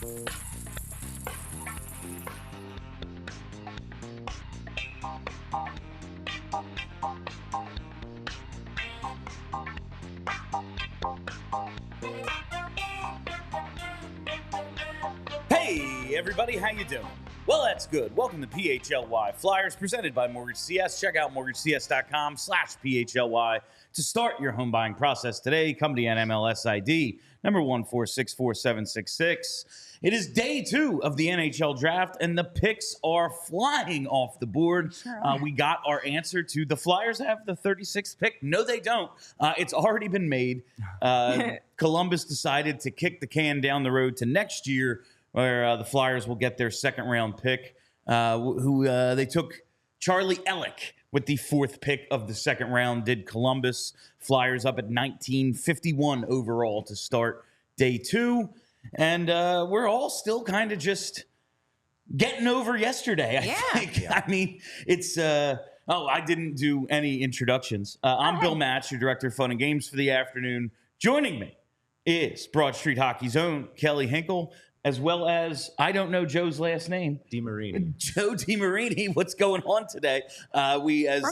Hey, everybody, how you doing? Well, that's good. Welcome to PHLY Flyers, presented by Mortgage CS. Check out mortgagecs.com/PHLY to start your home buying process today. Company NMLS ID number 1464766. It is day 2 of the NHL draft, and the picks are flying off the board. Sure. We got our answer to the Flyers have the 36th pick. No, they don't. It's already been made. Columbus decided to kick the can down the road to next year, where the Flyers will get their second-round pick, they took Charlie Elick with the 4th pick of the second round, did Columbus. Flyers up at 1951 overall to start day 2. And we're all still kind of just getting over yesterday, I think. I mean, it's... I didn't do any introductions. I'm Bill Match, your Director of Fun and Games for the afternoon. Joining me is Broad Street Hockey's own Kelly Hinkle, as well as, I don't know Joe's last name. DiMarini. Joe DiMarini. What's going on today? We, as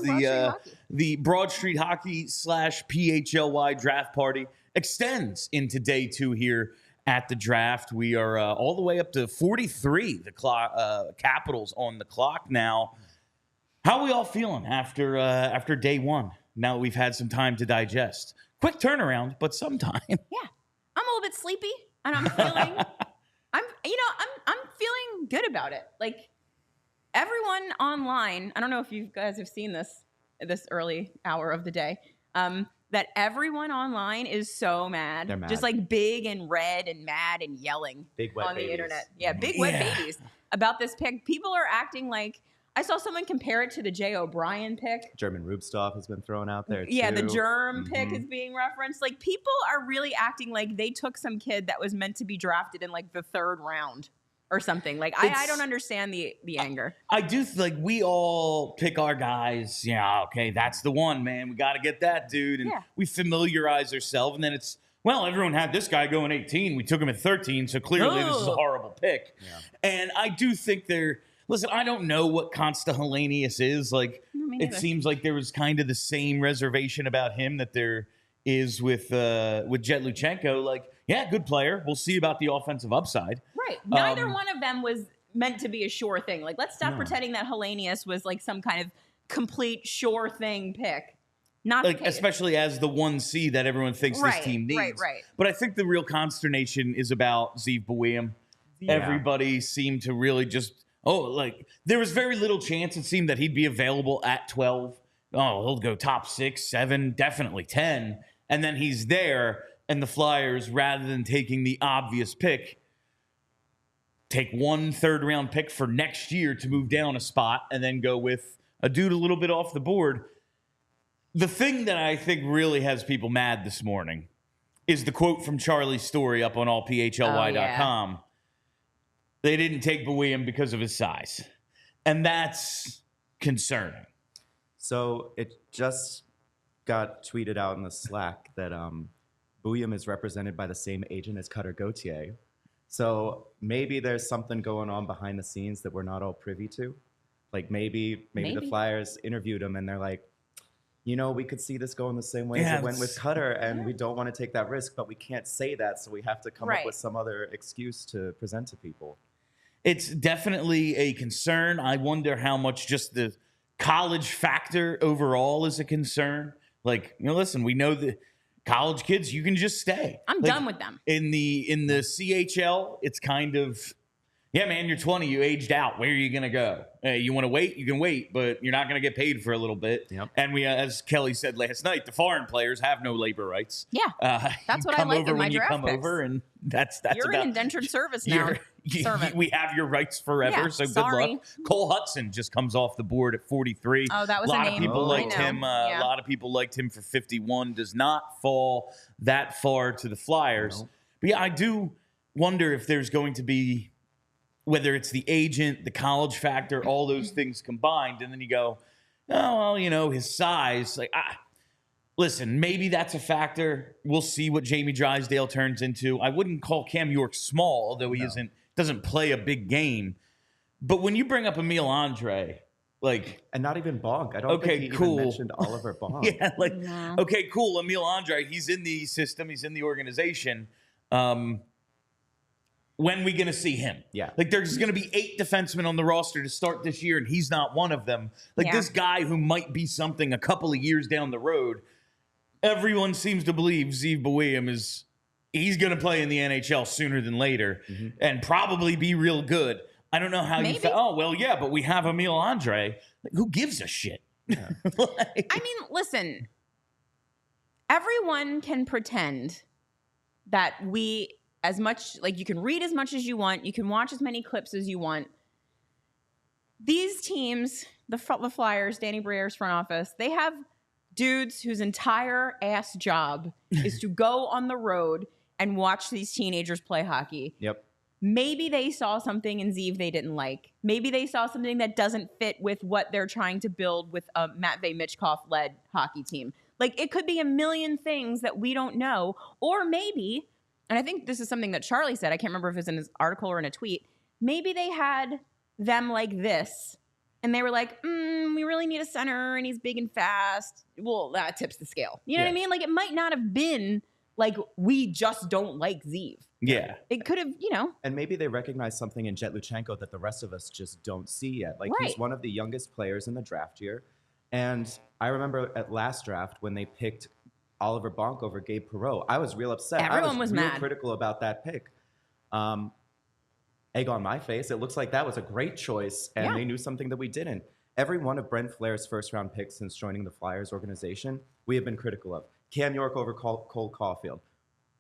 the Broad Street Hockey / PHLY Draft Party extends into day 2 here at the draft. We are all the way up to 43, the clock, Capitals on the clock now. How are we all feeling after day 1? Now that we've had some time to digest. Quick turnaround, but some time. Yeah, I'm a little bit sleepy, and I'm feeling... I'm feeling good about it. Like, everyone online, I don't know if you guys have seen this early hour of the day, that everyone online is so mad. They're mad. Just like big and red and mad and yelling wet on babies. the internet. Yeah, big wet babies about this pick. People are acting like, I saw someone compare it to the Jay O'Brien pick. German Rubstov has been thrown out there, too. Yeah, the Germ pick is being referenced. Like, people are really acting like they took some kid that was meant to be drafted in, like, the 3rd round or something. Like, I don't understand the anger. I do, we all pick our guys. Yeah, okay, that's the one, man. We got to get that dude. And we familiarize ourselves, and then it's, well, everyone had this guy going 18. We took him at 13, so clearly this is a horrible pick. Yeah. And I do think listen, I don't know what Constantinius is. Like, it seems like there was kind of the same reservation about him that there is with Jett Luchanko. Like, yeah, good player. We'll see about the offensive upside. Right. Neither one of them was meant to be a sure thing. Like, let's stop pretending that Hellenius was like some kind of complete sure thing pick. Not like, the case. Especially as the 1C that everyone thinks this team needs. Right. But I think the real consternation is about Zeev Buiam. Yeah. Everybody seemed to really just... there was very little chance, it seemed, that he'd be available at 12. Oh, he'll go top 6, 7, definitely 10. And then he's there, and the Flyers, rather than taking the obvious pick, take 1 3rd-round pick for next year to move down a spot and then go with a dude a little bit off the board. The thing that I think really has people mad this morning is the quote from Charlie's story up on allphly.com. They didn't take Buiam because of his size. And that's concerning. So it just got tweeted out in the Slack that Buiam is represented by the same agent as Cutter Gauthier. So maybe there's something going on behind the scenes that we're not all privy to. Like maybe the Flyers interviewed him and they're like, we could see this going the same way as it went with Cutter, and we don't want to take that risk, but we can't say that, so we have to come up with some other excuse to present to people. It's definitely a concern. I wonder how much just the college factor overall is a concern. Like, listen, we know that college kids, you can just stay. I'm done with them. In the CHL, it's kind of, yeah, man, you're 20, you aged out. Where are you going to go? You want to wait? You can wait, but you're not going to get paid for a little bit. Yep. And we, as Kelly said last night, the foreign players have no labor rights. Yeah, that's what I like in my draft picks. You come over, and that's you're about, in indentured service now. We have your rights forever, yeah, so good luck. Cole Hudson just comes off the board at 43. Oh, that was a lot name. Of people liked him. Yeah. A lot of people liked him for 51. Does not fall that far to the Flyers. No. But yeah, I do wonder if there's going to be, whether it's the agent, the college factor, all those things combined, and then you go, oh, well, his size. Like, Listen, maybe that's a factor. We'll see what Jamie Drysdale turns into. I wouldn't call Cam York small, although he doesn't play a big game. But when you bring up Emil Andre, like, and not even Bonk. I don't think he even mentioned Oliver Bonk. Yeah, like, okay, cool. Emil Andre, he's in the system, he's in the organization. When we going to see him? Yeah. Like, there's going to be 8 defensemen on the roster to start this year, and he's not one of them. Like, this guy who might be something a couple of years down the road, everyone seems to believe Zeev Buium he's going to play in the NHL sooner than later and probably be real good. I don't know how you felt. Oh, well, yeah, but we have Emil Andre. Like, who gives a shit? Yeah. I mean, listen, everyone can pretend that as much, like, you can read as much as you want, you can watch as many clips as you want. These teams, the Flyers, Danny Briere's front office, they have dudes whose entire ass job is to go on the road and watch these teenagers play hockey. Yep. Maybe they saw something in Zeev they didn't like. Maybe they saw something that doesn't fit with what they're trying to build with a Matvei Michkov-led hockey team. Like, it could be a million things that we don't know. Or maybe, and I think this is something that Charlie said, I can't remember if it was in his article or in a tweet, maybe they had them like this, and they were like, we really need a center, and he's big and fast. Well, that tips the scale. You know what I mean? Like, it might not have been like, we just don't like Zeev. Yeah. It could have, And maybe they recognize something in Jett Luchanko that the rest of us just don't see yet. Like, he's one of the youngest players in the draft year. And I remember at last draft when they picked Oliver Bonk over Gabe Perreault, I was real upset. Everyone was real mad. Critical about that pick. Egg on my face. It looks like that was a great choice, and they knew something that we didn't. Every one of Brent Flair's first-round picks since joining the Flyers organization, we have been critical of. Cam York over Cole Caulfield.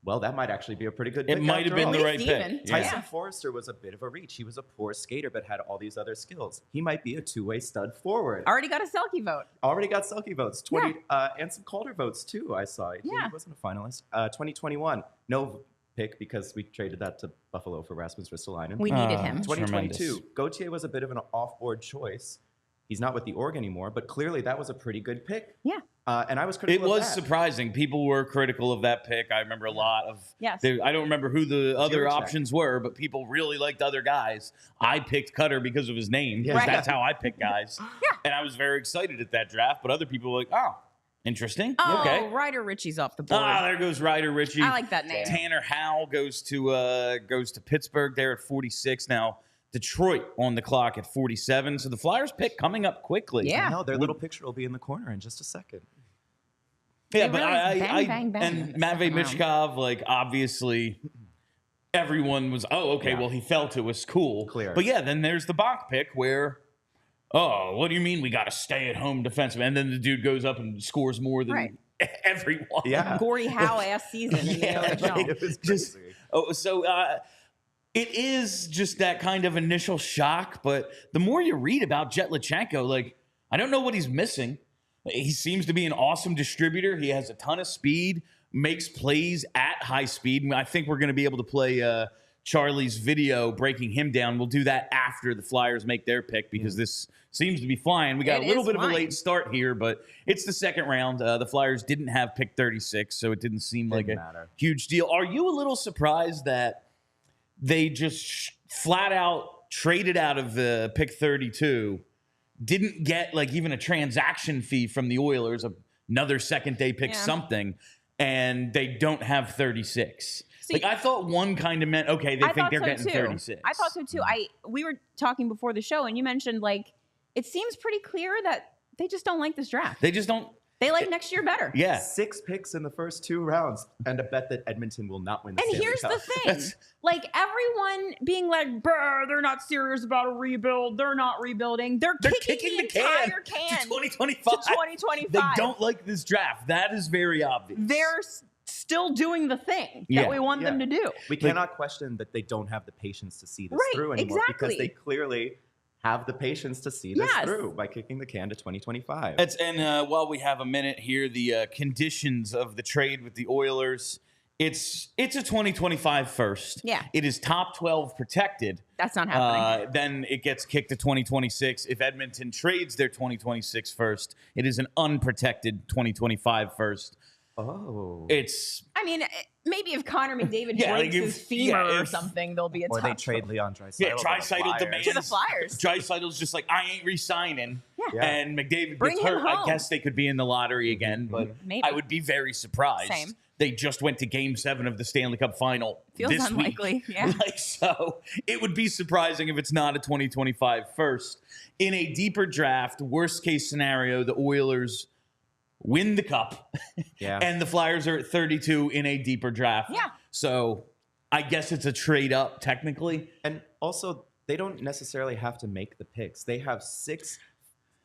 Well, that might actually be a pretty good pick. It might have been the right pick. Tyson Forrester was a bit of a reach. He was a poor skater, but had all these other skills. He might be a two-way stud forward. Already got a Selke vote. Already got Selke votes. 20 and some Calder votes, too, I saw. He wasn't a finalist. 2021, no pick because we traded that to Buffalo for Rasmus Ristolainen. We needed him. 2022, Gauthier was a bit of an off-board choice. He's not with the org anymore, but clearly that was a pretty good pick. Yeah. And I was critical of that. It was that. surprising. People were critical of that pick. I remember a lot of... Yes. I don't remember who the other Jiricek. options were, but people really liked other guys. I picked Cutter because of his name. Because that's how I pick guys. And I was very excited at that draft, but other people were like, oh, interesting. Oh, okay. Ryder Ritchie's off the board. Ah, there goes Ryder Ritchie. I like that name. Tanner Howell goes to Pittsburgh there at 46. Now, Detroit on the clock at 47. So the Flyers pick coming up quickly. Yeah. No, their little picture will be in the corner in just a second. Yeah, They but really bang. and Matvei Michkov, like, obviously everyone was, well, he felt it was cool. Clear. But yeah, then there's the Bonk pick where, what do you mean we got to stay at home defenseman? And then the dude goes up and scores more than everyone. Yeah. Gordie Howe ass season in the OHL. It was Just, crazy. it is just that kind of initial shock. But the more you read about Jett Luchanko, like, I don't know what he's missing. He seems to be an awesome distributor. He has a ton of speed, makes plays at high speed. I think we're going to be able to play Charlie's video breaking him down. We'll do that after the Flyers make their pick because this seems to be flying. We got a little bit of a late start here, but it's the second round. The Flyers didn't have pick 36, so it didn't seem like a huge deal. Are you a little surprised that they just flat out traded out of the pick 32, didn't get like even a transaction fee from the Oilers, another second day pick something, and they don't have 36? See, like, I thought one kind of meant, okay, they think they're getting 36. I thought so too. We were talking before the show, and you mentioned, like, it seems pretty clear that they just don't like this draft. They just don't. They like next year better. Yeah. 6 picks in the first 2 rounds, and a bet that Edmonton will not win the And Stanley here's Cup. the thing. Like, everyone being like, they're not serious about a rebuild. They're not rebuilding. They're kicking the entire can to 2025. To 2025. They don't like this draft. That is very obvious. They're still doing the thing that we want them to do. We cannot question that they don't have the patience to see this through anymore because they clearly have the patience to see this through by kicking the can to 2025. And while we have a minute here, the conditions of the trade with the Oilers It's a 2025 first. Yeah. It is top 12 protected. That's not happening. Then it gets kicked to 2026. If Edmonton trades their 2026 first, it is an unprotected 2025 first. Oh. I mean, maybe if Connor McDavid Yeah, breaks like his femur or something, there'll be a Or top they trade Leon Draisaitl. Yeah, Draisaitl demands to the Flyers. Draisaitl's just like, I ain't re-signing. Yeah. And McDavid Bring gets him hurt. I home. guess they could be in the lottery again, but Maybe. I would be very surprised. Same. They just went to Game 7 of the Stanley Cup Final Feels this unlikely, week. yeah. So it would be surprising if it's not a 2025 first. In a deeper draft, worst case scenario, the Oilers win the cup, and the Flyers are at 32 in a deeper draft. Yeah. So I guess it's a trade up technically. And also, they don't necessarily have to make the picks. They have six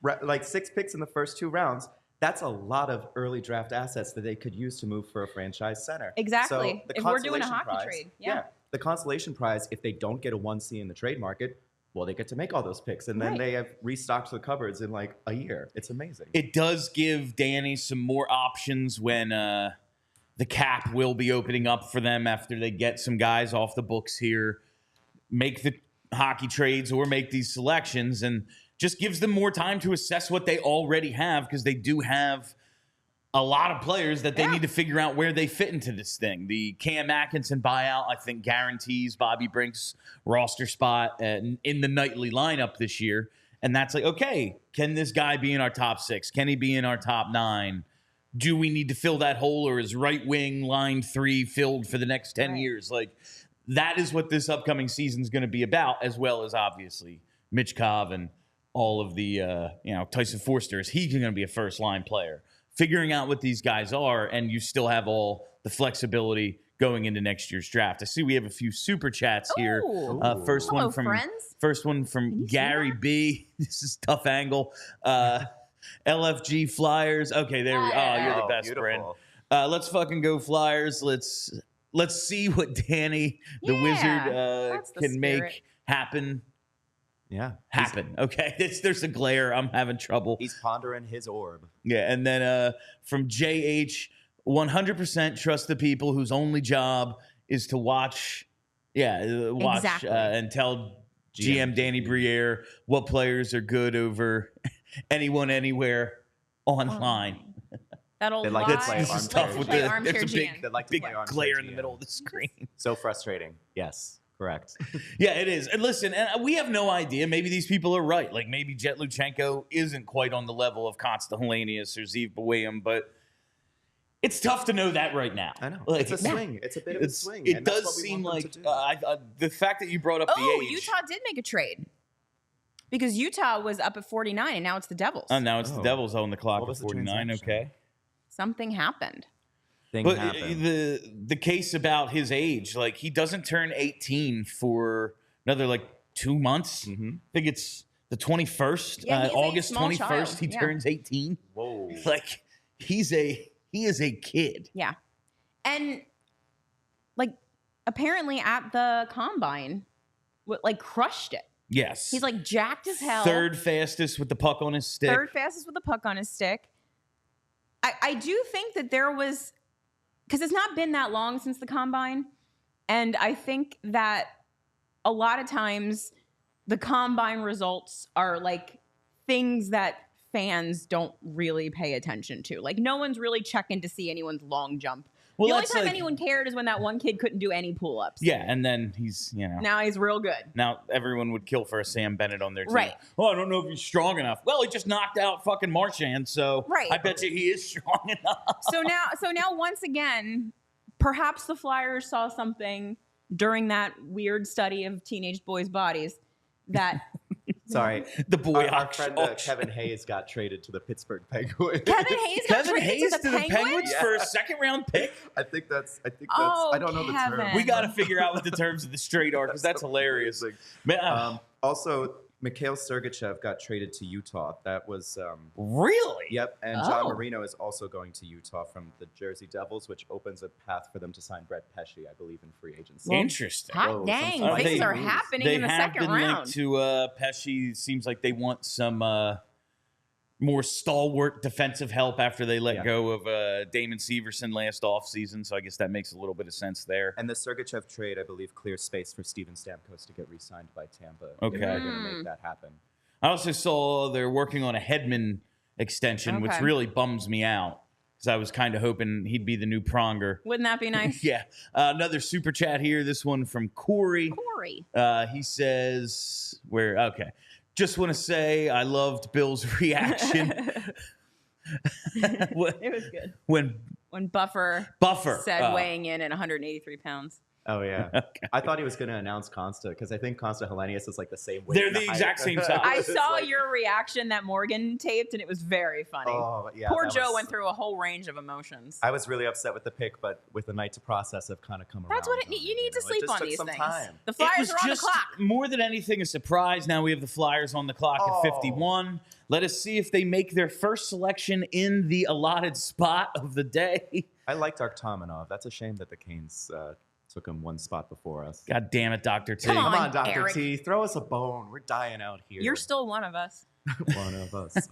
picks in the first 2 rounds. That's a lot of early draft assets that they could use to move for a franchise center. Exactly. So the If we're doing a consolation hockey prize- trade, yeah. The consolation prize, if they don't get a 1C in the trade market, well, they get to make all those picks. And then Right. they have restocked the cupboards in like a year. It's amazing. It does give Danny some more options when the cap will be opening up for them after they get some guys off the books here, make the hockey trades or make these selections, and just gives them more time to assess what they already have, because they do have a lot of players that they need to figure out where they fit into this thing. The Cam Atkinson buyout, I think, guarantees Bobby Brink's roster spot in the nightly lineup this year. And that's like, okay, can this guy be in our top 6? Can he be in our top 9? Do we need to fill that hole, or is right wing line 3 filled for the next 10 years? Like, that is what this upcoming season is going to be about, as well as obviously Mitch Kov and all of the, Tyson Forster. Is he going to be a first line player? Figuring out what these guys are, and you still have all the flexibility going into next year's draft. I see we have a few super chats here. First Hello, one from friends. Gary B. This is tough angle. LFG Flyers. Okay, there we go. Oh, you're the best, beautiful. Brent. Let's fucking go Flyers. Let's see what Danny, the wizard, that's the can make spirit. happen. Yeah. Okay, there's a glare. I'm having trouble. He's pondering his orb. Yeah, and then from JH, 100% trust the people whose only job is to watch Exactly. and tell GM Danny Briere what players are good over anyone, anywhere, online. That'll They like lie. to play This is armchair tough with GM. the armchair there's a big, GM. They like to big play armchair glare in the GM. middle of the screen. So frustrating. Yes, correct. Yeah, it is. And listen, and we have no idea. Maybe these people are right. Like, maybe Jett Luchanko isn't quite on the level of Constantine Hellenius or Zeev Boehm, but it's tough to know that right now. I know. Like, It's a swing. It's a bit of a swing. It and that's does what we seem want like them to do. the fact that you brought up the age. Utah did make a trade because Utah was up at 49 and now it's the Devils. Oh, now it's the Oh. Devils on the clock What at was the 49. transaction? Okay. Something happened. Thing But happened. the case about his age, like, he doesn't turn 18 for another like 2 months. Mm-hmm. I think it's the 21st, Yeah, he's a August small 21st. child. He Yeah. turns 18. Whoa. Like, he is a kid. Yeah. And like apparently at the combine, crushed it. Yes. He's like jacked as hell. Third fastest with the puck on his stick. Third fastest with the puck on his stick. I do think that there was, because it's not been that long since the combine. And I think that a lot of times the combine results are like things that fans don't really pay attention to. Like, no one's really checking to see anyone's long jump. Well, the only that's time like- anyone cared is when that one kid couldn't do any pull-ups. Yeah, and then he's, Now he's real good. now everyone would kill for a Sam Bennett on their team. Right. Oh, I don't know if he's strong enough. Well, he just knocked out fucking Marchand, so Right. I bet you he is strong enough. So now once again, perhaps the Flyers saw something during that weird study of teenage boys' bodies that Sorry. The boy Our friend Ox. Kevin Hayes got traded to the Pittsburgh Penguins. Kevin Hayes got Kevin traded Hayes to the Penguins. for a second round pick. I think that's Oh, I don't know the term. Kevin. We got to figure out what the terms of the straight are, because that's hilarious. amazing. Man, Also, Mikhail Sergachev got traded to Utah. That was really? yep. And John Oh. Marino is also going to Utah from the Jersey Devils, which opens a path for them to sign Brett Pesci, I believe, in free agency. Interesting. Hot Whoa, dang, some things fancy are moves. happening They in the have second been round. linked to Pesci. Seems like they want some more stalwart defensive help after they let go of Damon Severson last offseason. So I guess that makes a little bit of sense there. And the Sergachev trade, I believe, clears space for Steven Stamkos to get re-signed by Tampa. Okay. If they're going to make that happen. I also saw they're working on a Hedman extension, which really bums me out because I was kind of hoping he'd be the new Pronger. Wouldn't that be nice? Yeah. Another super chat here. This one from Corey. He says, just want to say I loved Bill's reaction. It was good. When Buffer said weighing in at 183 pounds. Oh, yeah. Okay. I thought he was going to announce Consta because I think Consta Hellenius is like the same weight. They're the exact same size. I saw your reaction that Morgan taped, and it was very funny. Oh, yeah. Poor Joe went through a whole range of emotions. I was really upset with the pick, but with the night to process, I've kind of come around. That's what you need to sleep on these things. Time. The Flyers are on the clock. More than anything, a surprise. Now we have the Flyers on the clock at 51. Let us see if they make their first selection in the allotted spot of the day. I liked Arctomanov. That's a shame that the Canes took him one spot before us. God damn it, Dr. T. Come on, Dr. Eric. T. Throw us a bone. We're dying out here. You're still one of us. One of us.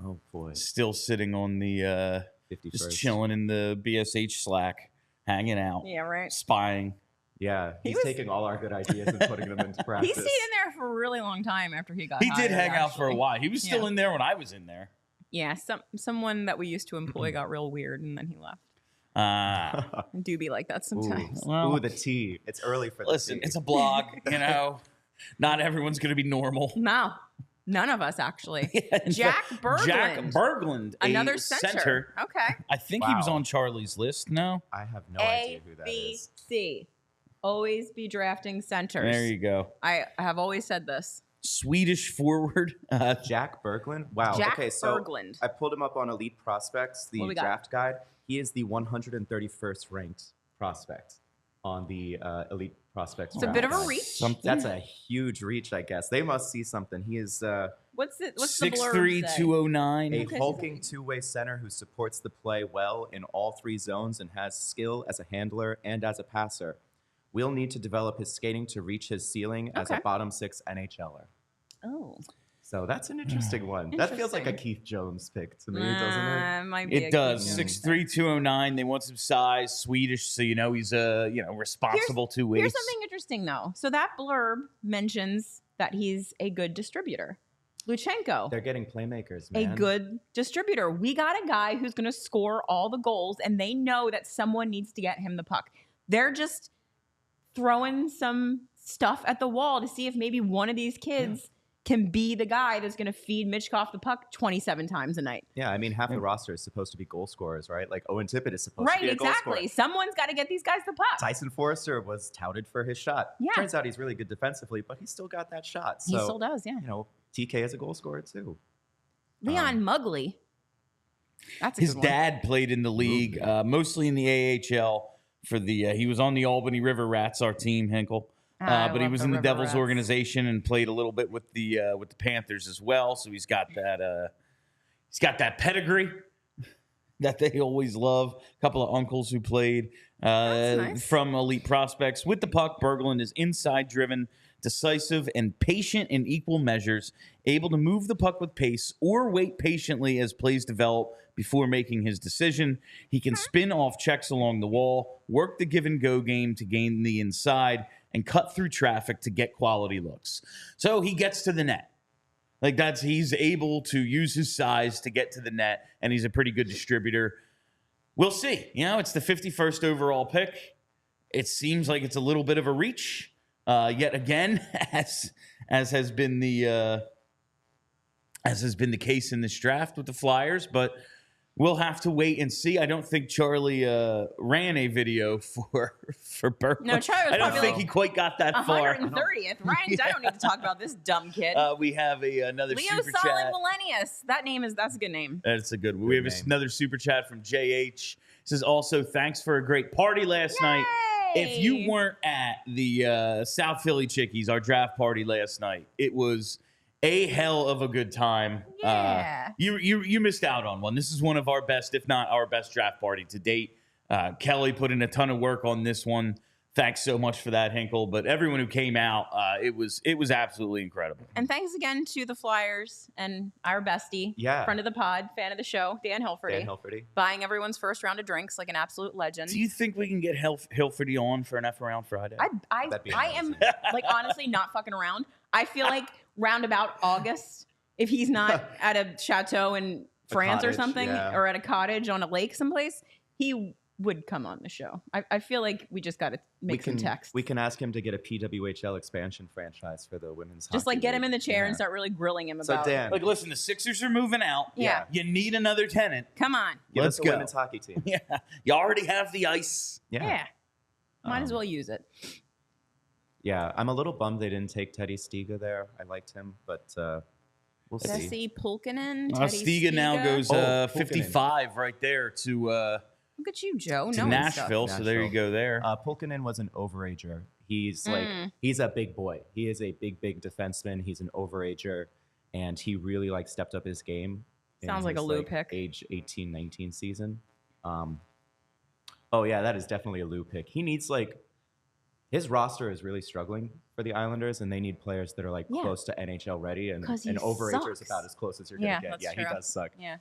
Oh, boy. Still sitting on the 51st. just chilling in the BSH Slack, hanging out. Yeah, right. Spying. Yeah, he's taking all our good ideas and putting them into practice. He stayed in there for a really long time after he got He did hired, hang out for a while. He was still in there when I was in there. Yeah, someone that we used to employ got real weird, and then he left. I do be like that sometimes. Ooh, the tea. It's early for the Listen, tea. it's a blog, Not everyone's going to be normal. No, none of us actually. Yeah, Jack Berglund. Jack Berglund, another center. Okay. I think he was on Charlie's list. No? I have no idea who that is. ABC. Always be drafting centers. There you go. I have always said this. Swedish forward. Jack Berglund? Wow. Jack okay, so Berglund. I pulled him up on Elite Prospects, the draft guide. He is the 131st ranked prospect on the Elite Prospects. It's a bit of a reach. That's a huge reach, I guess. They must see something. He is what's the 6'3", 209. A hulking two-way center who supports the play well in all three zones and has skill as a handler and as a passer. We'll need to develop his skating to reach his ceiling as a bottom six NHLer. Oh. So that's an interesting one. That feels like a Keith Jones pick to me, doesn't it? Might be it does. 6'3", 209. They want some size, Swedish, so he's responsible two ways. Here's something interesting though. So that blurb mentions that he's a good distributor. Luchanko. They're getting playmakers, man. A good distributor. We got a guy who's going to score all the goals, and they know that someone needs to get him the puck. They're just throwing some stuff at the wall to see if maybe one of these kids can be the guy that's going to feed Mitchkov the puck 27 times a night. Yeah, I mean, half the roster is supposed to be goal scorers, right? Like Owen Tippett is supposed to be a goal scorer. Right, exactly. Someone's got to get these guys the puck. Tyson Forrester was touted for his shot. Yeah. Turns out he's really good defensively, but he's still got that shot. So, he still does, yeah. TK is a goal scorer too. Leon Mugley. That's a his good one. dad played in the league, mostly in the AHL. For the he was on the Albany River Rats, our team, Hinkle. But he was in the Devils organization and played a little bit with the Panthers as well. So he's got that pedigree that they always love. A couple of uncles who played from Elite Prospects. With the puck, Berglund is inside driven, decisive, and patient in equal measures, able to move the puck with pace or wait patiently as plays develop before making his decision. He can spin off checks along the wall, work the give-and-go game to gain the inside, and cut through traffic to get quality looks. So he gets to the net. He's able to use his size to get to the net, and he's a pretty good distributor. We'll see. It's the 51st overall pick. It seems like it's a little bit of a reach. Yet again, as has been the case in this draft with the Flyers, but we'll have to wait and see. I don't think Charlie ran a video for Berglund. No, Charlie was I don't think he quite got that far. 130th ranked. I don't need to talk about this dumb kid. We have another Leo super Solid chat. Millennius. That's a good name. That's a good one. We have another super chat from JH. It says also, thanks for a great party last night. If you weren't at the South Philly Chickies, our draft party last night, it was a hell of a good time. Yeah. You missed out on one. This is one of our best, if not our best draft party to date. Kelly put in a ton of work on this one. Thanks so much for that, Hinkle. But everyone who came out, it was absolutely incredible. And thanks again to the Flyers and our bestie, friend of the pod, fan of the show, Dan Hilferty. Buying everyone's first round of drinks like an absolute legend. Do you think we can get Hilferty on for an F Around Friday? I am like honestly not fucking around. I feel like roundabout August, if he's not at a chateau in France or something, or at a cottage on a lake someplace, he would come on the show. I feel like we just got to make some text. We can ask him to get a PWHL expansion franchise for the women's just hockey like get him league. in the chair and start really grilling him about Dan, like, listen, the Sixers are moving out. Yeah. You need another tenant. Come on. Let's go. go. Women's hockey team. Yeah. You already have the ice. Yeah. Might as well use it. Yeah. I'm a little bummed they didn't take Teddy Stiga there. I liked him, but we'll see. Jesse Pulkkinen. Stiga now goes 55 right there to look at you, Joe. to Nashville. So there you go there. Pulkkinen was an overager. He's he's a big boy. He is a big defenseman. He's an overager, and he really stepped up his game. Sounds like a Lou pick. Age 18, 19 season. Oh yeah, that is definitely a Lou pick. He needs his roster is really struggling for the Islanders, and they need players that are close to NHL ready, and an overager is about as close as you're gonna get. Yeah, true. He does suck. Yeah.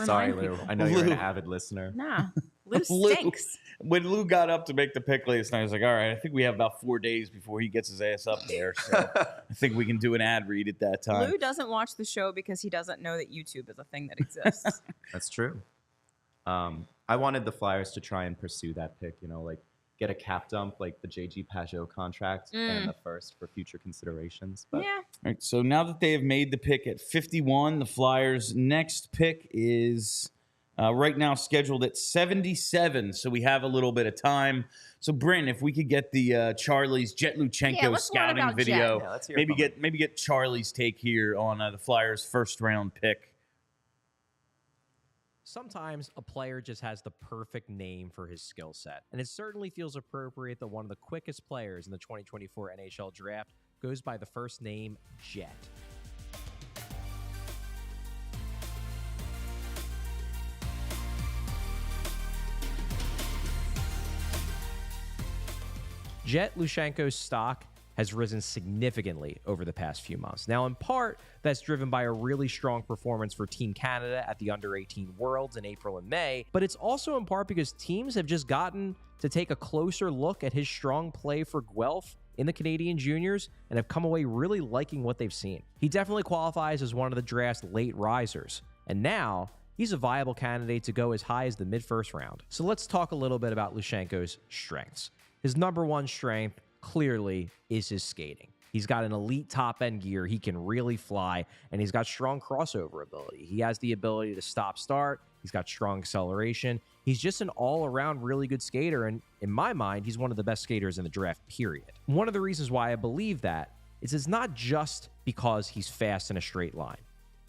Sorry, Lou. I know you're an avid listener. Nah, Lou stinks. When Lou got up to make the pick last night, I was like, all right, I think we have about 4 days before he gets his ass up there. So I think we can do an ad read at that time. Lou doesn't watch the show because he doesn't know that YouTube is a thing that exists. That's true. I wanted the Flyers to try and pursue that pick, get a cap dump like the JG Pajot contract and the first for future considerations. But yeah. All right, so now that they have made the pick at 51, the Flyers' next pick is right now scheduled at 77. So we have a little bit of time. So Bryn, if we could get the Charlie's Jett Luchanko scouting video, let's hear maybe get Charlie's take here on the Flyers' first round pick. Sometimes a player just has the perfect name for his skill set, and it certainly feels appropriate that one of the quickest players in the 2024 NHL Draft goes by the first name Jett. Jett Luchanko's stock has risen significantly over the past few months. Now, in part, that's driven by a really strong performance for Team Canada at the Under-18 Worlds in April and May, but it's also in part because teams have just gotten to take a closer look at his strong play for Guelph in the Canadian juniors and have come away really liking what they've seen. He definitely qualifies as one of the draft's late risers, and now he's a viable candidate to go as high as the mid-first round. So let's talk a little bit about Luchanko's strengths. His number one strength clearly is his skating. He's got an elite top-end gear. He can really fly, and he's got strong crossover ability. He has the ability to stop-start. He's got strong acceleration. He's just an all-around really good skater, and in my mind, he's one of the best skaters in the draft, period. One of the reasons why I believe that is it's not just because he's fast in a straight line.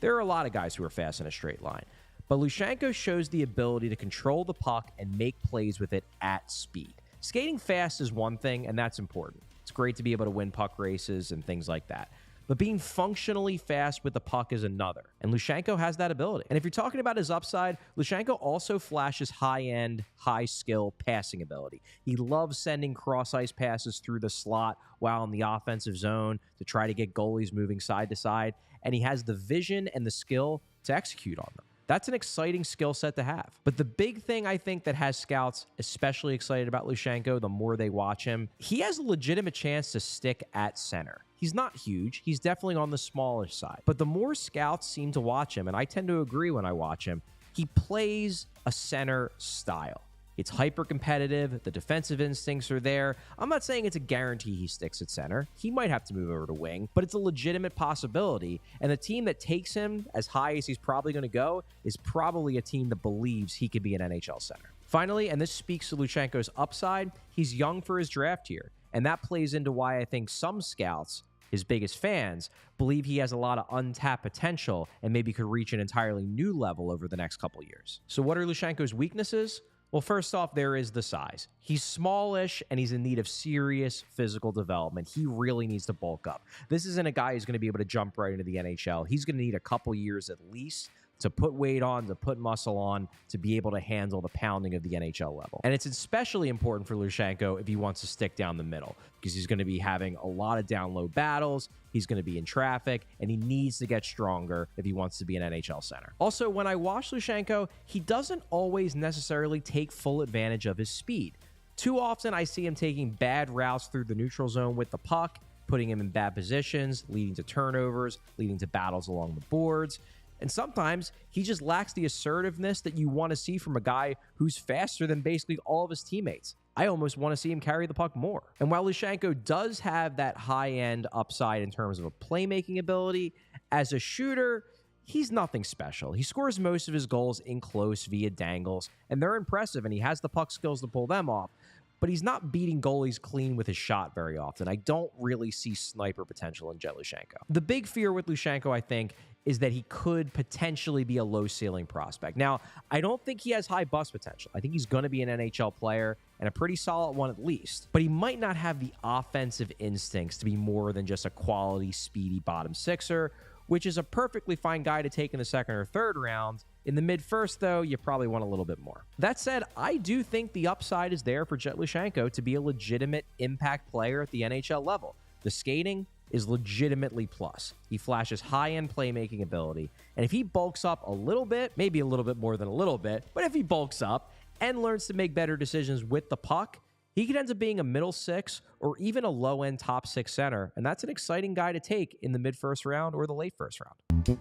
There are a lot of guys who are fast in a straight line, but Luchanko shows the ability to control the puck and make plays with it at speed. Skating fast is one thing, and that's important. It's great to be able to win puck races and things like that. But being functionally fast with the puck is another, and Luchanko has that ability. And if you're talking about his upside, Luchanko also flashes high-end, high-skill passing ability. He loves sending cross-ice passes through the slot while in the offensive zone to try to get goalies moving side to side, and he has the vision and the skill to execute on them. That's an exciting skill set to have. But the big thing I think that has scouts especially excited about Luchanko the more they watch him, he has a legitimate chance to stick at center. He's not huge. He's definitely on the smaller side. But the more scouts seem to watch him, and I tend to agree when I watch him, he plays a center style. It's hyper-competitive. The defensive instincts are there. I'm not saying it's a guarantee he sticks at center. He might have to move over to wing, but it's a legitimate possibility. And the team that takes him as high as he's probably going to go is probably a team that believes he could be an NHL center. Finally, and this speaks to Luchanko's upside, he's young for his draft year. And that plays into why I think some scouts, his biggest fans, believe he has a lot of untapped potential and maybe could reach an entirely new level over the next couple years. So what are Luchanko's weaknesses? Well, first off, there is the size. He's smallish, and he's in need of serious physical development. He really needs to bulk up. This isn't a guy who's going to be able to jump right into the NHL. He's going to need a couple years at least to put weight on, to put muscle on, to be able to handle the pounding of the NHL level. And it's especially important for Luchanko if he wants to stick down the middle, because he's going to be having a lot of down-low battles, he's going to be in traffic, and he needs to get stronger if he wants to be an NHL center. Also, when I watch Luchanko, he doesn't always necessarily take full advantage of his speed. Too often, I see him taking bad routes through the neutral zone with the puck, putting him in bad positions, leading to turnovers, leading to battles along the boards. And sometimes he just lacks the assertiveness that you want to see from a guy who's faster than basically all of his teammates. I almost want to see him carry the puck more. And while Luchanko does have that high-end upside in terms of a playmaking ability, as a shooter, he's nothing special. He scores most of his goals in close via dangles, and they're impressive, and he has the puck skills to pull them off. But he's not beating goalies clean with his shot very often. I don't really see sniper potential in Jett Luchanko. The big fear with Luchanko, I think, is that he could potentially be a low-ceiling prospect. Now, I don't think he has high bust potential. I think he's going to be an NHL player, and a pretty solid one at least. But he might not have the offensive instincts to be more than just a quality, speedy bottom sixer, which is a perfectly fine guy to take in the second or third round. In the mid-first, though, you probably want a little bit more. That said, I do think the upside is there for Jett Luchanko to be a legitimate impact player at the NHL level. The skating is legitimately plus. He flashes high-end playmaking ability, and if he bulks up a little bit, maybe a little bit more than a little bit, but if he bulks up and learns to make better decisions with the puck, he could end up being a middle six or even a low-end top six center, and that's an exciting guy to take in the mid-first round or the late first round.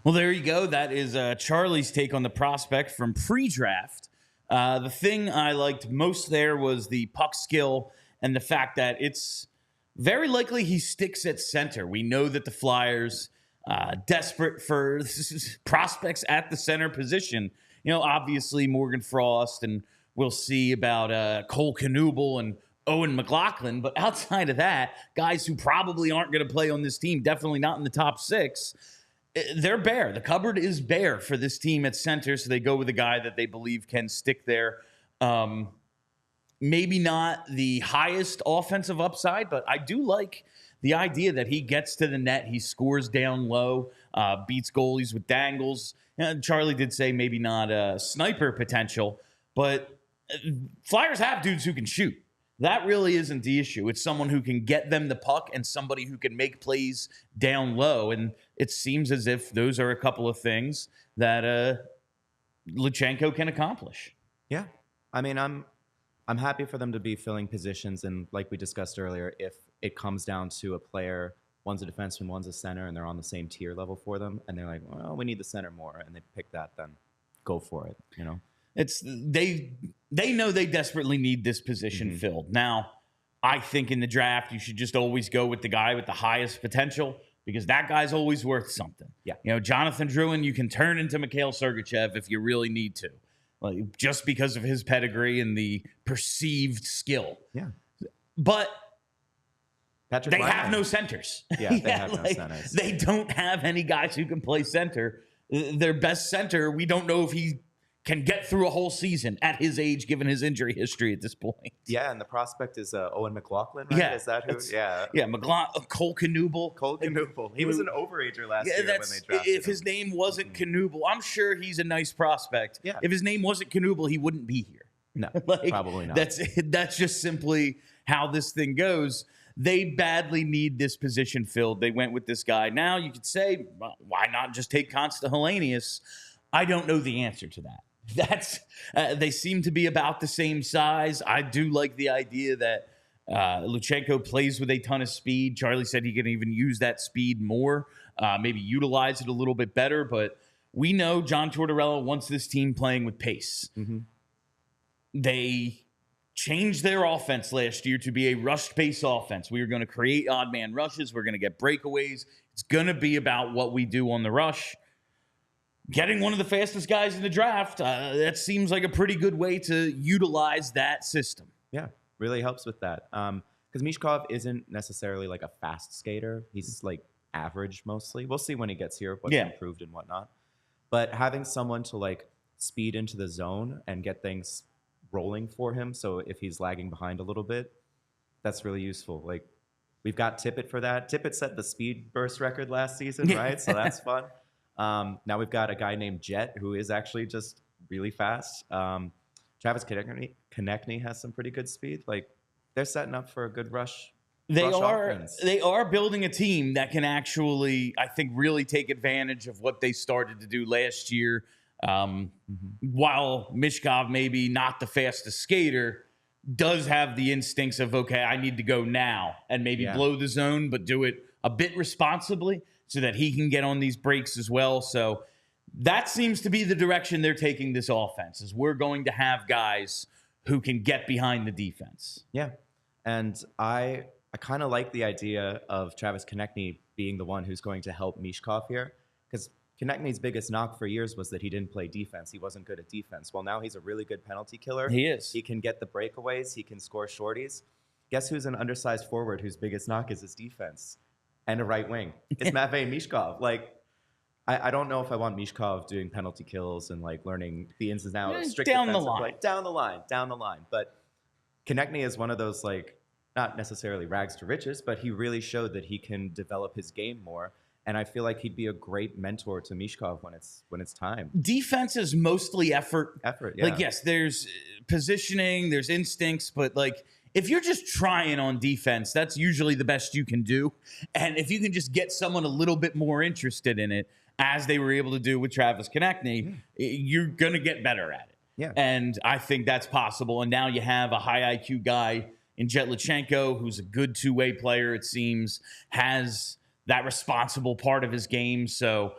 Well, there you go. That is Charlie's take on the prospect from pre-draft. The thing I liked most there was the puck skill and the fact that it's very likely he sticks at center. We know that the Flyers, desperate for prospects at the center position. You know, obviously Morgan Frost, and we'll see about Cole Knuble and Owen McLaughlin. But outside of that, guys who probably aren't going to play on this team, definitely not in the top six, they're bare. The cupboard is bare for this team at center, so they go with a guy that they believe can stick there. Maybe not the highest offensive upside, but I do like the idea that he gets to the net, he scores down low, beats goalies with dangles. Charlie did say maybe not sniper potential, but Flyers have dudes who can shoot. That really isn't the issue. It's someone who can get them the puck and somebody who can make plays down low. And it seems as if those are a couple of things that Luchanko can accomplish. Yeah. I mean, I'm happy for them to be filling positions. And like we discussed earlier, if it comes down to a player, one's a defenseman, one's a center, and they're on the same tier level for them, and they're like, well, we need the center more, and they pick that, then go for it, you know? It's they know they desperately need this position filled. Now, I think in the draft, you should just always go with the guy with the highest potential because that guy's always worth something. Yeah. You know, Jonathan Drouin, you can turn into Mikhail Sergachev if you really need to, like, just because of his pedigree and the perceived skill. Yeah. But Patrick they Laine. have no centers. Yeah, they have no centers. They don't have any guys who can play center. Their best center, we don't know if he can get through a whole season at his age, given his injury history at this point. Yeah, and the prospect is Owen McLaughlin, right? Yeah, Is that who? Yeah. Yeah, Cole Knuble. Cole Knuble. He was an overager last year when they drafted if his name wasn't Knuble, I'm sure he's a nice prospect. Yeah. If his name wasn't Knuble, he wouldn't be here. No, probably not. That's just simply how this thing goes. They badly need this position filled. They went with this guy. Now you could say, well, why not just take Consta Helenius? I don't know the answer to that. They seem to be about the same size. I do like the idea that Luchanko plays with a ton of speed. Charlie said he can even use that speed more, maybe utilize it a little bit better. But we know John Tortorella wants this team playing with pace. Mm-hmm. They changed their offense last year to be a rushed pace offense. We are going to create odd man rushes. We're going to get breakaways. It's going to be about what we do on the rush. Getting one of the fastest guys in the draft, that seems like a pretty good way to utilize that system. Yeah, really helps with that. Because Mishkov isn't necessarily like a fast skater. He's like average mostly. We'll see when he gets here what's improved and whatnot. But having someone to like speed into the zone and get things rolling for him, so if he's lagging behind a little bit, that's really useful. Like, we've got Tippett for that. Tippett set the speed burst record last season, right? So that's fun. Now we've got a guy named Jett who is actually just really fast. Travis Konechny has some pretty good speed. Like, they're setting up for a good rush. They rush are offense. they are building a team that can actually, I think, really take advantage of what they started to do last year. While Mishkov maybe not the fastest skater, does have the instincts of, okay, I need to go now and maybe blow the zone, but do it a bit responsibly so that he can get on these breaks as well. So that seems to be the direction they're taking this offense, is we're going to have guys who can get behind the defense. Yeah. And I kind of like the idea of Travis Konechny being the one who's going to help Mishkov here, because Konechny's biggest knock for years was that he didn't play defense. He wasn't good at defense. Well, now he's a really good penalty killer. He is. He can get the breakaways. He can score shorties. Guess who's an undersized forward whose biggest knock is his defense? And a right wing. It's Matvei Mishkov. Like, I don't know if I want Mishkov doing penalty kills and, like, learning the ins and outs of strict Down the defensive line. play. Down the line. But Konechny is one of those, like, not necessarily rags to riches, but he really showed that he can develop his game more. And I feel like he'd be a great mentor to Mishkov when it's time. Defense is mostly effort. Yeah. Like, yes, there's positioning, there's instincts, but, like, if you're just trying on defense, that's usually the best you can do. And if you can just get someone a little bit more interested in it, as they were able to do with Travis Konechny, you're going to get better at it. Yeah. And I think that's possible. And now you have a high IQ guy in Jett Luchanko, who's a good two-way player, it seems, has that responsible part of his game. So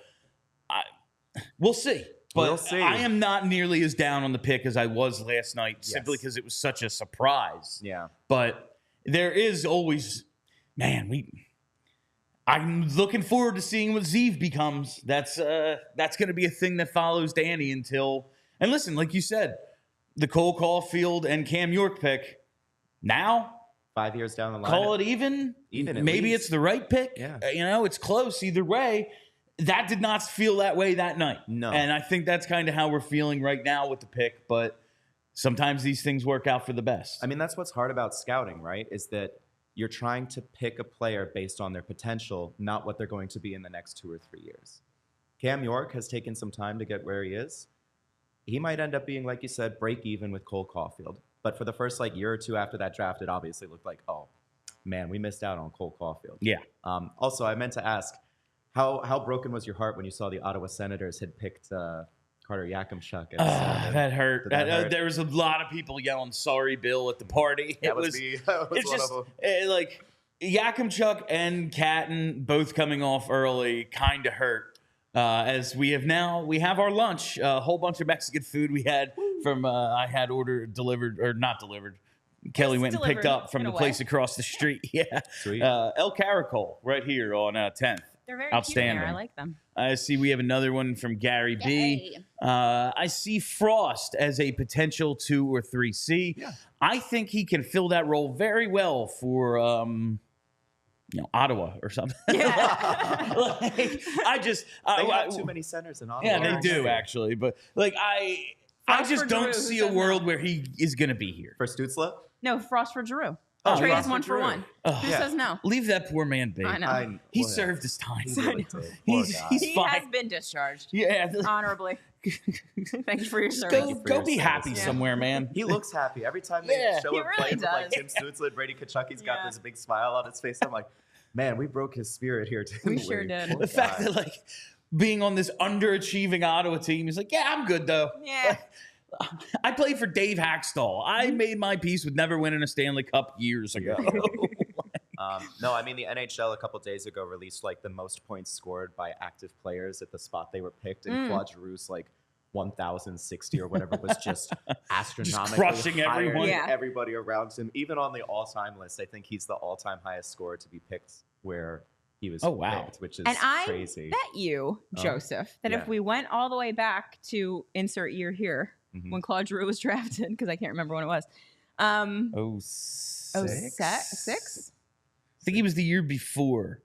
we'll see. But We'll see. I am not nearly as down on the pick as I was last night, simply because it was such a surprise. Yeah. But there is always, I'm looking forward to seeing what Zeev becomes. That's going to be a thing that follows Danny until. And listen, like you said, the Cole Caulfield and Cam York pick. Now, 5 years down the line. call it even. Even at maybe least. it's the right pick. Yeah. It's close either way. That did not feel that way that night. No. And I think that's kind of how we're feeling right now with the pick. But sometimes these things work out for the best. I mean, that's what's hard about scouting, right? Is that you're trying to pick a player based on their potential, not what they're going to be in the next 2 or 3 years. Cam York has taken some time to get where he is. He might end up being, like you said, break even with Cole Caulfield. But for the first year or two after that draft, it obviously looked like, oh, man, we missed out on Cole Caulfield. Yeah. Also, I meant to ask, how broken was your heart when you saw the Ottawa Senators had picked Carter Yakimchuk? That hurt. Did that hurt? There was a lot of people yelling "Sorry, Bill" at the party. That was me. That was it's one just of them. like Yakimchuk and Catton both coming off early kind of hurt. As we have our lunch, a whole bunch of Mexican food we had from I had ordered delivered or not delivered. Kelly went and picked up from the place across the street. Yeah, Sweet. El Caracol right here on 10th. They're very Outstanding. cute there. I like them. I see we have another one from Gary B. Yay. I see Frost as a potential 2 or 3C. Yeah. I think he can fill that role very well for Ottawa or something. Yeah. Like, I just They have too many centers in Ottawa. yeah, they do actually, but like I Frost just for don't Drew, see who a says world no? where he is going to be here. For Stutzla? No, Frost for Giroux. Oh, Trade Frost is 1 for for Giroux. 1. Who Yeah. says no? Leave that poor man be. I know. He Boy, served his time. He really did. Poor He's- guy. he's He fine. has been discharged Yeah, honorably. Thank you for your service. go be your happy service. somewhere, man. He looks happy. Every time they Yeah. show He him really playing with like does. Tim Stutzla, Brady Kachuk's got Yeah. this big smile on his face. I'm like, man, we broke his spirit here too. We sure did. Poor The fact guy. that like being on this underachieving Ottawa team, he's like, yeah, I'm good though. Yeah. I played for Dave Haxtell. I made my peace with never winning a Stanley Cup years ago. No, I mean the NHL a couple days ago released like the most points scored by active players at the spot they were picked, and Claude Giroux's like 1,060 or whatever was just astronomically crushing higher everyone. than Yeah. everybody around him. Even on the all-time list, I think he's the all-time highest scorer to be picked where he was Oh, wow. picked, which is And I crazy. bet you, Joseph, that yeah. if we went all the way back to insert year here, Mhm. when Claude Giroux was drafted, because I can't remember when it was. Oh, Six? I think he was the year before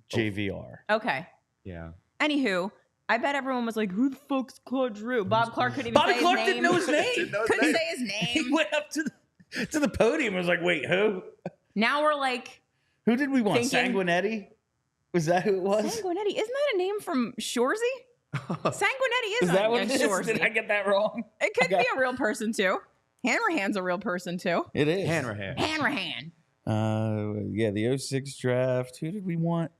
JVR. Okay. Yeah. Anywho, I bet everyone was like, who the fuck's Claude Giroux? Bob Clark couldn't even Bobby say Clark his name. didn't know his name. Didn't know his Couldn't name. say his He name. went up to the podium and was like, wait, who? Now we're like, Who did we want? Thinking- Sanguinetti? Was that who it was? Sanguinetti. Isn't that a name from Shoresy? Sanguinetti Is that what on it is? Shorzy. Did I get that wrong? It could Okay. be a real person too. Hanrahan's a real person too. It is. Hanrahan. Hanrahan. Yeah, the 06 draft. Who did we want?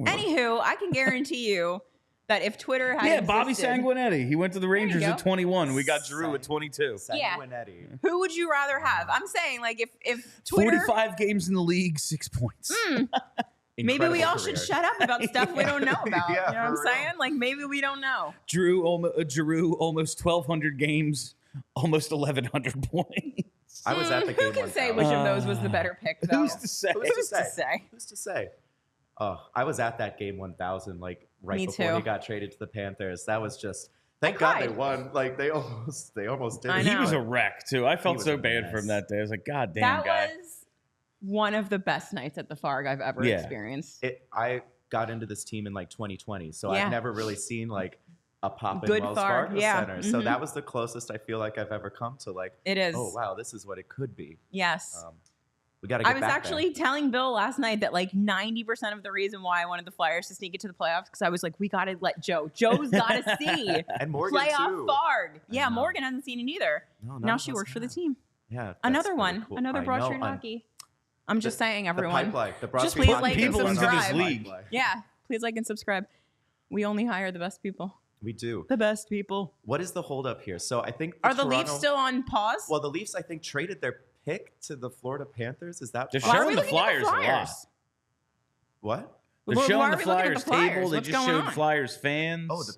Anywho, I can guarantee you that if Twitter had Yeah, Bobby existed, Sanguinetti. He went to the Rangers go. at 21. We got Drew at 22. Yeah. Sanguinetti. who would you rather have? I'm saying, like, if Twitter, 45 games in the league, 6 points. maybe we Incredible all career. should shut up about stuff we don't know about. Yeah, you know what I'm for real. saying? Like, maybe we don't know. Drew, almost 1,200 games, almost 1,100 points. I was at the game. Who can say which of those was the better pick, though? Who's to say? Who's to say? Who's to say? Oh, I was at that game 1,000, like right Me before too. he got traded to the Panthers. That was just thank I God they cried. won. Like they almost did. I it. He know. was a wreck, too. I felt was so a bad mess. for him that day. I was like, God damn, That guy. was one of the best nights at the Farg I've ever Yeah. experienced. I got into this team in like 2020, so Yeah. I've never really seen like a pop in Good Wells Farg, Fargo yeah. Center. So Mhm. that was the closest I feel like I've ever come to like, It is. oh wow, this is what it could be. Yes. We got to get I was back actually telling Bill last night that like 90% of the reason why I wanted the Flyers to sneak into the playoffs because I was like, we got to let Joe. Joe's got to see there. And Morgan playoff too. Farg. Yeah, know. Morgan hasn't seen it either. No, none Now of she us works for the have. team. Yeah, that's Another pretty one. cool. Another I Broad know, Street I'm- hockey. I'm just saying, everyone. The pipeline. The Broad Just Street please Hockey like and people into this subscribe. league. Yeah, please like and subscribe. We only hire the best people. We do. The best people. What is the holdup here? So I think Are the Toronto- Leafs still on pause? Well, the Leafs I think traded their pick to the Florida Panthers. Is that They're Why are showing we the looking at Flyers a lot. what? They're Why showing are the we looking at Flyers the Flyers? table. They What's just going showed on? Flyers fans. Oh, the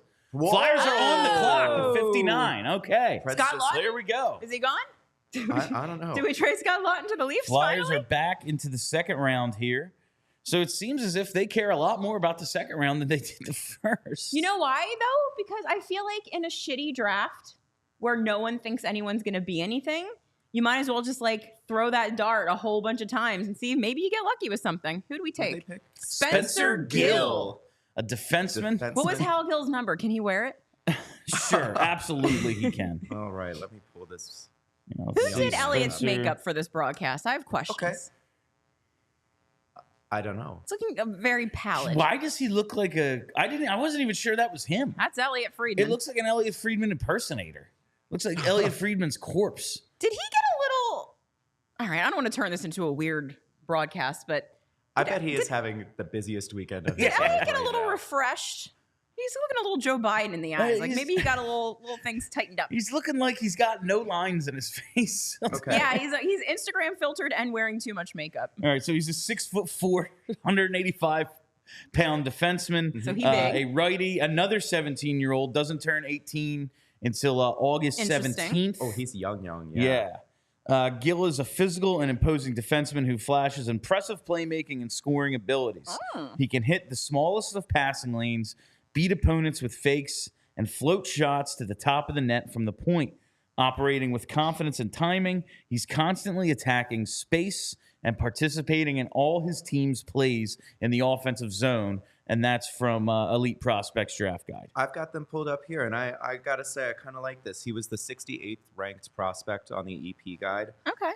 Flyers are on the clock at Whoa. 59. Okay. Scott Laughton? There we go. Is he gone? I don't know. Do we trade Scott Laughton to the Leafs Flyers finally? are back into the second round here. So it seems as if they care a lot more about the second round than they did the first. You know why, though? Because I feel like in a shitty draft where no one thinks anyone's going to be anything, you might as well just like throw that dart a whole bunch of times and see if maybe you get lucky with something. Who do we Who'd they take? pick? Spencer Gill. a defenseman. What was Hal Gill's number? Can he wear it? Sure, absolutely he can. All right, let me pull this. You know, Who see did Elliot's Spencer. makeup for this broadcast? I have questions. Okay. I don't know. It's looking very pallid. Why does he look like a? I wasn't even sure that was him. That's Elliot Friedman. It looks like an Elliot Friedman impersonator. Looks like Elliot Friedman's corpse. Did he get a little? All right, I don't want to turn this into a weird broadcast, but I bet he is having the busiest weekend of did his Elliot life get a right little now. refreshed? He's looking a little Joe Biden in the eyes. Like he's- maybe he got a little things tightened up. He's looking like he's got no lines in his face. Okay. Yeah, he's Instagram filtered and wearing too much makeup. All right, so he's a 6'4", 185-pound defenseman. So he a big. righty, another 17-year-old, doesn't turn 18 until August Interesting. 17th. Oh, he's young. Yeah. Gill is a physical and imposing defenseman who flashes impressive playmaking and scoring abilities. He can hit the smallest of passing lanes, beat opponents with fakes, and float shots to the top of the net from the point. Operating with confidence and timing, he's constantly attacking space and participating in all his team's plays in the offensive zone. And that's from Elite Prospects Draft Guide. I've got them pulled up here, and I gotta say I kind of like this. He was the 68th ranked prospect on the EP guide. Okay.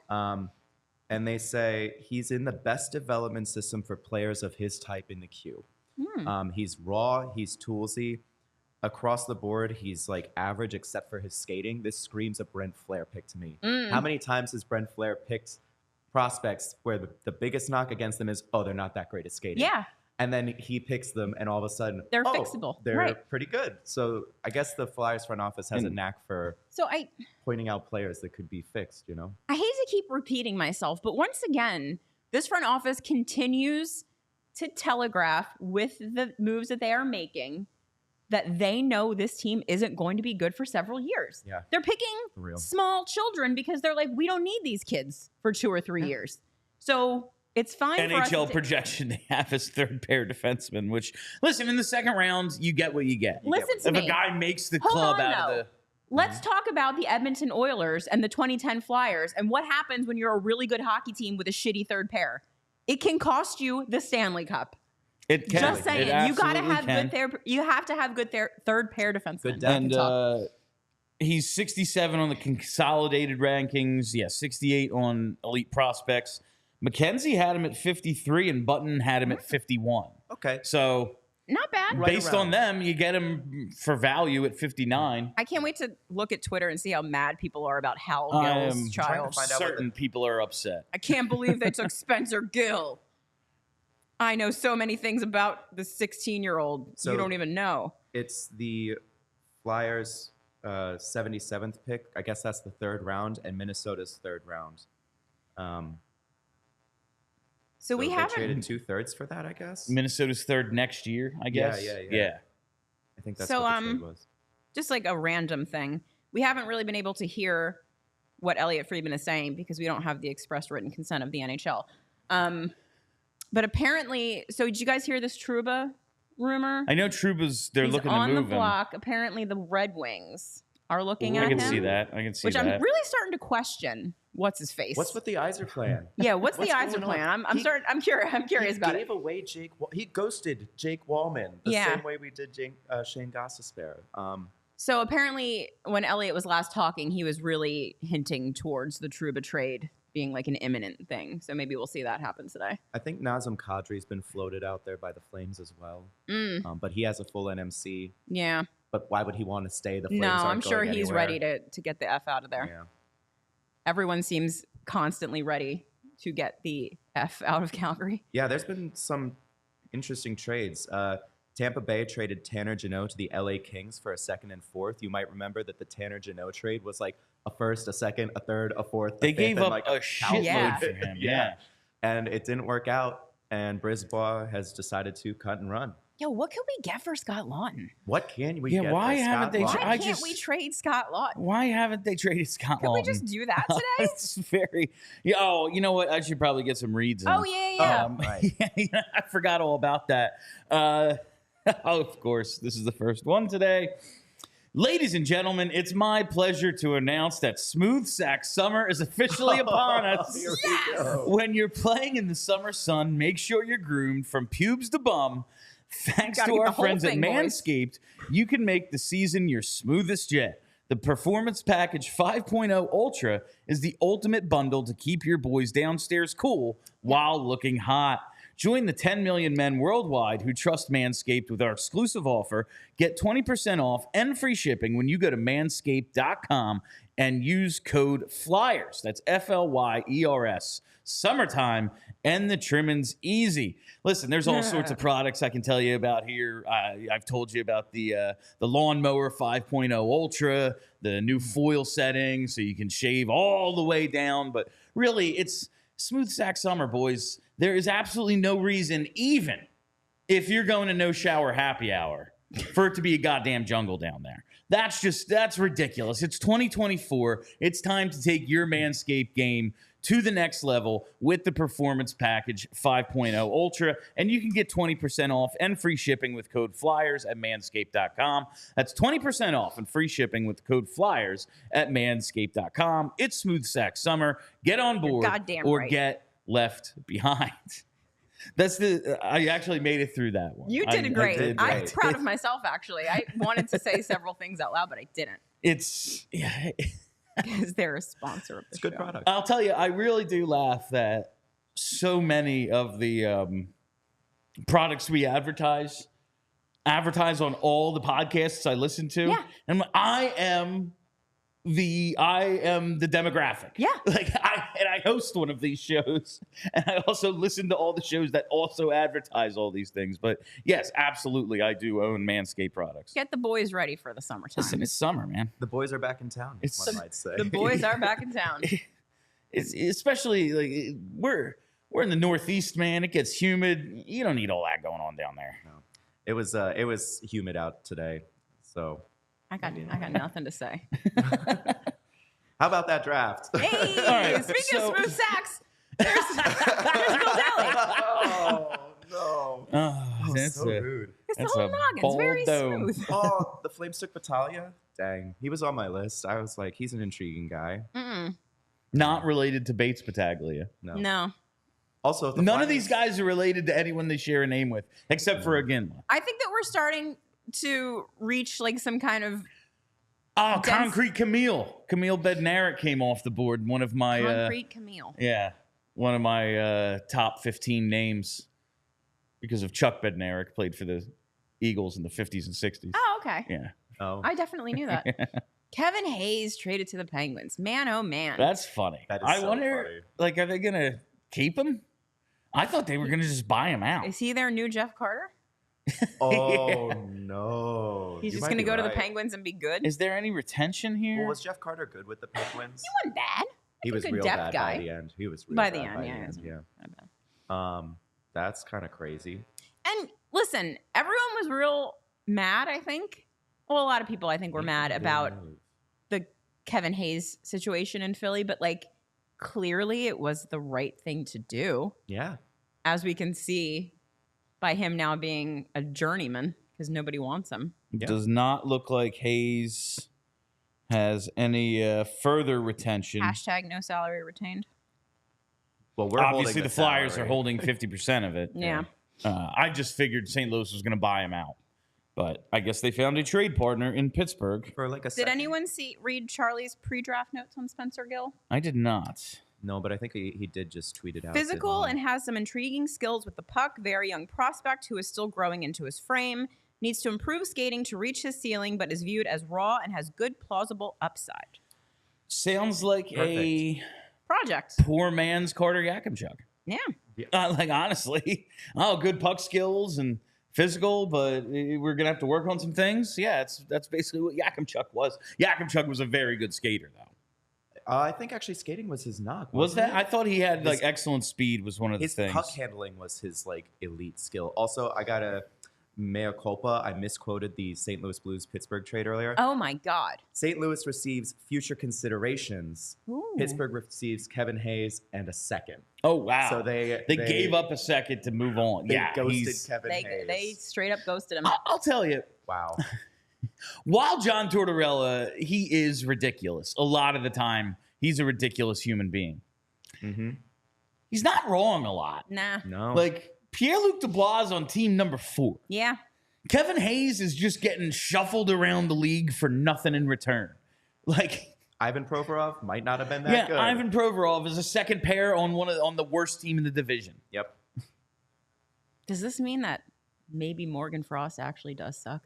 And they say he's in the best development system for players of his type in the queue. He's raw, he's toolsy. Across the board, he's like average except for his skating. This screams a Brent Flair pick to me. How many times has Brent Flair picked prospects where the biggest knock against them is, oh, they're not that great at skating? Yeah. And then he picks them, and all of a sudden, They're oh, fixable. They're Right. pretty good. So I guess the Flyers front office has a knack for So I pointing out players that could be fixed, you know? hate to keep repeating myself, but once again, this front office continues to telegraph with the moves that they are making that they know this team isn't going to be good for several years. Yeah. They're picking For real. small children because they're like, we don't need these kids for 2 or 3 years. So it's fine for us NHL to projection they have as third pair defenseman, which, listen, in the second round, you get what you get. Listen to If me. a guy makes the Hold club on, out though. of the... Let's talk about the Edmonton Oilers and the 2010 Flyers and what happens when you're a really good hockey team with a shitty third pair. It can cost you the Stanley Cup. It can. Just saying, It you got to absolutely have can. you have to have good third pair defensemen. Good depth. And he's 67 on the consolidated rankings. Yeah, 68 on Elite Prospects. McKenzie had him at 53, and Button had him at 51. Okay. So not bad. Right Based around. on them, you get him for value at 59. I can't wait to look at Twitter and see how mad people are about Hal I Gill's am child. find out what certain people are upset. I can't believe they took Spencer Gill. I know so many things about the 16-year-old So- you don't even know. It's the Flyers' 77th pick. I guess that's the third round, and Minnesota's third round. So we they haven't. traded 2/3 for that, I guess. Minnesota's third next year, I guess. Yeah. I think that's So, what the trade was. Just like a random thing. We haven't really been able to hear what Elliot Friedman is saying because we don't have the express written consent of the NHL. But apparently, so did you guys hear this Trouba rumor? I know they're He's looking on to move the block. Apparently, the Red Wings are looking him. at I can him. see that. I can see Which that. I'm really starting to question. What's his face? What's with the Iser plan? Yeah, what's the what's Iser going on? plan? I'm curious about He it. gave away Jake. He ghosted Jake Wallman the Yeah. same way we did Shane Gostisbehere. So apparently, when Elliot was last talking, he was really hinting towards the Trouba trade being like an imminent thing. So maybe we'll see that happen today. I think Nazem Kadri's been floated out there by the Flames as well, but he has a full NMC. Yeah. But why would he want to stay? The Flames No, aren't I'm sure going he's anywhere. ready to get the F out of there. Yeah. Everyone seems constantly ready to get the F out of Calgary. Yeah, there's been some interesting trades. Tampa Bay traded Tanner Jeannot to the LA Kings for a second and fourth. You might remember that the Tanner Jeannot trade was like a first, a second, a third, a fourth. They fifth, gave and up like a thousand. shitload Yeah. for him. Yeah. And it didn't work out. And Brisbois has decided to cut and run. Yo, what could we get for Scott Lawton? What can we Yeah, get? why for haven't Scott they Lawton? Why I can't just- we trade Scott Lawton? Why haven't they traded Scott Can we Lawton? just do that today? It's very. Yeah, oh, you know what? I should probably get some reads in. Oh, yeah. Right. Yeah, I forgot all about that. Of course, this is the first one today. Ladies and gentlemen, it's my pleasure to announce that Smooth Sack Summer is officially upon us. Here we go. When you're playing in the summer sun, make sure you're groomed from pubes to bum. Thanks Gotta to get our the whole friends thing, at boys. Manscaped, you can make the season your smoothest yet. The Performance Package 5.0 Ultra is the ultimate bundle to keep your boys downstairs cool while looking hot. Join the 10 million men worldwide who trust Manscaped with our exclusive offer. Get 20% off and free shipping when you go to manscaped.com and use code FLYERS. That's FLYERS. Summertime and the trimming's easy. Listen, there's all sorts of products I can tell you about here. I've told you about the Lawnmower 5.0 Ultra, the new foil setting so you can shave all the way down. But really, it's Smooth Sack Summer, boys. There is absolutely no reason, even if you're going to no shower happy hour, for it to be a goddamn jungle down there. That's ridiculous. It's 2024. It's time to take your Manscaped game to the next level with the Performance Package 5.0 Ultra. And you can get 20% off and free shipping with code FLYERS at manscaped.com. That's 20% off and free shipping with code FLYERS at manscaped.com. It's Smooth Sack Summer. Get on board goddamn or right. get left behind. I actually made it through that one. You did great. did I'm great. proud of myself, actually. I wanted to say several things out loud, but I didn't Yeah, because they're a sponsor of the It's a good show. product. I'll tell you, I really do laugh that so many of the products we advertise on all the podcasts I listen to. Yeah. And I am the demographic. Yeah. Like I host one of these shows, and I also listen to all the shows that also advertise all these things. But yes, absolutely, I do own Manscaped products. Get the boys ready for the summertime. Listen, it's summer, man. The boys are back in town, It's- one might say. The boys are back in town. It's especially like we're in the Northeast, man. It gets humid. You don't need all that going on down there. It was humid out today. So I got nothing to say. how about that draft? Hey, right, speaking so- of smooth sacks, there's Bill Daly. Oh no. Oh, that's so a- rude. It's the That's whole a noggin's very bold dome. smooth. Oh, the Flames took Battaglia? Dang. He was on my list. I was like, he's an intriguing guy. Not related to Bates Battaglia. No. Also, if the None of Flyers- these guys are related to anyone they share a name with, except for Aginla. I think that we're starting to reach like some kind of Oh, Dense- Concrete Camille. Camille Bednarik came off the board. One of my concrete Camille. one of my top 15 names because of Chuck Bednarik played for the Eagles in the 50s and 60s. Oh, okay. Yeah. Oh, I definitely knew that. Kevin Hayes traded to the Penguins. Man, oh man. That's funny. That is I so wonder, funny. like, are they going to keep him? I thought they were going to just buy him out. Is he their new Jeff Carter? oh no. He's You just might going to be go to the right. Penguins and be good? Is there any retention here? Well, was Jeff Carter good with the Penguins? He wasn't bad. He was a good real depth bad guy. by the end. He was real By bad the end, by yeah, the he end. was Yeah. Not bad. That's kind of crazy. And listen, everyone was real mad, I think. Well, a lot of people, I think, were mad about the Kevin Hayes situation in Philly, but like clearly it was the right thing to do, Yeah. as we can see by him now being a journeyman because nobody wants him. Yeah. Does not look like Hayes has any further retention. Hashtag no salary retained. Well, we're Obviously, holding the Flyers salary. are holding 50% of it. Yeah. I just figured St. Louis was going to buy him out. But I guess they found a trade partner in Pittsburgh. for like a Did second. anyone read Charlie's pre-draft notes on Spencer Gill? I did not. No, but I think he did just tweet it out. Physical didn't and has some intriguing skills with the puck. Very young prospect who is still growing into his frame. Needs to improve skating to reach his ceiling, but is viewed as raw and has good plausible upside. Sounds like a Project. poor man's Carter Yakimchuk. Yeah. Like, honestly. Oh, good puck skills and physical, but we're going to have to work on some things. Yeah, that's basically what Yakimchuk was. Yakimchuk was a very good skater, though. I think actually skating was his knock. Was wasn't that? I it? thought he had, like, His- excellent speed was one of the His things. puck handling was his like elite skill. Also, I got a mea culpa. I misquoted the St. Louis Blues Pittsburgh trade earlier. Oh my God. St. Louis receives future considerations. Ooh. Pittsburgh receives Kevin Hayes and a second. Oh, wow. So they gave up a second to move on. They Yeah, ghosted he's- Kevin Hayes. They straight up ghosted him. I'll tell you, Wow. while John Tortorella, he is ridiculous. A lot of the time, he's a ridiculous human being. Mm-hmm. He's not wrong a lot. Nah. No. Like, Pierre-Luc Dubois is on team number 4. Yeah. Kevin Hayes is just getting shuffled around the league for nothing in return. Like, Ivan Provorov might not have been that yeah, good. Ivan Provorov is a second pair on the worst team in the division. Yep. Does this mean that maybe Morgan Frost actually does suck?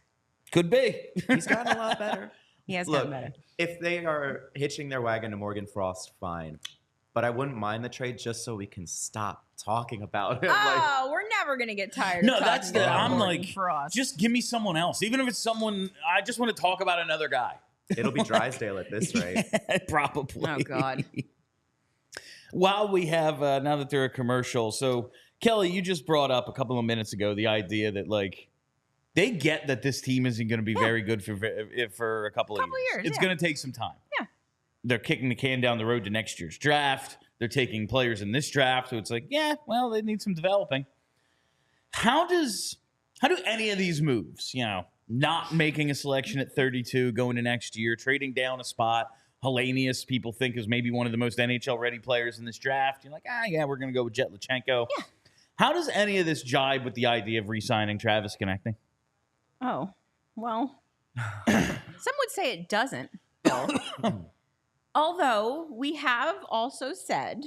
Could be. He's gotten a lot better. He has Look, gotten better. if they are hitching their wagon to Morgan Frost, fine. But I wouldn't mind the trade just so we can stop talking about it. Oh, we're never gonna get tired. No, of that's talking the. about I'm Morgan like, Frost. just give me someone else. Even if it's someone, I just want to talk about another guy. It'll be Drysdale at this rate. Probably. Oh, God. While we have, now that they're a commercial, so Kelly, you just brought up a couple of minutes ago the idea that, like, they get that this team isn't going to be very good for a couple of years. It's yeah. going to take some time. Yeah. They're kicking the can down the road to next year's draft. They're taking players in this draft, so it's like, yeah, well, they need some developing. How do any of these moves, not making a selection at 32 going to next year, trading down a spot, Hellenius people think is maybe one of the most NHL-ready players in this draft. You're like, yeah, we're going to go with Jett Luchanko. Yeah. How does any of this jibe with the idea of re-signing Travis Konechny? Oh, well, some would say it doesn't, Bill. Although we have also said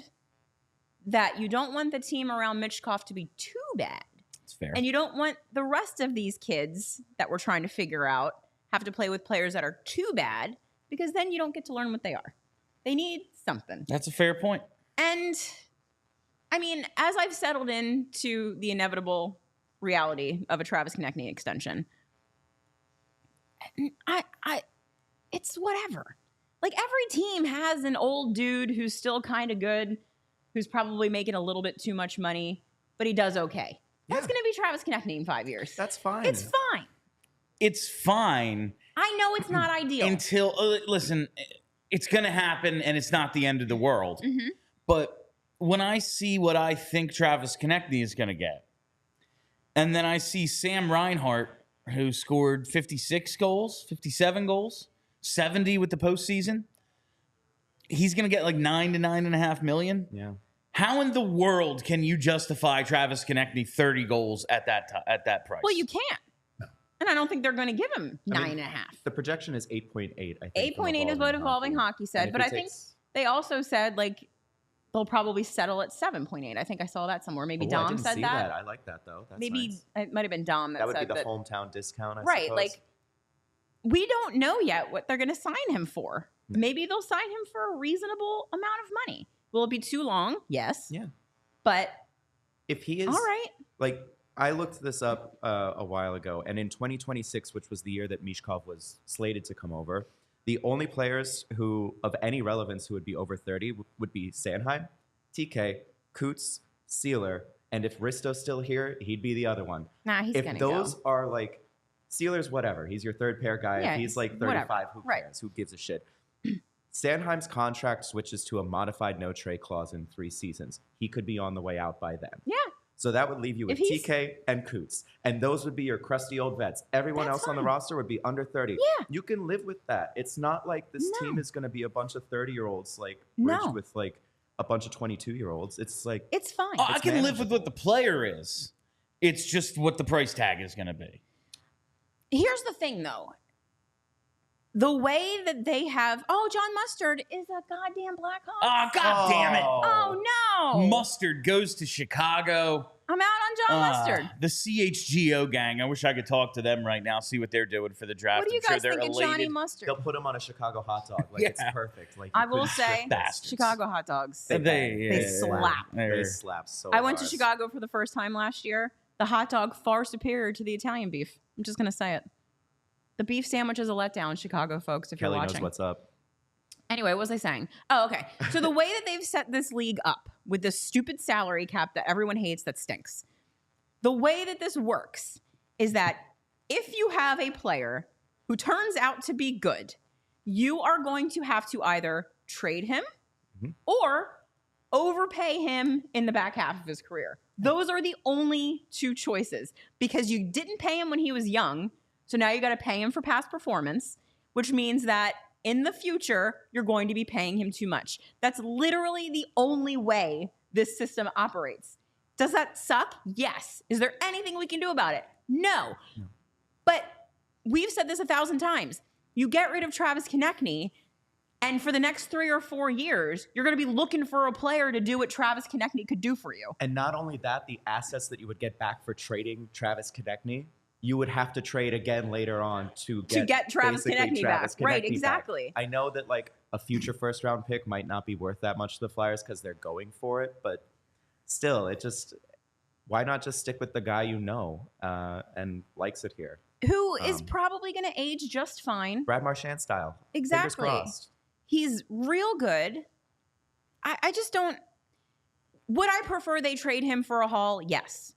that you don't want the team around Mitchkov to be too bad. It's fair. And you don't want the rest of these kids that we're trying to figure out have to play with players that are too bad, because then you don't get to learn what they are. They need something. That's a fair point. And I mean, as I've settled into the inevitable reality of a Travis Konechny extension, it's whatever. Like, every team has an old dude who's still kind of good, who's probably making a little bit too much money, but he does okay. That's Yeah. going to be Travis Konechny in 5 years. That's fine. It's fine. It's fine I know it's not ideal. until, listen, it's going to happen and it's not the end of the world. Mhm. But when I see what I think Travis Konechny is going to get, and then I see Sam Reinhart, who scored 56 goals, 57 goals, 70 with the postseason, he's going to get like $9 to $9.5 million. Yeah. How in the world can you justify Travis Konechny 30 goals at that price? Well, you can't. And I don't think they're going to give him 9.5. The projection is 8.8, I think. 8.8 is what Evolving Hockey said. And if But he I think takes- they also said, like, they'll probably settle at 7.8. I think I saw that somewhere. Maybe I Dom didn't said see that. I like that though. That's Maybe nice. it might have been Dom That would said be the hometown discount, I right, suppose. like we don't know yet what they're going to sign him for. No. Maybe they'll sign him for a reasonable amount of money. Will it be too long? Yes. Yeah. But if he is all right. like, I looked this up a while ago, and in 2026, which was the year that Mishkov was slated to come over, the only players who of any relevance who would be over 30 would be Sanheim, TK, Coots, Sealer, and if Risto's still here, he'd be the other one. Nah, he's If going to those go. are like, Sealer's whatever. He's your third pair guy. Yeah, If he's like whatever. 35, who Right. cares? Who gives a shit? Sanheim's contract switches to a modified no-trade clause in 3 seasons. He could be on the way out by then. Yeah. So that would leave you with If he's- TK and Coots. And those would be your crusty old vets. Everyone That's else on the fine. roster would be under 30. Yeah. You can live with that. It's not like this No. team is going to be a bunch of 30-year-olds like No. bridged with like a bunch of 22-year-olds. It's like, It's fine. Oh, I It's can live with manageable. what the player is. It's just what the price tag is going to be. Here's the thing, though. The way that they have, John Mustard is a goddamn Blackhawk. Oh, God damn it. Oh, no. Mustard goes to Chicago. I'm out on John Mustard. The CHGO gang. I wish I could talk to them right now, see what they're doing for the draft. What do you I'm sure guys they're think of elated. Johnny Mustard? they'll put him on a Chicago hot dog. Like, it's Yeah. perfect. Like, I you will couldn't say, strip Bastards. Chicago hot dogs. They slap. They slap so I went to hard. Chicago for the first time last year. The hot dog far superior to the Italian beef. I'm just going to say it. The beef sandwich is a letdown, Chicago folks, if Kelly you're knows watching. what's up. Anyway, what was I saying? Oh, okay. So the way that they've set this league up with this stupid salary cap that everyone hates that stinks. The way that this works is that if you have a player who turns out to be good, you are going to have to either trade him or overpay him in the back half of his career. Those are the only 2 choices because you didn't pay him when he was young. So now you got to pay him for past performance, which means that in the future, you're going to be paying him too much. That's literally the only way this system operates. Does that suck? Yes. Is there anything we can do about it? No. But we've said this 1,000 times. You get rid of Travis Konechny, and for the next 3 or 4 years, you're going to be looking for a player to do what Travis Konechny could do for you. And not only that, the assets that you would get back for trading Travis Konechny, you would have to trade again later on to get Travis basically Konechny Travis back. Right, Konechny exactly. back. I know that like a future first-round pick might not be worth that much to the Flyers because they're going for it, but still, why not just stick with the guy you know and likes it here? Who is probably going to age just fine. Brad Marchand style. Exactly. Fingers crossed. He's real good. I just don't. Would I prefer they trade him for a haul? Yes.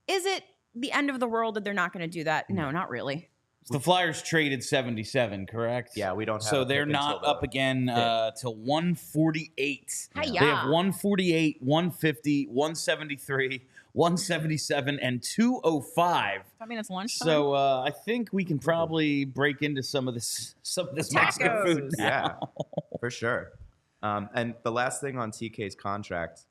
Is it the end of the world that they're not going to do that? No, not really. The Flyers traded 77, correct? Yeah, we don't have So a they're pick not until up again till 148. Hi-ya. They have 148, 150, 173, 177, and 205. I mean, it's lunchtime. So I think we can probably break into some of this Mexican Tacos. food now. Yeah, for sure. And the last thing on TK's contract,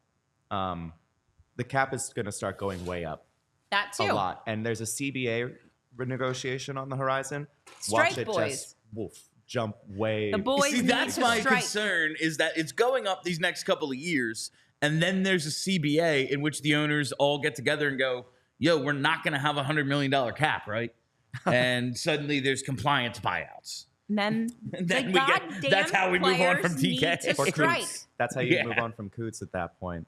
the cap is going to start going way up that too. a lot. And there's a CBA renegotiation on the horizon. Strike, Watch it boys. just jump way. The boys See, need that's to my strike. concern is that it's going up these next couple of years, and then there's a CBA in which the owners all get together and go, yo, we're not going to have $100 million cap, right? And suddenly there's compliance buyouts. And then, And then the we get- goddamn that's how we move on from players need TK. to Or strike. Coots. That's how you Yeah. move on from Coots at that point.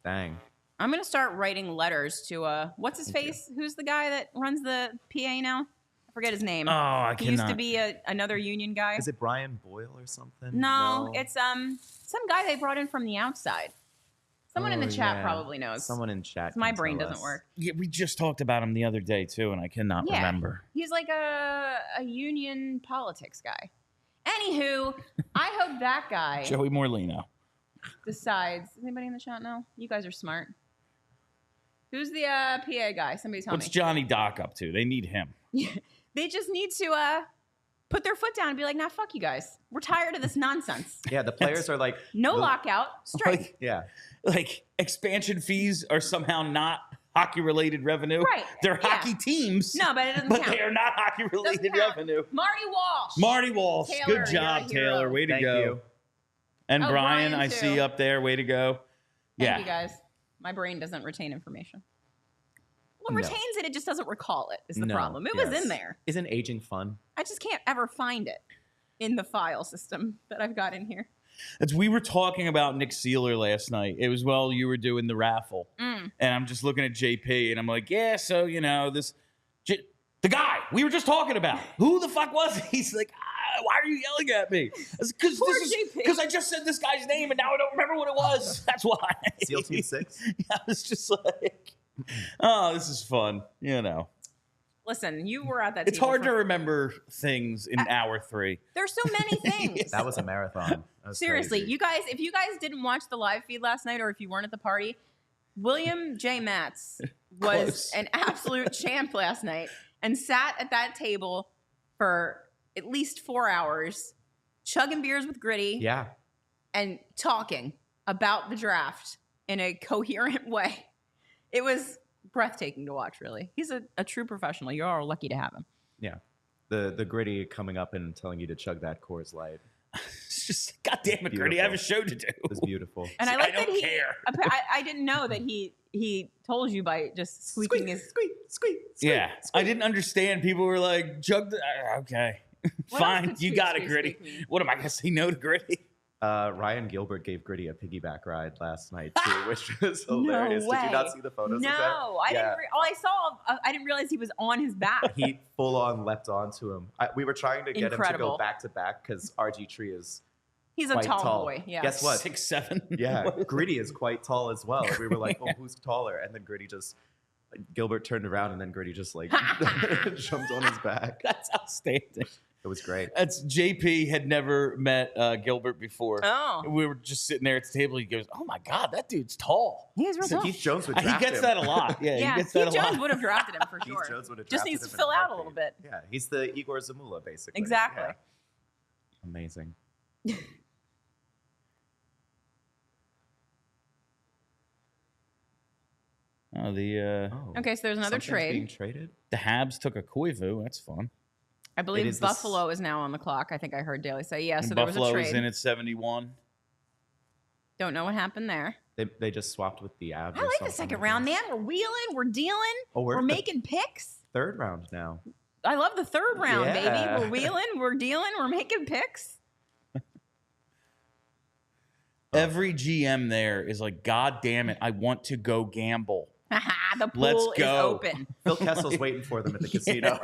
Dang. I'm gonna start writing letters to what's his face? Who's the guy that runs the PA now? I forget his name. Oh, I he used to cannot. be another union guy. Is it Brian Boyle or something? No, it's some guy they brought in from the outside. Someone in the Oh, chat yeah. probably knows. Someone in chat. My can brain tell doesn't us. work. Yeah, we just talked about him the other day, too, and I cannot Yeah. remember. He's like a union politics guy. Anywho, I hope that guy Joey Morlino. decides. Does anybody in the chat know? You guys are smart. Who's the PA guy? Somebody tell What's me. Johnny Doc up to? They need him. They just need to put their foot down and be like, nah, fuck you guys. We're tired of this nonsense. Yeah, the players are like, No the- lockout. Strike. Like, Yeah. like expansion fees are somehow not hockey-related revenue. Right, They're yeah. hockey teams. No, but it doesn't but count. they are not hockey-related Doesn't count. revenue. Marty Walsh. Marty Walsh. Taylor, Good you're job, a hero. Taylor. Way to Thank go. you. And Oh, Brian, Brian, I too. see up there. Way to go. Thank you guys. My brain doesn't retain information. Well, it No. retains it. It just doesn't recall it is the No, problem. It was yes. in there. Isn't aging fun? I just can't ever find it in the file system that I've got in here. We were talking about Nick Seeler last night. It was while you were doing the raffle. And I'm just looking at JP and I'm like, yeah, so, the guy we were just talking about, who the fuck was he? He's like, why are you yelling at me? Because I just said this guy's name and now I don't remember what it was. That's why. SEAL Team 6? I was just like, oh, this is fun. Listen, you were at that It's table hard to for- remember things in hour 3. There's so many things. That was a marathon. That was Seriously, crazy. you guys, if you guys didn't watch the live feed last night or if you weren't at the party, William J. Matz was Close. an absolute champ last night and sat at that table for at least 4 hours, chugging beers with Gritty Yeah. and talking about the draft in a coherent way. It was breathtaking to watch, really. He's a true professional. You are lucky to have him. Yeah. The Gritty coming up and telling you to chug that Coors Light It's just, God damn it, Gritty, I have a show to do. was beautiful. And I I like don't that he. care. I didn't know that he told you by just squeaking his. squeak, squeak. Yeah, I didn't understand. People were like, "Jug the okay, What else fine, could you squeak, got it, squeak, Gritty." squeak mean? What am I gonna say no to Gritty? Ryan Gilbert gave Gritty a piggyback ride last night too, which was hilarious. way. Did you not see the photos of that? No, I didn't. I saw. I didn't realize he was on his back. He full on leapt onto him. We were trying to get him to Incredible. go back to back because RG Tree is He's a quite tall boy. Yeah. Guess what? 6'7". Yeah, Gritty is quite tall as well. We were like, oh, who's taller? And then Gritty just, Gilbert turned around and then Gritty just like jumped on his back. That's outstanding. It was great. That's JP had never met Gilbert before. Oh. We were just sitting there at the table. He goes, "Oh my God, that dude's tall." He is real tall. Keith Jones would He draft gets him. that a lot. Yeah, Yeah, he gets Keith that a Jones lot. would have drafted him for Keith sure. Jones would have Just drafted needs to him in fill out a heartbeat. little bit. Yeah, he's the Igor Zamula, basically. Exactly. Yeah. Amazing. Oh, the Okay, so there's another Something's trade. being traded? the Habs took a Koivu. That's fun. I It believe is the Buffalo is now on the clock. I think I heard Daly say. Yeah, so And there Buffalo was a is trade. in at 71. Don't know what happened there. They just swapped with the Avs. I like the second round, man. We're wheeling, we're dealing, Oh, we're we're at the making picks. third round now. I love the third round, Yeah. baby. We're wheeling, we're dealing, we're making picks. Every GM there is like, God damn it, I want to go gamble. The pool Let's is go. open. Phil Kessel's waiting for them at the casino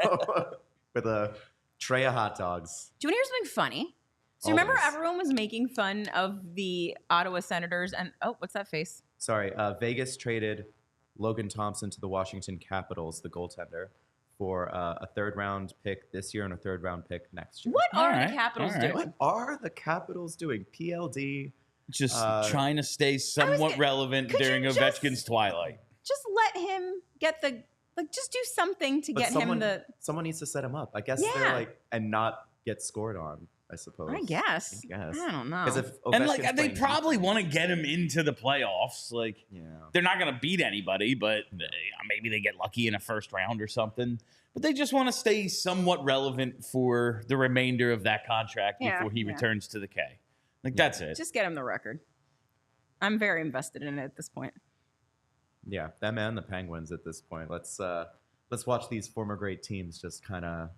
with a tray of hot dogs. Do you want to hear something funny? So remember Always. everyone was making fun of the Ottawa Senators and what's that face? Sorry, Vegas traded Logan Thompson to the Washington Capitals, the goaltender, for a third round pick this year and a third round pick next year. What are All right, the Capitals all right. doing? What are the Capitals doing? PLD. Just trying to stay somewhat gonna- relevant could you during just- Ovechkin's twilight. Just let him get the just do something to But get him the. someone needs to set him up. I guess Yeah. they're like, and not get scored on, I suppose. I guess. I guess. I don't know. Because if And like Ovechkin's they playing probably defense- want to get him into the playoffs. Like Yeah. they're not going to beat anybody, but maybe they get lucky in a first round or something. But they just want to stay somewhat relevant for the remainder of that contract Yeah, before he yeah. returns to the K. Like that's it. Just get him the record. I'm very invested in it at this point. Yeah, them and the Penguins at this point. Let's watch these former great teams just kind of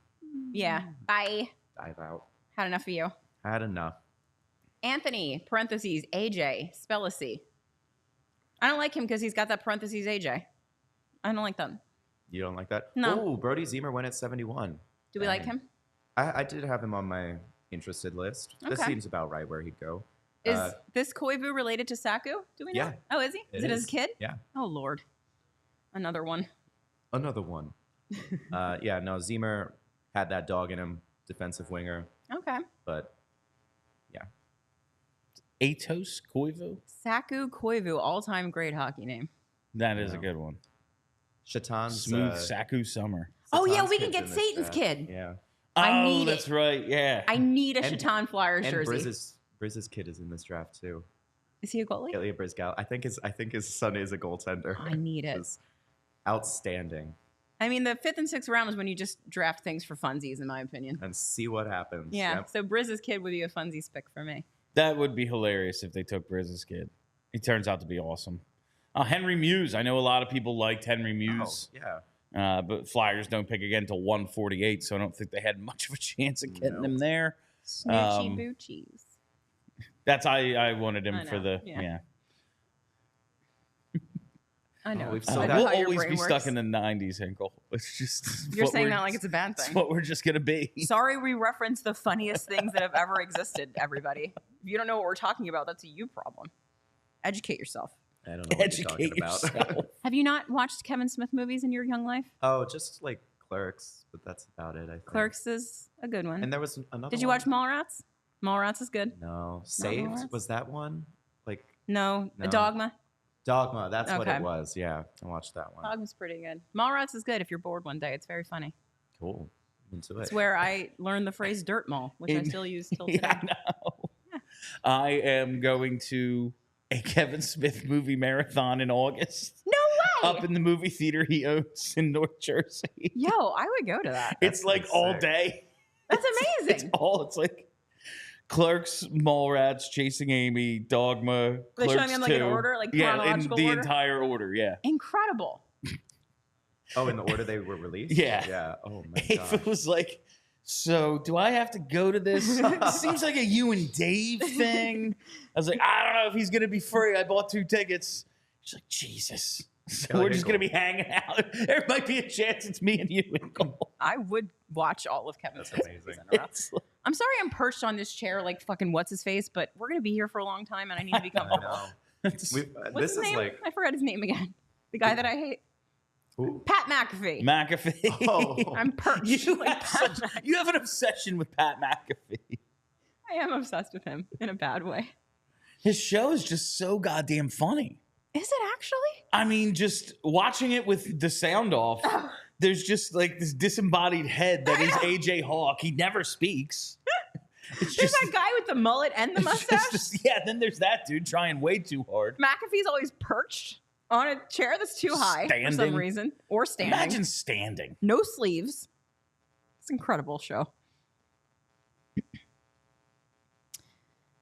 Yeah. Bye. dive out. Had enough of you. Had enough. Anthony, parentheses, AJ, Spellacy. I don't like him because he's got that parentheses AJ. I don't like that. You don't like that? No. Oh, Brody Zemer went at 71. Do we like Dang. him? I did have him on my interested list. This Okay. seems about right where he'd go. Is this Koivu related to Saku? Do we know? Yeah. Oh, is he? Is it his kid? Yeah. Oh, Lord. Another one. Another one. Yeah, no, Zemer had that dog in him, defensive winger, Okay. but Atos Koivu? Saku Koivu, all-time great hockey name. That is a Yeah. good one. Shatan's Smooth Saku Summer. Oh, yeah, Shatan's we can kid's get in this Satan's draft. kid. Yeah. I Oh, need that's it. right. Yeah. I need a And- Chaton Flyers And jersey. Brizz's kid is in this draft too. Is he a goalie? Ilya Brizgal. I think his son is a goaltender. I need it. Is outstanding. I mean, the 5th and 6th round is when you just draft things for funsies, in my opinion. And see what happens. Yeah. Yep. So Brizz's kid would be a funsies pick for me. That would be hilarious if they took Briz's kid. He turns out to be awesome. Henry Muse. I know a lot of people liked Henry Muse. Yeah. But Flyers don't pick again until 148, so I don't think they had much of a chance of getting him there. Snoochie boochies. That's I wanted him I for know, the yeah. I know. we've I still know we'll how your always brain be works. stuck in the 90s, Hinkle. It's just You're what saying we're- that like it's a bad It's thing. what we're just gonna be. Sorry, we referenced the funniest things that have ever existed, everybody. If you don't know what we're talking about, that's a you problem. Educate yourself. I don't know what you're talking Educate about. yourself. Have you not watched Kevin Smith movies in your young life? Oh, just like Clerks, but that's about it, I think. Clerks is a good one. And there was another Did you one. watch Mallrats? Mallrats is good. No. Saved? Mallrats? Was that one? Like No, No. Dogma. Dogma. That's what Okay. it was. Yeah. I watched that one. Dogma's pretty good. Mallrats is good if you're bored one day. It's very funny. Cool. Into it. It's where I learned the phrase dirt mall, which I In- still use till today. Yeah, I know. I am going to a Kevin Smith movie marathon in August. No way! Up in the movie theater he owns in North Jersey. Yo, I would go to that. It's like all sick. day. That's It's amazing. it's like Clerks, Mallrats, Chasing Amy, Dogma. They're showing Clerks them, like, in 2. order, like, yeah, in chronological the order? entire order. Yeah. Incredible. Oh, in the order they were released? Yeah. Yeah. Oh my If gosh. it was like, so do I have to go to this? Seems like a you and Dave thing. I was like, I don't know if he's gonna be free. I bought 2 tickets. She's like, Jesus. So Kelly we're just gonna be Hinkle. hanging out. There might be a chance it's me and you, Hinkle. I would watch all of Kevin That's Smith's amazing. movies in a row. It's like- I'm sorry I'm perched on this chair like fucking what's his face, but we're gonna be here for a long time and I need to be I comfortable. know. it's What's This his is name? like. I forgot his name again. The guy that I hate. Ooh. Pat McAfee. McAfee. Oh. I'm perched. You like have, Pat such, you have an obsession with Pat McAfee. I am obsessed with him in a bad way. His show is just so goddamn funny. Is it actually? I mean, just watching it with the sound off, there's just like this disembodied head that is AJ Hawk. He never speaks. It's There's just, that guy with the mullet and the it's mustache. just- yeah, then there's that dude trying way too hard. McAfee's always perched on a chair that's too high for some Standing. reason. Or standing. Imagine standing. No sleeves. It's an incredible show.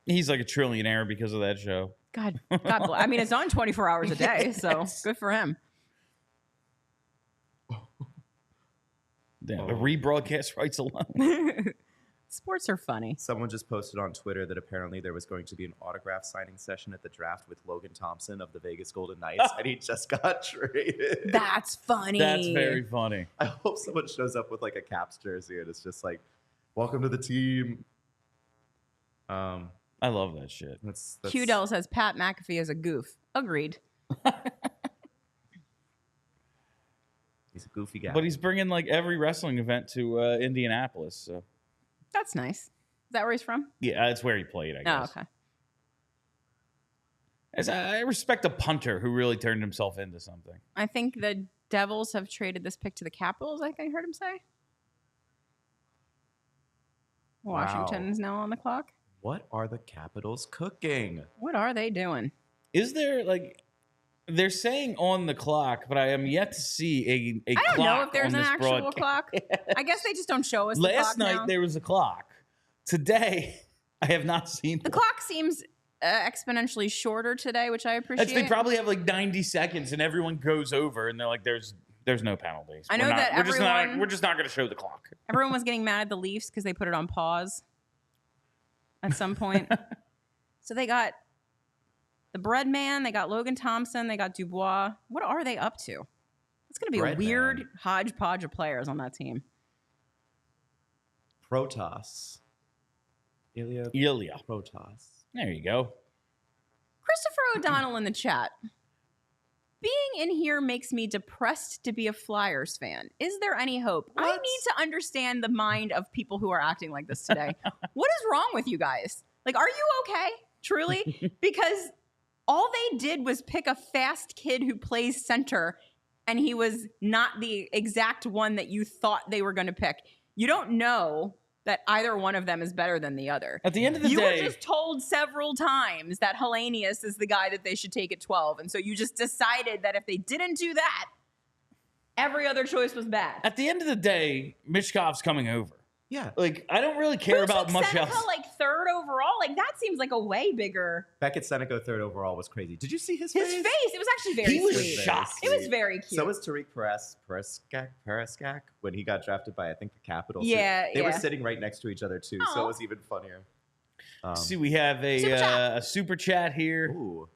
He's like a trillionaire because of that show. God bless. I mean, it's on 24 hours a day, so good for him. Damn, the rebroadcast rights alone. Sports are funny. Someone just posted on Twitter that apparently there was going to be an autograph signing session at the draft with Logan Thompson of the Vegas Golden Knights, and he just got traded. That's funny. That's very funny. I hope someone shows up with like a Caps jersey and it's just like, "Welcome to the team." I love that shit. That's Q-Del says Pat McAfee is a goof. Agreed. He's a goofy guy. But he's bringing like every wrestling event to Indianapolis. So That's nice. Is that where he's from? yeah, that's where he played, I Oh, guess. okay. As I respect a punter who really turned himself into something. I think the Devils have traded this pick to the Capitals, I think I heard him say. Washington's now on the clock. What are the Capitals cooking? What are they doing? Is there like they're saying on the clock, but I am yet to see a I don't clock know if there's on an this actual broadcast. clock. I guess they just don't show us the Last clock night now. there was a clock. Today I have not seen The one. clock seems exponentially shorter today, which I appreciate. They probably have like 90 seconds and everyone goes over and they're like, there's no penalties. I know that we're just not everyone- we're just not gonna show the clock. Everyone was getting mad at the Leafs because they put it on pause at some point. So they got the Bread Man, they got Logan Thompson, they got Dubois. What are they up to? It's going to be Bread a weird Man. hodgepodge of players on that team. Protoss. Ilya Ilya. Protoss. There you go. Christopher O'Donnell in the chat. Being in here makes me depressed to be a Flyers fan. Is there any hope? I What? need to understand the mind of people who are acting like this today. What is wrong with you guys? Like, are you okay? Truly? Because all they did was pick a fast kid who plays center, and he was not the exact one that you thought they were going to pick. You don't know that either one of them is better than the other. At the end of the You day, were just told several times that Hellenius is the guy that they should take at 12. And so you just decided that if they didn't do that, every other choice was bad. at the end of the day, Mishkov's coming over. Yeah. Like, I don't really care Who about took much Seneca else. like third overall? Like that seems like a way bigger. Beckett Seneca third overall was crazy. Did you see his His face? face. It was actually very He was sweet. shocked. It was very cute. So was Tariq Paraskak when he got drafted by, I think, the Capitals. Yeah, They were yeah. sitting right next to each other, too, so Aw. it was even funnier. See, we have Super chat. a super chat here. Ooh.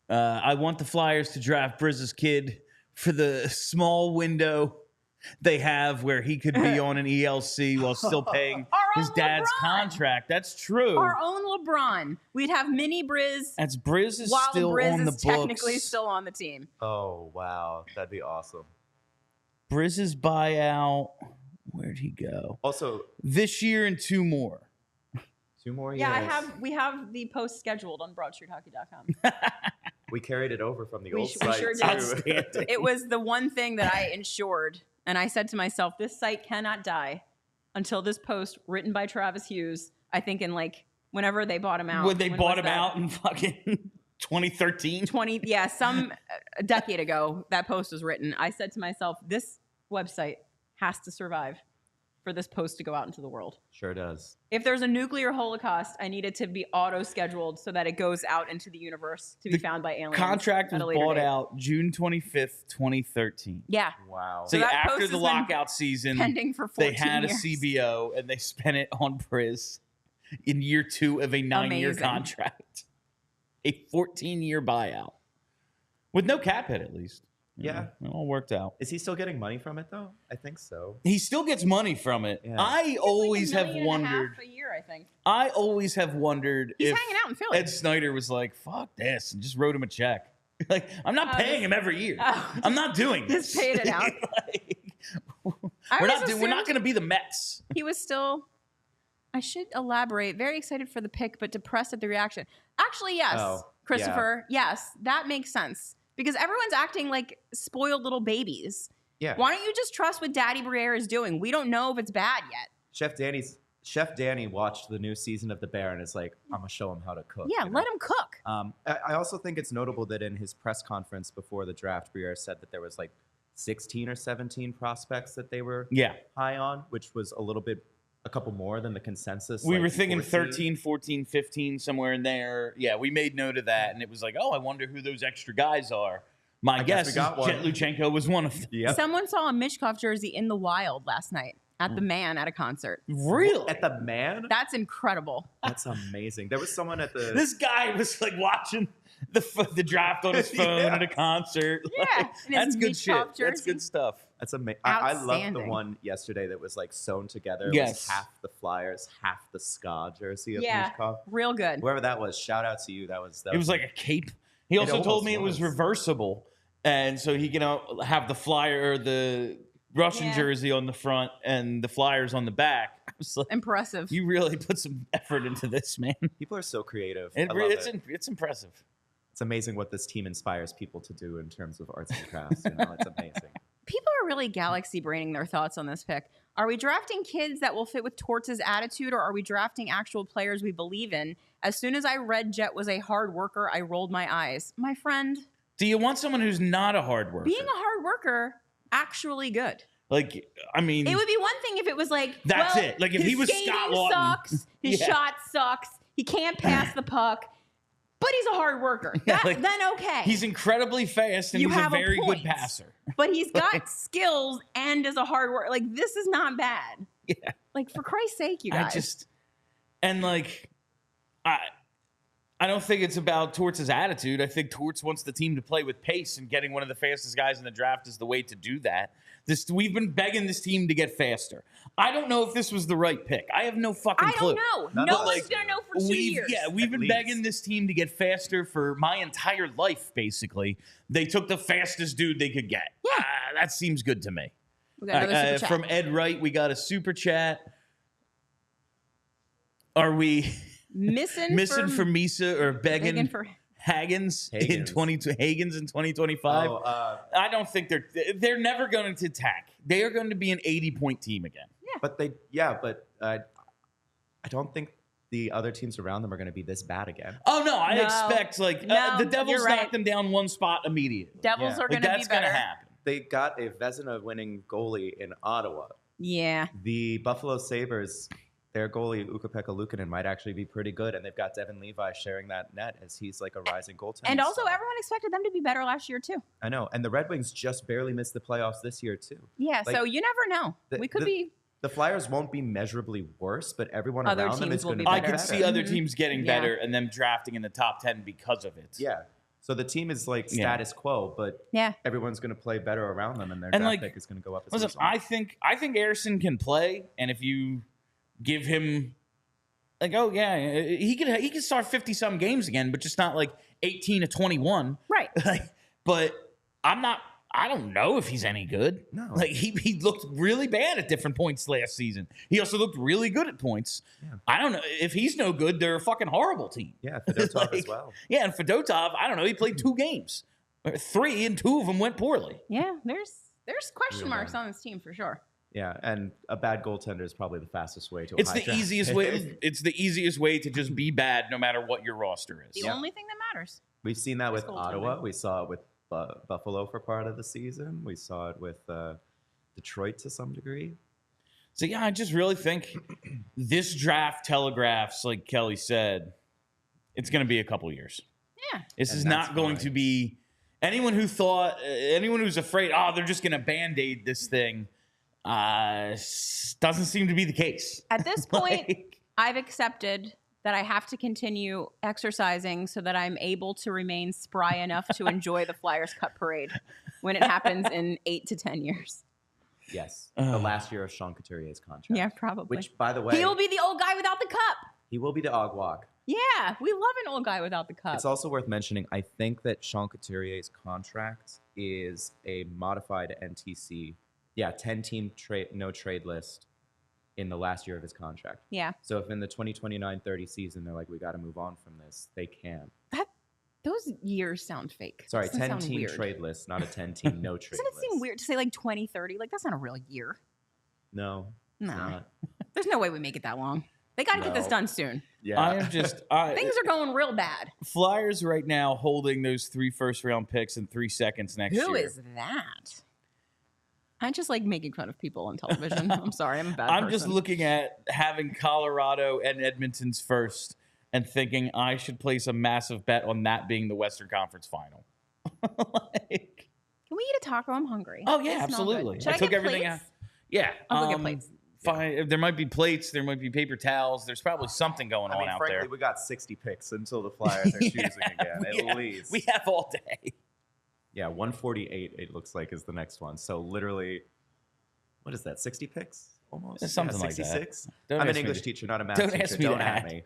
I want the Flyers to draft Briz's kid for the small window they have where he could be on an ELC while still paying Our his own dad's LeBron. contract. That's true. Our own LeBron. We'd have mini Briz That's Briz is while still Briz on the is technically books. still on the team. Oh, wow. That'd be awesome. Briz's buyout. Where'd he go? Also, This year and 2 more. 2 more years. Yeah, we have the post scheduled on BroadStreetHockey.com. We carried it over from the We old sh- we site, sure did. too. Outstanding. It was the one thing that I ensured, and I said to myself, "This site cannot die until this post written by Travis Hughes." I think in like whenever they bought him out. When they When bought was him that? out in fucking 2013. 20, yeah, a decade ago, that post was written. I said to myself, "This website has to survive for this post to go out into the world." Sure does. If there's a nuclear holocaust, I need it to be auto-scheduled so that it goes out into the universe to be found by aliens. Contract at was a later bought date. out June 25th, 2013. Yeah, Wow. So that after post the has been lockout season, pending for 14 they had years. a CBO and they spent it on Briz in year 2 of a 9-year Amazing. contract. A 14-year buyout. With no cap hit, at least. Yeah. It all worked out. Is he still getting money from it, though? I think so. He still gets money from it. Yeah. I always Like have $1.5 million wondered. a year, I think. I always have wondered He's if hanging out in Philly. Ed Snyder was like, "Fuck this," and just wrote him a check. Like, I'm not Oh, paying just- him every year. oh, I'm not doing this. just paid it out. Like, I we're always not. We're not assumed going to be the Mets. He was still. I should elaborate. Very excited for the pick, but depressed at the reaction. Actually, yes, Oh, Christopher. Yes, that makes sense because everyone's acting like spoiled little babies. Yeah. Why don't you just trust what Daddy Briere is doing? We don't know if it's bad yet. Chef Danny watched the new season of The Bear and is like, I'm going to show him how to cook. Yeah, you know? let him cook. I also think it's notable that in his press conference before the draft, Briere said that there was like 16 or 17 prospects that they were Yeah. high on, which was a couple more than the consensus. We like, were thinking 14. 13, 14, 15, somewhere in there. Yeah, we made note of that, and it was like, oh, I wonder who those extra guys are. My guess guess we is got one. Jett Luchanko was one of them. Yep. Someone saw a Mishkov jersey in the wild last night at the Man at a concert. Really? At the Man? That's incredible. That's amazing. There was someone at the... This guy was like watching the draft on his phone Yeah. at a concert. Yeah, Like, in his that's good Mishkov shit. That's jersey. good stuff. That's amazing. I loved the Outstanding. one yesterday that was like sewn together. It Yes. was half the Flyers, half the Ska jersey of Yeah, Mishkov. real good. Whoever that was, shout out to you. That was It was like a cape. He also told almost me it was was. reversible, and so he can have the Flyer or the Russian Yeah. jersey on the front and the Flyers on the back. I was like, Impressive. you really put some effort into this, man. people are so creative. It, I love it's it. it's impressive. It's amazing what this team inspires people to do in terms of arts and crafts. You know, it's amazing. People are really galaxy braining their thoughts on this pick. Are we drafting kids that will fit with Torts' attitude, or are we drafting actual players we believe in? As soon as I read Jett was a hard worker, I rolled my eyes. My friend, Do you want someone who's not a hard worker? being a hard worker, actually good. Like, I mean, It would be one thing if it was like, That's well, it. Like, if his he was skating Scott Lawton. sucks, his Yeah. shot sucks, he can't pass the puck, but he's a hard worker. Yeah, That, like, then okay. he's incredibly fast and You he's a have a very good point. passer. But he's got skills and is a hard worker. Like, this is not bad. Yeah. Like, for Christ's sake, you guys. I don't think it's about Torts' attitude. I think Torts wants the team to play with pace, and getting one of the fastest guys in the draft is the way to do that. We've been begging this team to get faster. I don't know if this was the right pick. I have no fucking I clue. don't know. None No of one's us going to know for 2 years. Yeah, we've At been least. begging this team to get faster for my entire life, basically. They took the fastest dude they could get. Yeah. That seems good to me. We got another super chat. From Ed Wright, we got a super chat. Are we missing for Misa or begging for Hagens in Hagens. 2025? Oh, I don't think they're never going to attack. They are going to be an 80-point team again. but I don't think the other teams around them are going to be this bad again. Oh no, I No. expect No, the Devils you're right. knocked them down one spot immediately. Devils Yeah. are going to be That's going better. to happen. They got a Vezina winning goalie in Ottawa. Yeah. The Buffalo Sabres, their goalie, Ukko-Pekka Luukkonen, might actually be pretty good, and they've got Devin Levi sharing that net as he's like a rising goaltender. And also, star. everyone expected them to be better last year, too. I know. And the Red Wings just barely missed the playoffs this year, too. Yeah, Like, so you never know. We could be... The Flyers won't be measurably worse, but everyone Other around them teams is will going to be be I better. could see other teams getting better and them drafting in the top 10 because of it. Yeah. So the team is like status quo, but everyone's going to play better around them, and their draft pick is going to go up as a result. I think Harrison can play, and if you give him like, he can start 50-some games again, but just not like 18 to 21. Right. But I don't know if he's any good. No. Like he looked really bad at different points last season. He also looked really good at points. Yeah. I don't know. If he's no good, they're a fucking horrible team. Yeah, Fedotov as well. Yeah, and Fedotov, I don't know, he played 2 games. 3, and 2 of them went poorly. Yeah, there's question marks on this team for sure. Yeah, and a bad goaltender is probably the fastest way to. It's the easiest way. It's the easiest way to just be bad, no matter what your roster is. The only thing that matters. We've seen that with Ottawa. We saw it with Buffalo for part of the season. We saw it with Detroit to some degree. So yeah, I just really think this draft telegraphs, like Kelly said, it's going to be a couple years. Yeah, this is not going to be anyone who's afraid. Oh, they're just going to band-aid this thing. Doesn't seem to be the case. At this point, I've accepted that I have to continue exercising so that I'm able to remain spry enough to enjoy the Flyers Cup parade when it happens in 8 to 10 years. Yes, the last year of Sean Couturier's contract. Yeah, probably. Which, by the way, he will be the old guy without the cup. He will be the Ogwalk. Yeah, we love an old guy without the cup. It's also worth mentioning, I think that Sean Couturier's contract is a modified NTC. Yeah, 10-team no trade list in the last year of his contract. Yeah. So if in the 2029-30 season they're like, we got to move on from this, they can. Those years sound fake. Sorry, 10-team trade list, not a 10-team no trade list. Doesn't it seem weird to say like 2030? Like, that's not a real year. No. No. There's no way we make it that long. They got to get this done soon. Yeah. I am just... Things are going real bad. Flyers right now holding those 3 first-round picks and 3 seconds next year. Who is that? I just like making fun of people on television. I'm sorry, I'm a bad person. I'm just looking at having Colorado and Edmonton's first and thinking I should place a massive bet on that being the Western Conference final. Can we eat a taco? I'm hungry. Oh, yeah, absolutely. I took everything out. Yeah. I'll go get plates. Fine. There might be plates. There might be paper towels. There's probably something going on out frankly, there. We got 60 picks until the Flyers are choosing again, at least. We have all day. Yeah, 148, it looks like, is the next one. So literally, what is that, 60 picks? Almost? Something like that. 66? Don't I'm an ask me English to- teacher, not a math Don't teacher. ask me Don't to at add. me.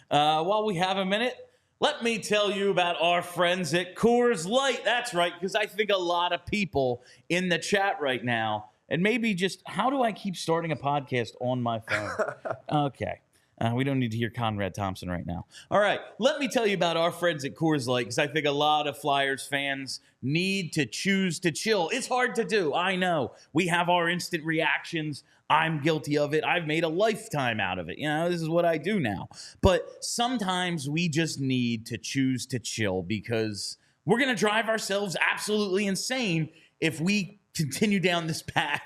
While we have a minute, let me tell you about our friends at Coors Light. That's right, because I think a lot of people in the chat right now, and maybe just, how do I keep starting a podcast on my phone? Okay. We don't need to hear Conrad Thompson right now. All right, let me tell you about our friends at Coors Light, because I think a lot of Flyers fans need to choose to chill. It's hard to do, I know. We have our instant reactions. I'm guilty of it. I've made a lifetime out of it. You know, this is what I do now. But sometimes we just need to choose to chill, because we're going to drive ourselves absolutely insane if we continue down this path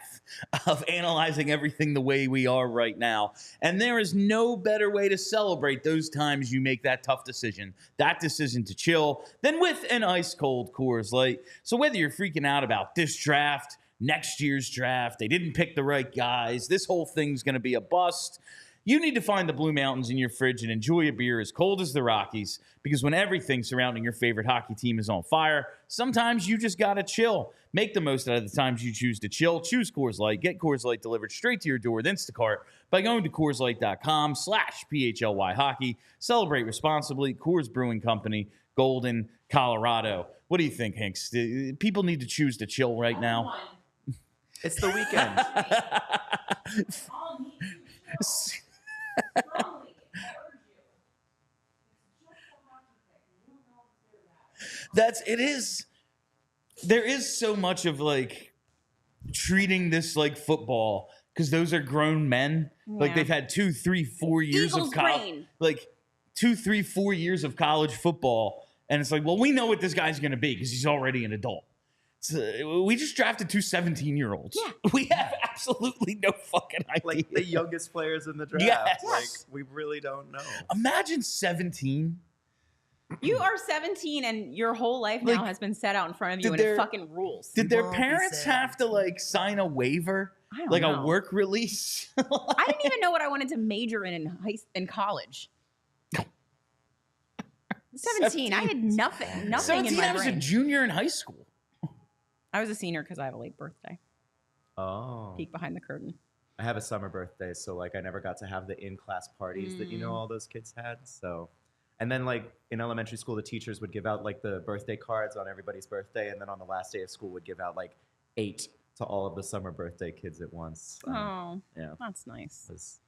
of analyzing everything the way we are right now. And there is no better way to celebrate those times you make that tough decision, that decision to chill, than with an ice-cold Coors Light. So whether you're freaking out about this draft, next year's draft, they didn't pick the right guys, this whole thing's going to be a bust, you need to find the Blue Mountains in your fridge and enjoy a beer as cold as the Rockies, because when everything surrounding your favorite hockey team is on fire, sometimes you just got to chill. Make the most out of the times you choose to chill. Choose Coors Light. Get Coors Light delivered straight to your door with Instacart by going to CoorsLight.com/PHLY hockey. Celebrate responsibly. Coors Brewing Company, Golden, Colorado. What do you think, Hanks? People need to choose to chill right now. It's the weekend. It is. There is so much of like treating this like football, because those are grown men. Yeah. Like they've had 2, 3, 4 years Eagles of college, brain. like 2, 3, 4 years of college football, and it's like, well, we know what this guy's going to be because he's already an adult. We just drafted 2 17-year-olds. Yeah. We have absolutely no fucking idea. Like the youngest players in the draft. Yes. Like we really don't know. Imagine 17. You are 17 and your whole life now Like, has been set out in front of you did and it their- fucking rules. Did their won't be parents have to like sign a waiver? I don't Like know. a work release? I didn't even know what I wanted to major in college. 17. I had nothing in 17, my I was a brain. junior in high school. I was a senior because I have a late birthday. Oh. Peek behind the curtain. I have a summer birthday, so like I never got to have the in-class parties that all those kids had. So, and then like in elementary school, the teachers would give out like the birthday cards on everybody's birthday, and then on the last day of school would give out like 8 to all of the summer birthday kids at once. Oh, Yeah, that's nice.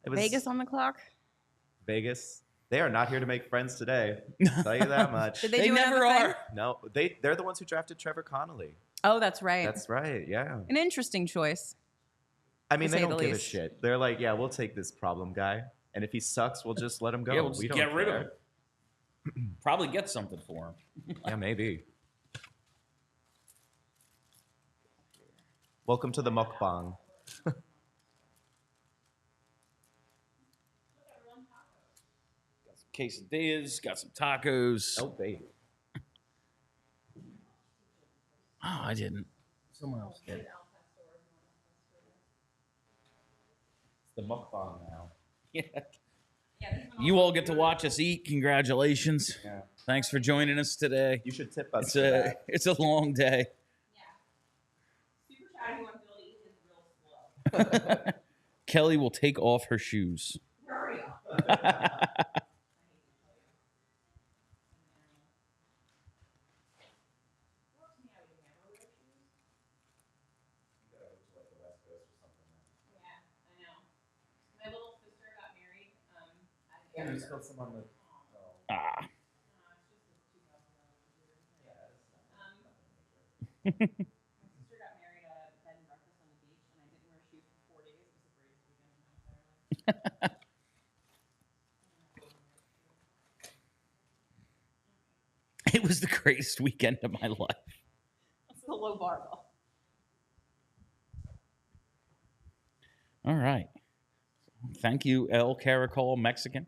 it was Vegas on the clock? Vegas. They are not here to make friends today. I'll tell you that much. Did they They do never another thing? are. No, they're the ones who drafted Trevor Connolly. Oh, that's right. That's right. Yeah. An interesting choice. I mean, to they say don't the give a least. shit. They're like, yeah, we'll take this problem guy, and if he sucks, we'll just let him go. Yeah, we'll just we don't get rid of care. him. Probably get something for him. Yeah, maybe. Welcome to the mukbang. Quesadillas, got some tacos. Oh, baby. Oh, I didn't. Someone else did. It's the mukbang now. Yeah. You all get to watch us eat. Congratulations. Yeah. Thanks for joining us today. You should tip us It's for a that. it's a long day. Super chatty one ability is real slow. Kelly will take off her shoes. Hurry up. Ah. It was the greatest weekend of my life. That's the low bar, though. All right. Thank you, El Caracol Mexican.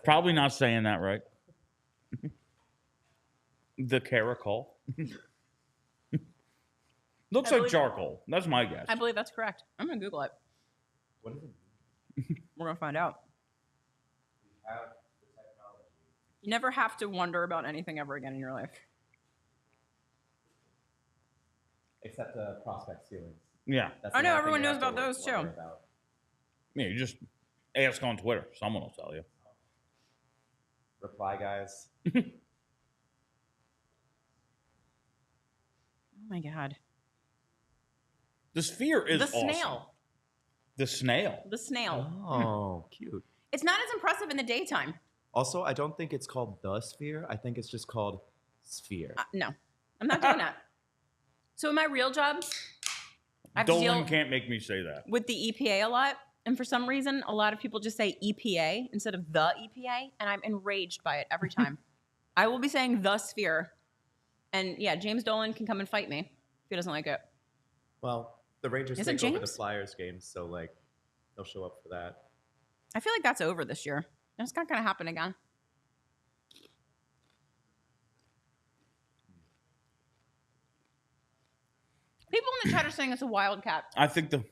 Probably not saying that right. The Caracol. Looks like believe- charcoal. That's my guess. I believe that's correct. I'm going to Google it. What is it? We're going to find out. Have the technology. You never have to wonder about anything ever again in your life. Except prospect ceilings. Yeah. That's I the know, only everyone thing you knows have to about those, worry too. about. Yeah, you just ask on Twitter. Someone will tell you. Reply, guys. Oh my God. The sphere is The awesome. snail. The snail. The snail. Oh, cute. It's not as impressive in the daytime. Also, I don't think it's called the sphere. I think it's just called sphere. No, I'm not doing that. So in my real job, I have to Dolan deal can't make me say that. with the EPA a lot. And for some reason, a lot of people just say EPA instead of the EPA. And I'm enraged by it every time. I will be saying the sphere. And yeah, James Dolan can come and fight me if he doesn't like it. Well, the Rangers Is it take over the James? Flyers games, so like they'll show up for that. I feel like that's over this year. It's not going to happen again. People in the chat are saying it's a wildcat. I think the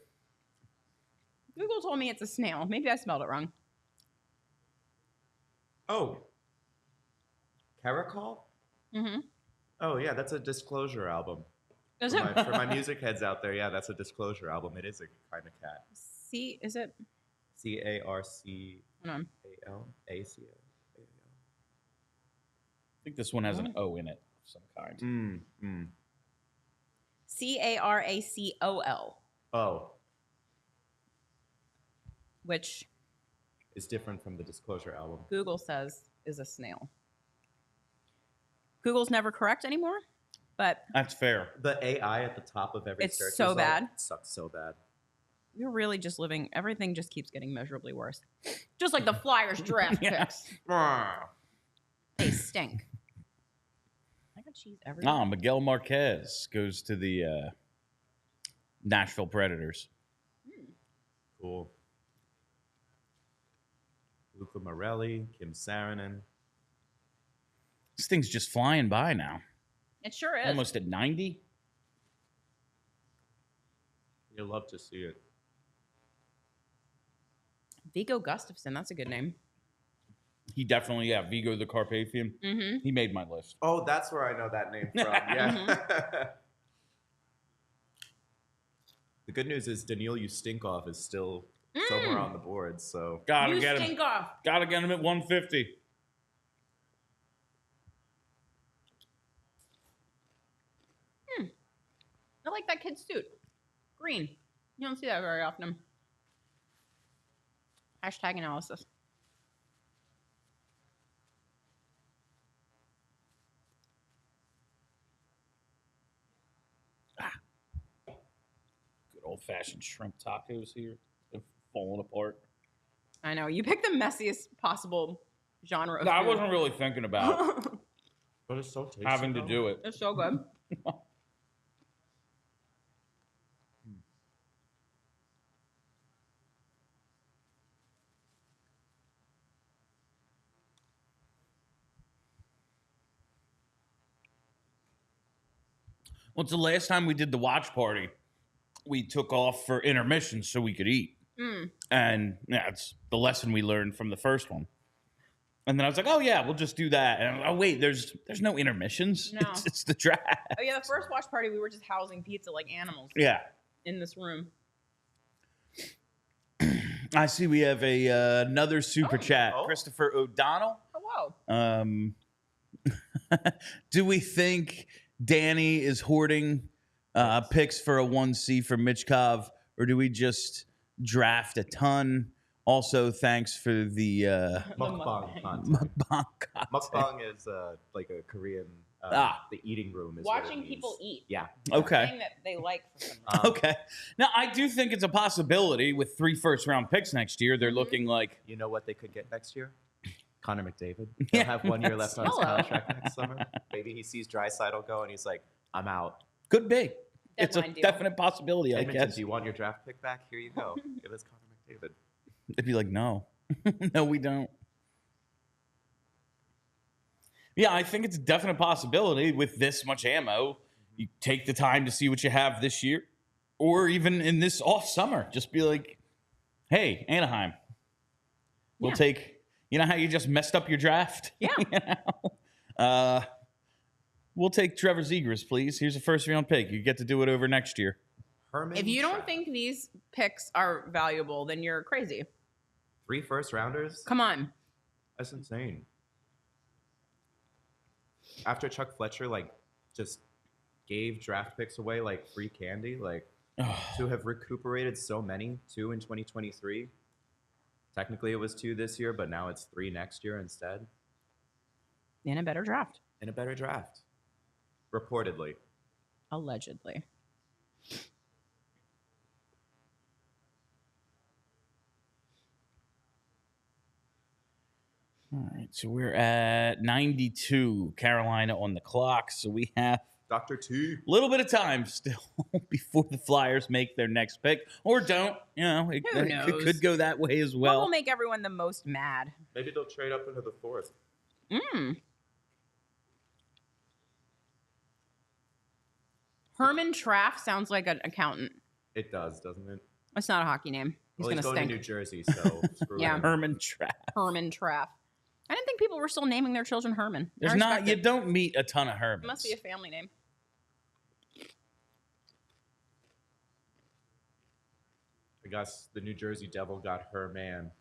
Google told me it's a snail. Maybe I spelled it wrong. Oh. Caracol? Mm-hmm. Oh yeah, that's a Disclosure album. Is For it? my, for my music heads out there, yeah, that's a Disclosure album. It is a kind of cat. C, is it? CARCAL? Hold on. ACL? I think this one has an O in it of some kind. CARACOL, Oh, which it's different from the Disclosure album. Google says is a snail. Google's never correct anymore, but That's fair. The AI at the top of every It's search so result bad. sucks so bad. we're really just living, everything just keeps getting measurably worse. Just like the Flyers draft Yeah. picks. They stink. I got cheese everywhere. Ah, Miguel Marquez goes to the Nashville Predators. Cool. Luca Morelli, Kim Saarinen. This thing's just flying by now. It sure is. Almost at 90. You'll love to see it. Vigo Gustafsson. That's a good name. He definitely, Vigo the Carpathian. Mm-hmm. He made my list. Oh, that's where I know that name from. Yeah. The good news is Daniil Ustinkov is still somewhere on the board. So Gotta You get him. stink off. Gotta get him at 150. I like that kid's suit. Green. You don't see that very often. Hashtag analysis. Good old-fashioned shrimp tacos here. They're falling apart. I know. You picked the messiest possible genre of No, I food. wasn't really thinking about but it's so tasty. having to do it. It's so good. Well, it's the last time we did the watch party. We took off for intermission so we could eat. And yeah, it's the lesson we learned from the first one. And then I was like, oh, yeah, we'll just do that. And oh, wait, there's no intermissions. No. It's the draft. Oh yeah, the first watch party we were just housing pizza like animals Yeah. in this room. I see we have another super chat. Oh. Christopher O'Donnell. Oh wow. Do we think Danny is hoarding picks for a 1C for Michkov, or do we just draft a ton? Also, thanks for the Mukbang content. mukbang content. Mukbang is like a Korean, the eating room is what it Watching means. people eat. Yeah. Okay. Thing that they like for some reason. Okay. Now, I do think it's a possibility with 3 first-round picks next year. They're looking like You know what they could get next year? Connor McDavid. He'll have 1 year left on his Hello. contract next summer. Maybe he sees Draisaitl go and he's like, I'm out. could be. It's a Deadline deal. definite possibility, I Edmonton, guess. do you want your draft pick back? Here you go. Give us Connor McDavid. They'd be like, no. No, we don't. Yeah, I think it's a definite possibility with this much ammo. You take the time to see what you have this year, or even in this off summer. Just be like, hey, Anaheim, we'll Yeah. take, you know how you just messed up your draft? Yeah. You know? We'll take Trevor Zegras, please. Here's a first round pick. You get to do it over next year. Herman If you don't Trout. think these picks are valuable, then you're crazy. 3 first rounders? Come on. That's insane. After Chuck Fletcher, like, just gave draft picks away like free candy, like, to have recuperated so many, 2 in 2023. Technically, it was 2 this year, but now it's 3 next year instead. In a better draft. In a better draft. Reportedly. Allegedly. All right, so we're at 92, Carolina on the clock. So we have Dr. T. a little bit of time still before the Flyers make their next pick, or don't. You know, it, Who it knows? could go that way as What well. will make everyone the most mad? Maybe they'll trade up into the 4th. Herman Traff sounds like an accountant. It does, doesn't it? That's not a hockey name. He's Well, he's gonna going stink. to New Jersey, so screw Yeah. him. Herman Trapp. Herman Traff. I didn't think people were still naming their children Herman. I There's not. respect You it. don't meet a ton of Hermans. It must be a family name. I guess the New Jersey Devil got her man.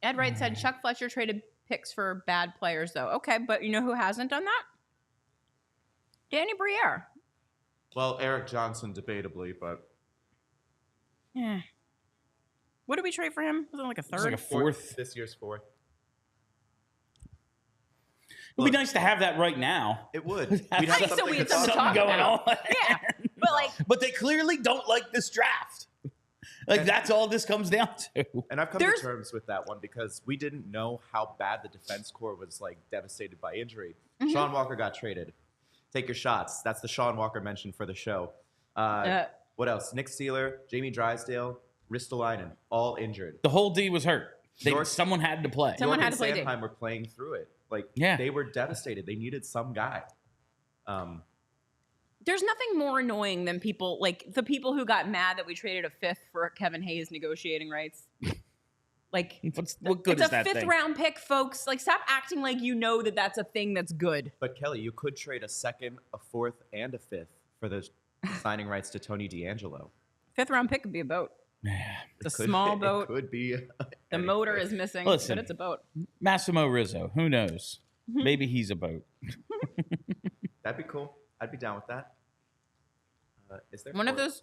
Ed Wright said Chuck Fletcher traded picks for bad players, though. Okay, but you know who hasn't done that? Danny Briere. Well, Eric Johnson, debatably, but Yeah. What did we trade for him? Was it like a It's third? like a fourth. This year's 4th. It'd be nice to have that right now. It would. Have We'd have Nice, so something we to had something talk to Something talk going about. on. Yeah. But like, But they clearly don't like this draft. Like, that's all this comes down to. And I've come to terms with that one because we didn't know how bad the defense corps was like devastated by injury. Sean Walker got traded. Take your shots. That's the Sean Walker mention for the show. What else? Nick Seeler, Jamie Drysdale, Ristolainen, all injured. The whole D was hurt. Someone had to play. Someone had to Jorgen play D. Sandheim were playing through it. Like, Yeah. they were devastated. They needed some guy. There's nothing more annoying than people, like the people who got mad that we traded a fifth for Kevin Hayes negotiating rights. Like, What good it's is a that fifth thing? round pick, folks. Like, stop acting like you know that that's a thing that's good. But Kelly, you could trade a second, a fourth, and a fifth for the signing rights to Tony DeAngelo. Fifth round pick could be a boat. It's a small boat. It could be. The motor is missing, Listen. but it's a boat. Massimo Rizzo. Who knows? Maybe he's a boat. That'd be cool. I'd be down with that. Is there One of four? those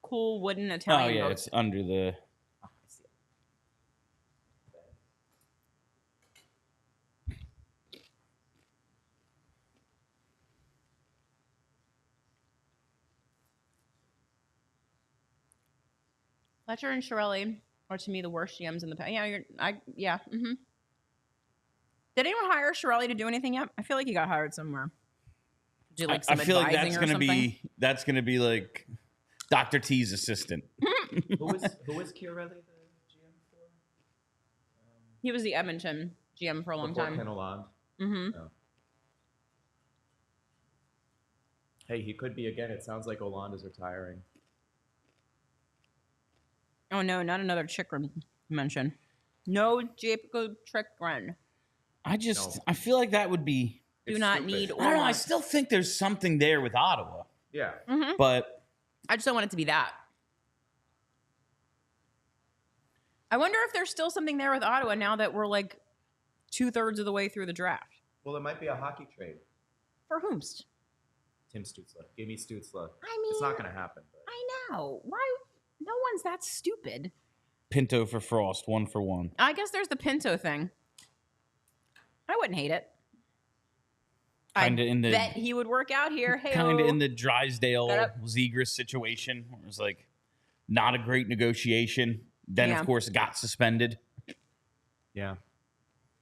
cool wooden Oh, Italian yeah. boats. It's under the. Oh, I see it. Fletcher and Shirelli are to me the worst GMs in the past. Yeah, Did anyone hire Shirelli to do anything yet? I feel like he got hired somewhere. Do like I some feel like advising that's or gonna be like Dr. T's assistant. Who was Chiarelli the GM for? He was the Edmonton GM for a long Before time. Ken Oland? Mm-hmm. Oh. Hey, he could be again. It sounds like Oland is retiring. Oh no, not another Chikrin mention. No Jacob Chikrin. I feel like that would be. Do It's not stupid. need I don't know. I Ormond. still think there's something there with Ottawa, Yeah. but I just don't want it to be that. I wonder if there's still something there with Ottawa now that we're like 2/3 of the way through the draft. Well, it might be a hockey trade. For whomst? Tim Stützle. Give me Stützle. I mean, It's not going to happen. But. I know. Why? No one's that stupid. Pinto for Frost, 1-for-1. I guess there's the Pinto thing. I wouldn't hate it. Kinda in the- bet he would work out here. Hey, Kind of in the Drysdale Got up. Zegras situation, where it was like not a great negotiation. Then Yeah. of course got suspended. Yeah.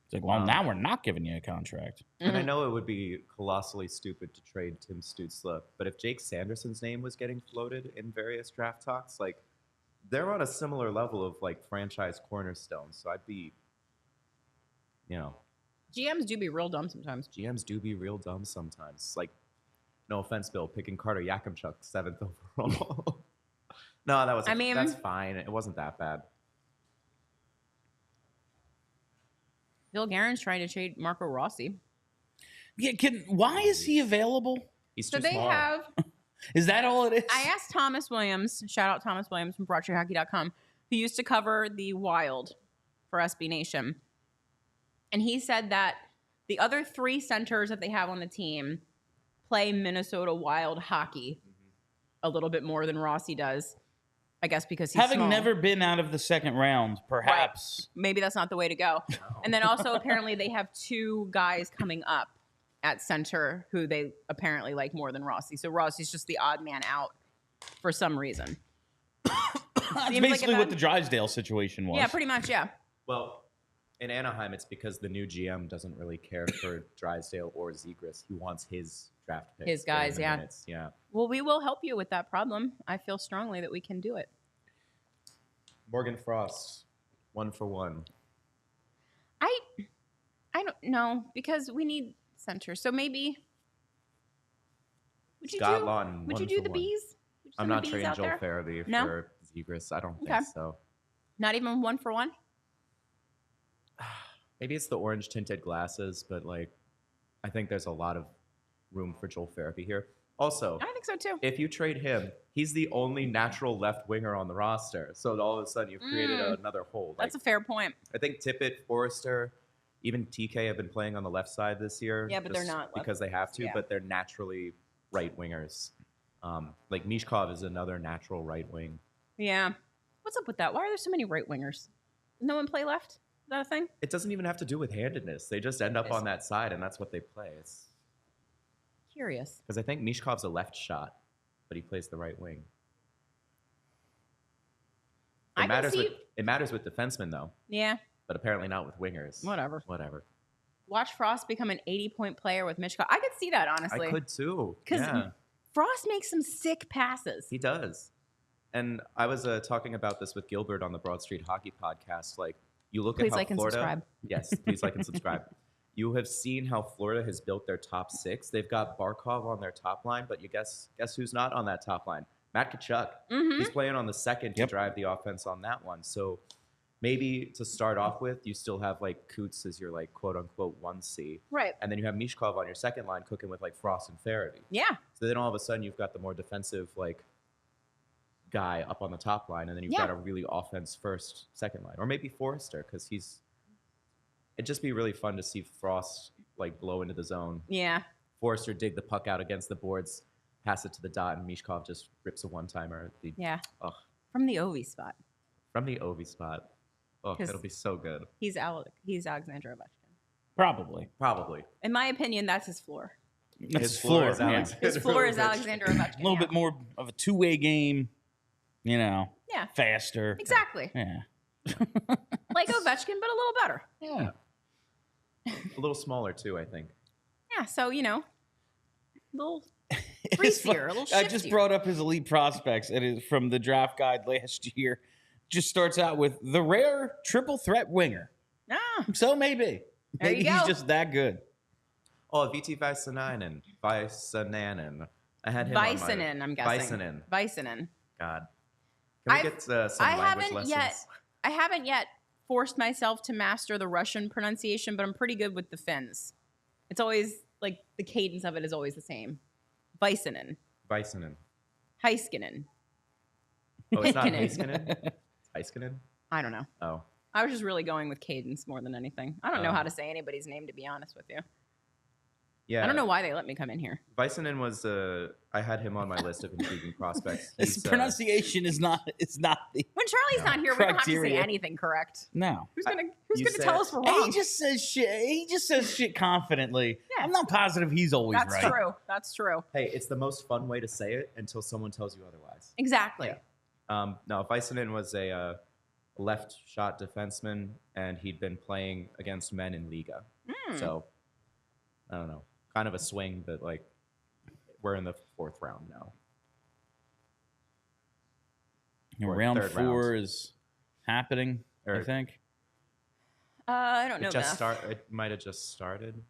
It's like, well, now we're not giving you a contract. And I know it would be colossally stupid to trade Tim Stützle, but if Jake Sanderson's name was getting floated in various draft talks, like they're on a similar level of like franchise cornerstones. So I'd be, GMs do be real dumb sometimes. GMs do be real dumb sometimes. Like, no offense, Bill, picking Carter Yakimchuk 7th overall. No, that's fine. It wasn't that bad. Bill Guerin's trying to trade Marco Rossi. Yeah, why is he available? He's So too they small. have. Is that all it is? I asked Thomas Williams, shout out Thomas Williams from BroadStreetHockey.com, who used to cover the Wild for SB Nation. And he said that the other 3 centers that they have on the team play Minnesota Wild hockey a little bit more than Rossi does. I guess because he's Having small. never been out of the second round, perhaps. Maybe that's not the way to go. And then also apparently they have 2 guys coming up at center who they apparently like more than Rossi. So Rossi's just the odd man out for some reason. That's Seems like basically a what bad- the Drysdale situation was. Yeah, pretty much, yeah. Well, in Anaheim, it's because the new GM doesn't really care for Drysdale or Zegras. He wants his draft picks. His guys, in the yeah. minutes. Yeah. Well, we will help you with that problem. I feel strongly that we can do it. Morgan Frost, 1-for-1. I don't know because we need centers. So maybe would you Scott do Lawton, would you do the 1-for-1. bees? Would you I'm send the not bees trading out Joel there? Farabee No? for Zegras. I don't Okay. think so. Not even 1-for-1? Maybe it's the orange tinted glasses, but like, I think there's a lot of room for Joel Farabee here. Also, I think so too. if you trade him, he's the only natural left winger on the roster. So all of a sudden, you've created another hole. That's a fair point. I think Tippett, Forrester, even TK have been playing on the left side this year. Yeah, but they're just not left because they have to. wingers, yeah. But they're naturally right wingers. Like Mishkov is another natural right wing. Yeah. What's up with that? Why are there so many right wingers? No one play left? Is that a thing? It doesn't even have to do with handedness. They just end up Yes. on that side, and that's what they play. It's Curious. because I think Mishkov's a left shot, but he plays the right wing. I can see. It matters with defensemen though, Yeah. but apparently not with wingers. Whatever. Whatever. Watch Frost become an 80-point player with Mishkov. I could see that, honestly. I could too. Because Yeah, Frost makes some sick passes. he does. And I was talking about this with Gilbert on the Broad Street Hockey podcast. Like, you look Please at how like and Florida. subscribe. Yes, please like and subscribe. You have seen how Florida has built their top six. They've got Barkov on their top line, but you guess who's not on that top line? Matt Tkachuk. Mm-hmm. He's playing on the second to drive the offense on that one. So maybe to start off with, you still have like Coots as your like quote unquote 1C. Right. And then you have Mishkov on your second line cooking with like Frost and Farabee. Yeah. So then all of a sudden you've got the more defensive like guy up on the top line, and then you've got a really offense first second line. Or maybe Forrester, because it'd just be really fun to see Frost like blow into the zone. Yeah. Forrester dig the puck out against the boards, pass it to the dot, and Mishkov just rips a one-timer. Yeah. Ugh. From the Ovi spot. From the Ovi spot. Oh, 'Cause it'll be so good. He's Alexander Ovechkin. Probably. Probably. In my opinion, that's his floor. That's floor. is Yeah. Alexander His floor is Ovechkin. Alexander Ovechkin. A little bit more of a two-way game, Yeah. faster. Exactly. Yeah. Like Ovechkin, but a little better. Yeah. A little smaller, too, I think. Yeah. So, a little It's greasier, a fun. little I shiftier. just brought up his elite prospects. It is from the draft guide last year. Just starts out with the rare triple threat winger. Ah, So maybe. There you Maybe he's go. just that good. Oh, VT Vaisananen. I had him on my... Vicinen, I'm guessing. Vicinen. God. Can we I've- get some I language haven't lessons? yet. I haven't yet forced myself to master the Russian pronunciation, but I'm pretty good with the Finns. It's always like the cadence of it is always the same. Vicinen, Vicinen. Heiskanen. Oh, it's not Heiskanen. Heiskanen? It's Heiskanen? I don't know. Oh. I was just really going with cadence more than anything. I don't know Oh. how to say anybody's name, to be honest with you. Yeah. I don't know why they let me come in here. Vicinen was, I had him on my list of intriguing prospects. His He's, pronunciation is not the When Charlie's not here, we don't have to say Criteria. anything correct. no. Who's gonna you tell said- us we're And wrong? he just says shit confidently. Yeah. I'm not positive he's always That's right. true. That's true. Hey, it's the most fun way to say it until someone tells you otherwise. Exactly. Yeah. No, Vicinen was a left shot defenseman, and he'd been playing against men in Liga. So, I don't know. Kind of a swing, but like, we're in the fourth round now. Or Round third 4 round. is happening, I Or- think. I don't know math. It might have just started,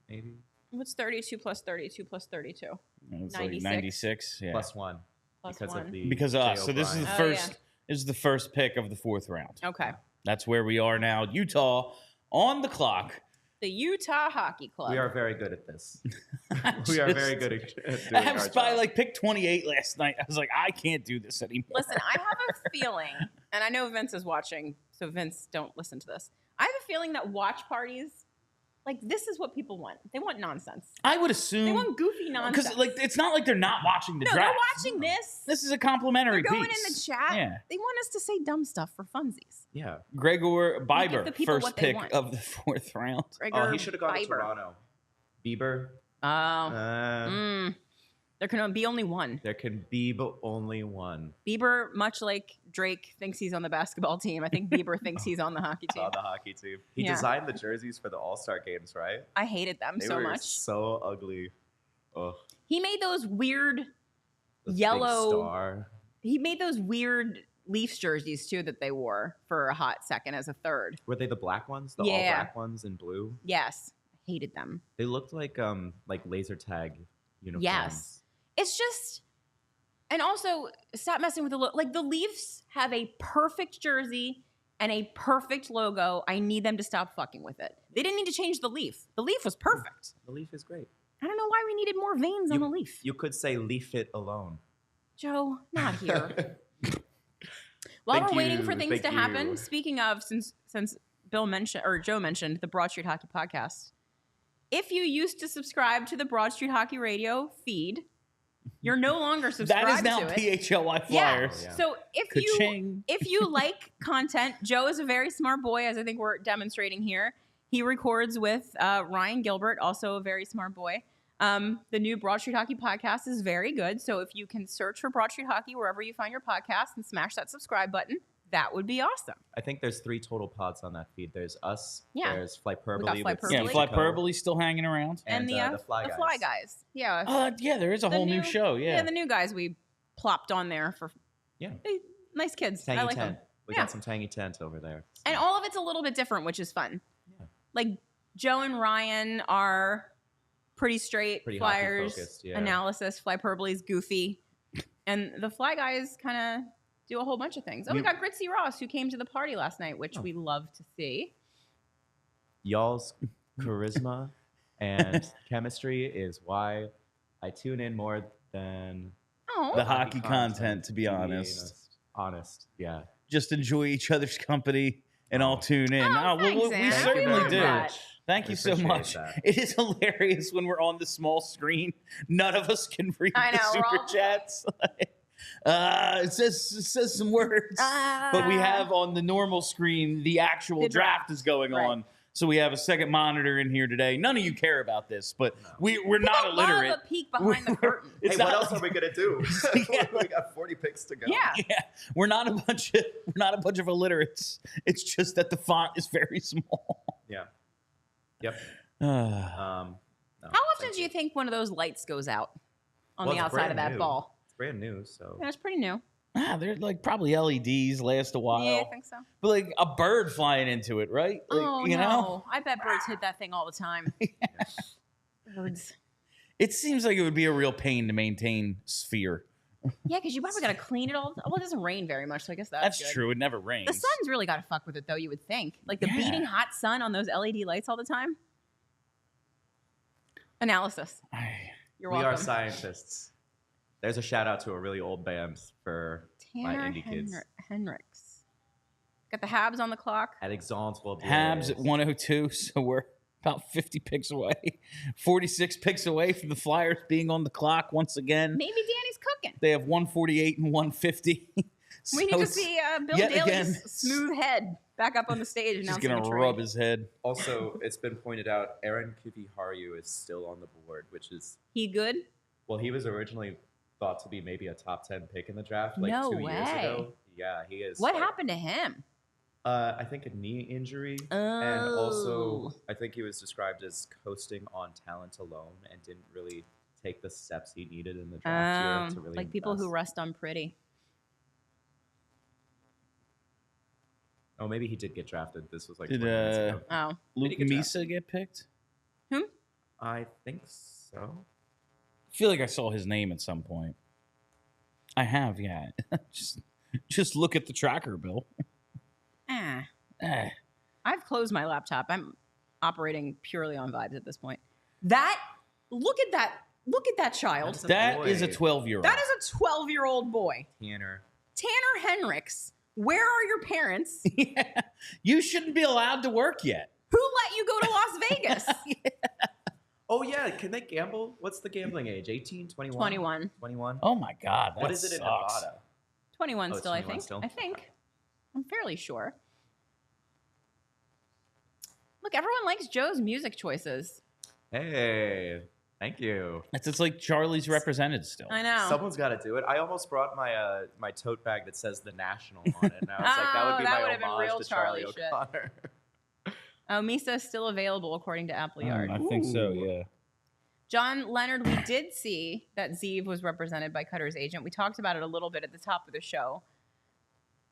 maybe. What's 32 plus 32 plus 32? It's 96. like 96. Yeah. Plus one. Plus because one. of the Because of us. J.O. So this is the Bryan. Oh, first. yeah. This is the first pick of the 4th round. Okay. That's where we are now. Utah on the clock. The Utah Hockey Club. We are very good at this. We are very good at doing I our have Spy job. like pick 28 last night. I was like, I can't do this anymore. Listen, I have a feeling, and I know Vince is watching, so Vince, don't listen to this. I have a feeling that watch parties, like this is what people want. They want nonsense. I would They assume want goofy nonsense. because like it's not like they're not watching the no, draft. they're watching this. This is a complimentary They're going piece. in the chat. Yeah. They want us to say dumb stuff for funsies. Yeah. Gregor give Bieber, the people first what they pick want. of the 4th round. Gregor Oh, he should have gone to Bieber. Toronto. Bieber. Oh. There can be only one. There can be but only one. Bieber, much like Drake thinks he's on the basketball team, I think Bieber thinks he's on the hockey team. On the hockey team. He Yeah. designed the jerseys for the All-Star games, right? I hated them They so were much. so ugly. Ugh. He made those weird The big yellow. star. He made those weird Leafs jerseys too that they wore for a hot second as a third. Were they the black ones? The Yeah. all black ones in blue? Yes, hated them. They looked like laser tag uniforms. Yes. It's just, and also stop messing with the look. Like the Leafs have a perfect jersey and a perfect logo. I need them to stop fucking with it. They didn't need to change the leaf. The leaf was perfect. The leaf is great. I don't know why we needed more veins on the leaf. You could say leaf it alone. Joe, not here. While Thank we're waiting you, for things to thank happen, you. speaking of, since Bill mentioned or Joe mentioned the Broad Street Hockey Podcast, if you used to subscribe to the Broad Street Hockey Radio feed, you're no longer subscribed That is now to it. PHLY Yeah. Flyers. Yeah. So Ka-ching. if you like content, Joe is a very smart boy, as I think we're demonstrating here. He records with Ryan Gilbert, also a very smart boy. The new Broad Street Hockey Podcast is very good. So if you can search for Broad Street Hockey wherever you find your podcast and smash that subscribe button, that would be awesome. I think there's 3 total pods on that feed. There's us. Yeah. There's Flyperbole. We got with Flyperbole. Yeah, Steve Flyperbole still hanging around. And the Fly Guys. Guys. Yeah. Yeah, there is a whole new show. Yeah. the new guys we plopped on there for. Yeah. Nice kids. Tangy I like 10. them. We Yeah. got some Tangy 10s over there. And all of it's a little bit different, which is fun. Yeah. Like Joe and Ryan are pretty straight Pretty Flyers hockey-focused, yeah. analysis. Flyperbole is goofy, and the Fly Guys kind of do a whole bunch of things. Oh, we got Gritzy Ross, who came to the party last night, which we love to see. Y'all's charisma and chemistry is why I tune in more than Oh, The hockey content, to be honest. Honest, yeah. Just enjoy each other's company and all tune in. Oh, thanks, we Anna. certainly love do. that. Thank I you so appreciate much. that. It is hilarious when we're on the small screen. None of us can read I know, the we're super all- chats. It says some words, but we have on the normal screen the actual The draft draft. is going Right. on. So we have a second monitor in here today. None of you care about this, but we're not People illiterate. love a peek behind the curtain. It's Hey, what not else are we gonna do? Yeah. We got 40 picks to go. Yeah. Yeah, we're not a bunch of illiterates. It's just that the font is very small. Yeah. Yep. Uh, No, How often thank do you think one of those lights goes out on Well, the it's outside of brand that new. ball? It's brand new, so Yeah, it's pretty new. they're like probably LEDs, last a while. Yeah, I think so. But like a bird flying into it, right? Like, Oh, you no. know? I bet birds hit that thing all the time. Birds. It seems like it would be a real pain to maintain sphere. Yeah, because you probably got to clean it all. Well, it doesn't rain very much, so I guess that's good. true. It never rains. The sun's really got to fuck with it, though, you would think. Like the Yeah. beating hot sun on those LED lights all the time. Analysis. You're we welcome. are scientists. There's a shout out to a really old band for my Tanner indie kids. Henricks. Got the Habs on the clock. At Exantle. Habs at 102, so we're about 50 picks away. 46 picks away from the Flyers being on the clock once again. Maybe Danny's cooking. They have 148 and 150. We need to see Bill yet Daly's again- smooth head back up on the stage He's announcing going a to trade. rub his head. Also, it's been pointed out Aaron Kiviharu is still on the board, which is, He good? well, he was originally thought to be maybe a top 10 pick in the draft like No 2 years way. ago. Yeah, he is. What like, happened to him? I think a knee injury. And also, I think he was described as coasting on talent alone and didn't really take the steps he needed in the draft year to really like people who invest. rest on pretty. Oh, maybe he did get drafted. This was like Did, 20 minutes ago. Oh, Luke he get Misa get picked? I think so. I feel like I saw his name at some point. I have, yeah. just look at the tracker, Bill. Eh. I've closed my laptop. I'm operating purely on vibes at this point. Look at that child. That's That is a boy. 12-year-old. That is a 12-year-old boy. Tanner. Tanner Henricks. Where are your parents? Yeah. You shouldn't be allowed to work yet. Who let you go to Las Vegas? Oh, yeah. Can they gamble? What's the gambling age? 18, 21? 21. 21? Oh my God. What that is it in sucks. Nevada? 21 Oh, it's still, 21 I think. still? I think. I'm fairly sure. Look, everyone likes Joe's music choices. Hey, thank you. It's like Charlie's represented still. I know. Someone's got to do it. I almost brought my my tote bag that says The National on it. And I was like, that would be that my would've been homage real to Charlie Charlie shit. O'Connor. Oh, Misa is still available according to Appleyard. I think so, Ooh. yeah. John Leonard, we did see that Zeev was represented by Cutter's agent. We talked about it a little bit at the top of the show.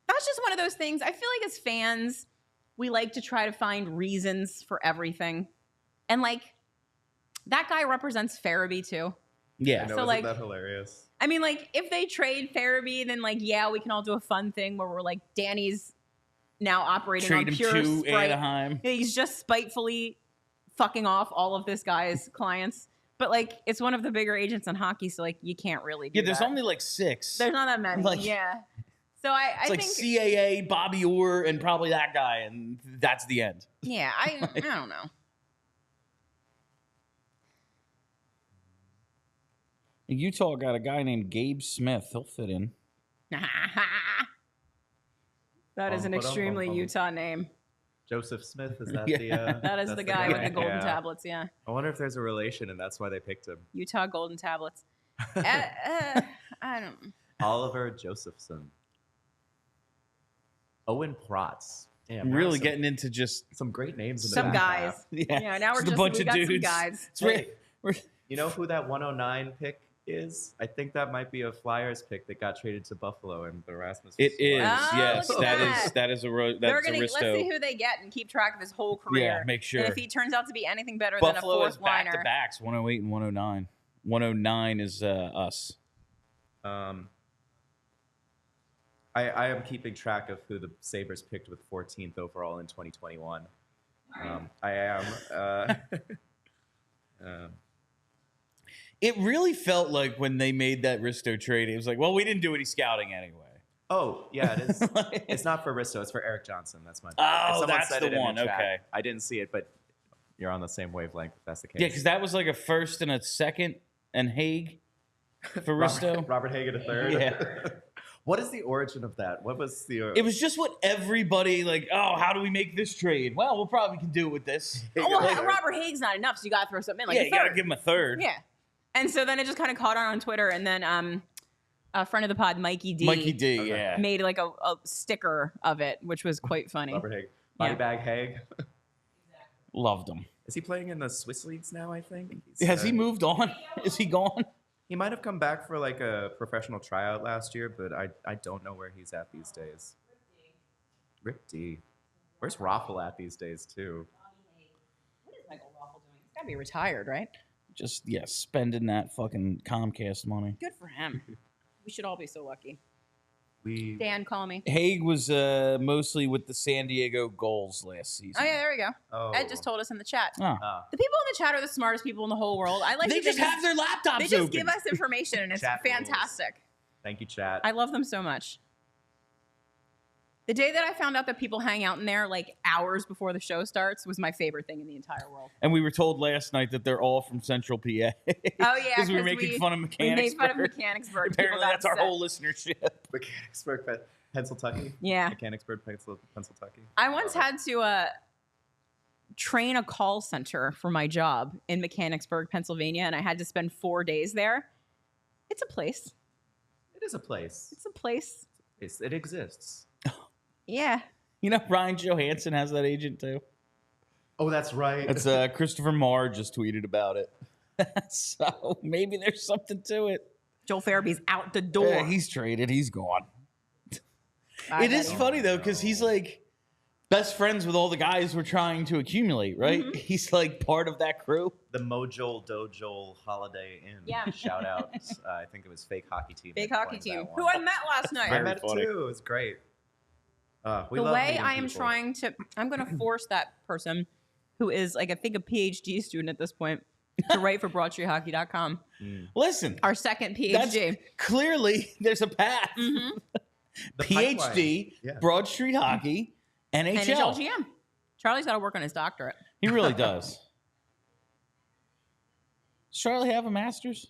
That's just one of those things. I feel like as fans, we like to try to find reasons for everything. And like, that guy represents Farabee too. Yeah. I know, So, isn't like- that hilarious? I mean, like, if they trade Farabee, then like, yeah, we can all do a fun thing where we're like, Danny's now operating Trade on him pure to spite. Anaheim. He's just spitefully fucking off all of this guy's clients. But like, it's one of the bigger agents in hockey, so like, you can't really do Yeah, there's that. only like 6. There's not that many. Like- Yeah. So I It's like think CAA, Bobby Orr, and probably that guy, and that's the end. yeah, I don't know. Utah got a guy named Gabe Smith. He'll fit in. That is an extremely Bum. Utah name. Joseph Smith, is that Yeah. the... That is that's the guy with the golden Yeah. tablets, yeah. I wonder if there's a relation and that's why they picked him. Utah golden tablets. I don't Oliver Josephson. Owen Protz. Damn, Really getting into just some great names in the Some back guys. half. Yeah, now just we a bunch of got some dudes. guys. It's really- You know who that 109 pick is? I think that might be a Flyers pick that got traded to Buffalo and the Rasmus. It is, Oh, yes. look at That is a They're that's a gonna let's see Risto. who they get and keep track of his whole career. Yeah, make sure. And if he turns out to be anything better Buffalo than a is fourth back liner, to backs, 108 and 109. 109 is us. I am keeping track of who the Sabres picked with 14th overall in 2021. I am. It really felt like when they made that Risto trade, it was like, well, we didn't do any scouting anyway. Oh, yeah, it is. It's not for Risto. It's for Eric Johnson. That's my Oh, Someone that's said the it in one. chat. Okay. I didn't see it, but you're on the same wavelength if that's the case. Yeah, because that was like a first and a second and Hague for Risto. Robert Hagen, a third. Yeah. What is the origin of that? What was the... It was just what everybody like, oh, how do we make this trade? Well, we'll probably can do it with this. oh, well, Robert Haig's not enough, so you got to throw something in. Like yeah, a you got to third. give him a third. Yeah. And so then it just kind of caught on Twitter, and then a friend of the pod, Mikey D, Mikey D, yeah. made like a sticker of it, which was quite funny. Robert Haig. Body Yeah. bag Haig. Loved him. Is he playing in the Swiss leagues now, I think? Has he moved on? Is he gone? He might have come back for like a professional tryout last year, but I don't know where he's at these days. Rip D. Where's Raffle at these days, too? What is Michael Raffle doing? He's got to be retired, right? Just, yeah, spending that fucking Comcast money. Good for him. We should all be so lucky. We Dan, call me. Hague was mostly with the San Diego Gulls last season. Oh, yeah, there we go. Oh. Ed just told us in the chat. Oh. The people in the chat are the smartest people in the whole world. I like They that just have their laptops They just open. give us information, and it's Chat rules. fantastic. Thank you, chat. I love them so much. The day that I found out that people hang out in there like hours before the show starts was my favorite thing in the entire world. And we were told last night that they're all from Central PA. Oh, yeah. Because we were making fun of We Mechanicsburg. made fun of Mechanicsburg. People Apparently got that's our upset. whole listenership. Mechanicsburg, Pennsylvania. Yeah. Mechanicsburg, Pennsylvania. I once had to train a call center for my job in Mechanicsburg, Pennsylvania, and I had to spend 4 days there. It's a place. It is a place. It's a place. It exists. Yeah. You know, Ryan Johansson has that agent too. Oh, that's right. That's Christopher Marr just tweeted about it. So maybe there's something to it. Joel Farabee's out the door. Yeah, he's traded. He's gone. I It is bet. funny though, because he's like best friends with all the guys we're trying to accumulate, right? Mm-hmm. He's like part of that crew. The Mojo Dojo Holiday Inn. Yeah. Shout out. I think it was Fake Hockey Team. Big that hockey coined team, that who one. I met last night. I Very met funny. it too. It was great. We The love way meeting I am people. trying to, I'm going to force that person who is like, I think a PhD student at this point to write for BroadStreetHockey.com. Listen, Our second that's PhD. clearly there's a path. Mm-hmm. The PhD, pipeline. Yeah. Broad Street Hockey, NHL. NHL GM. Charlie's got to work on his doctorate. He really does. Does Charlie have a master's?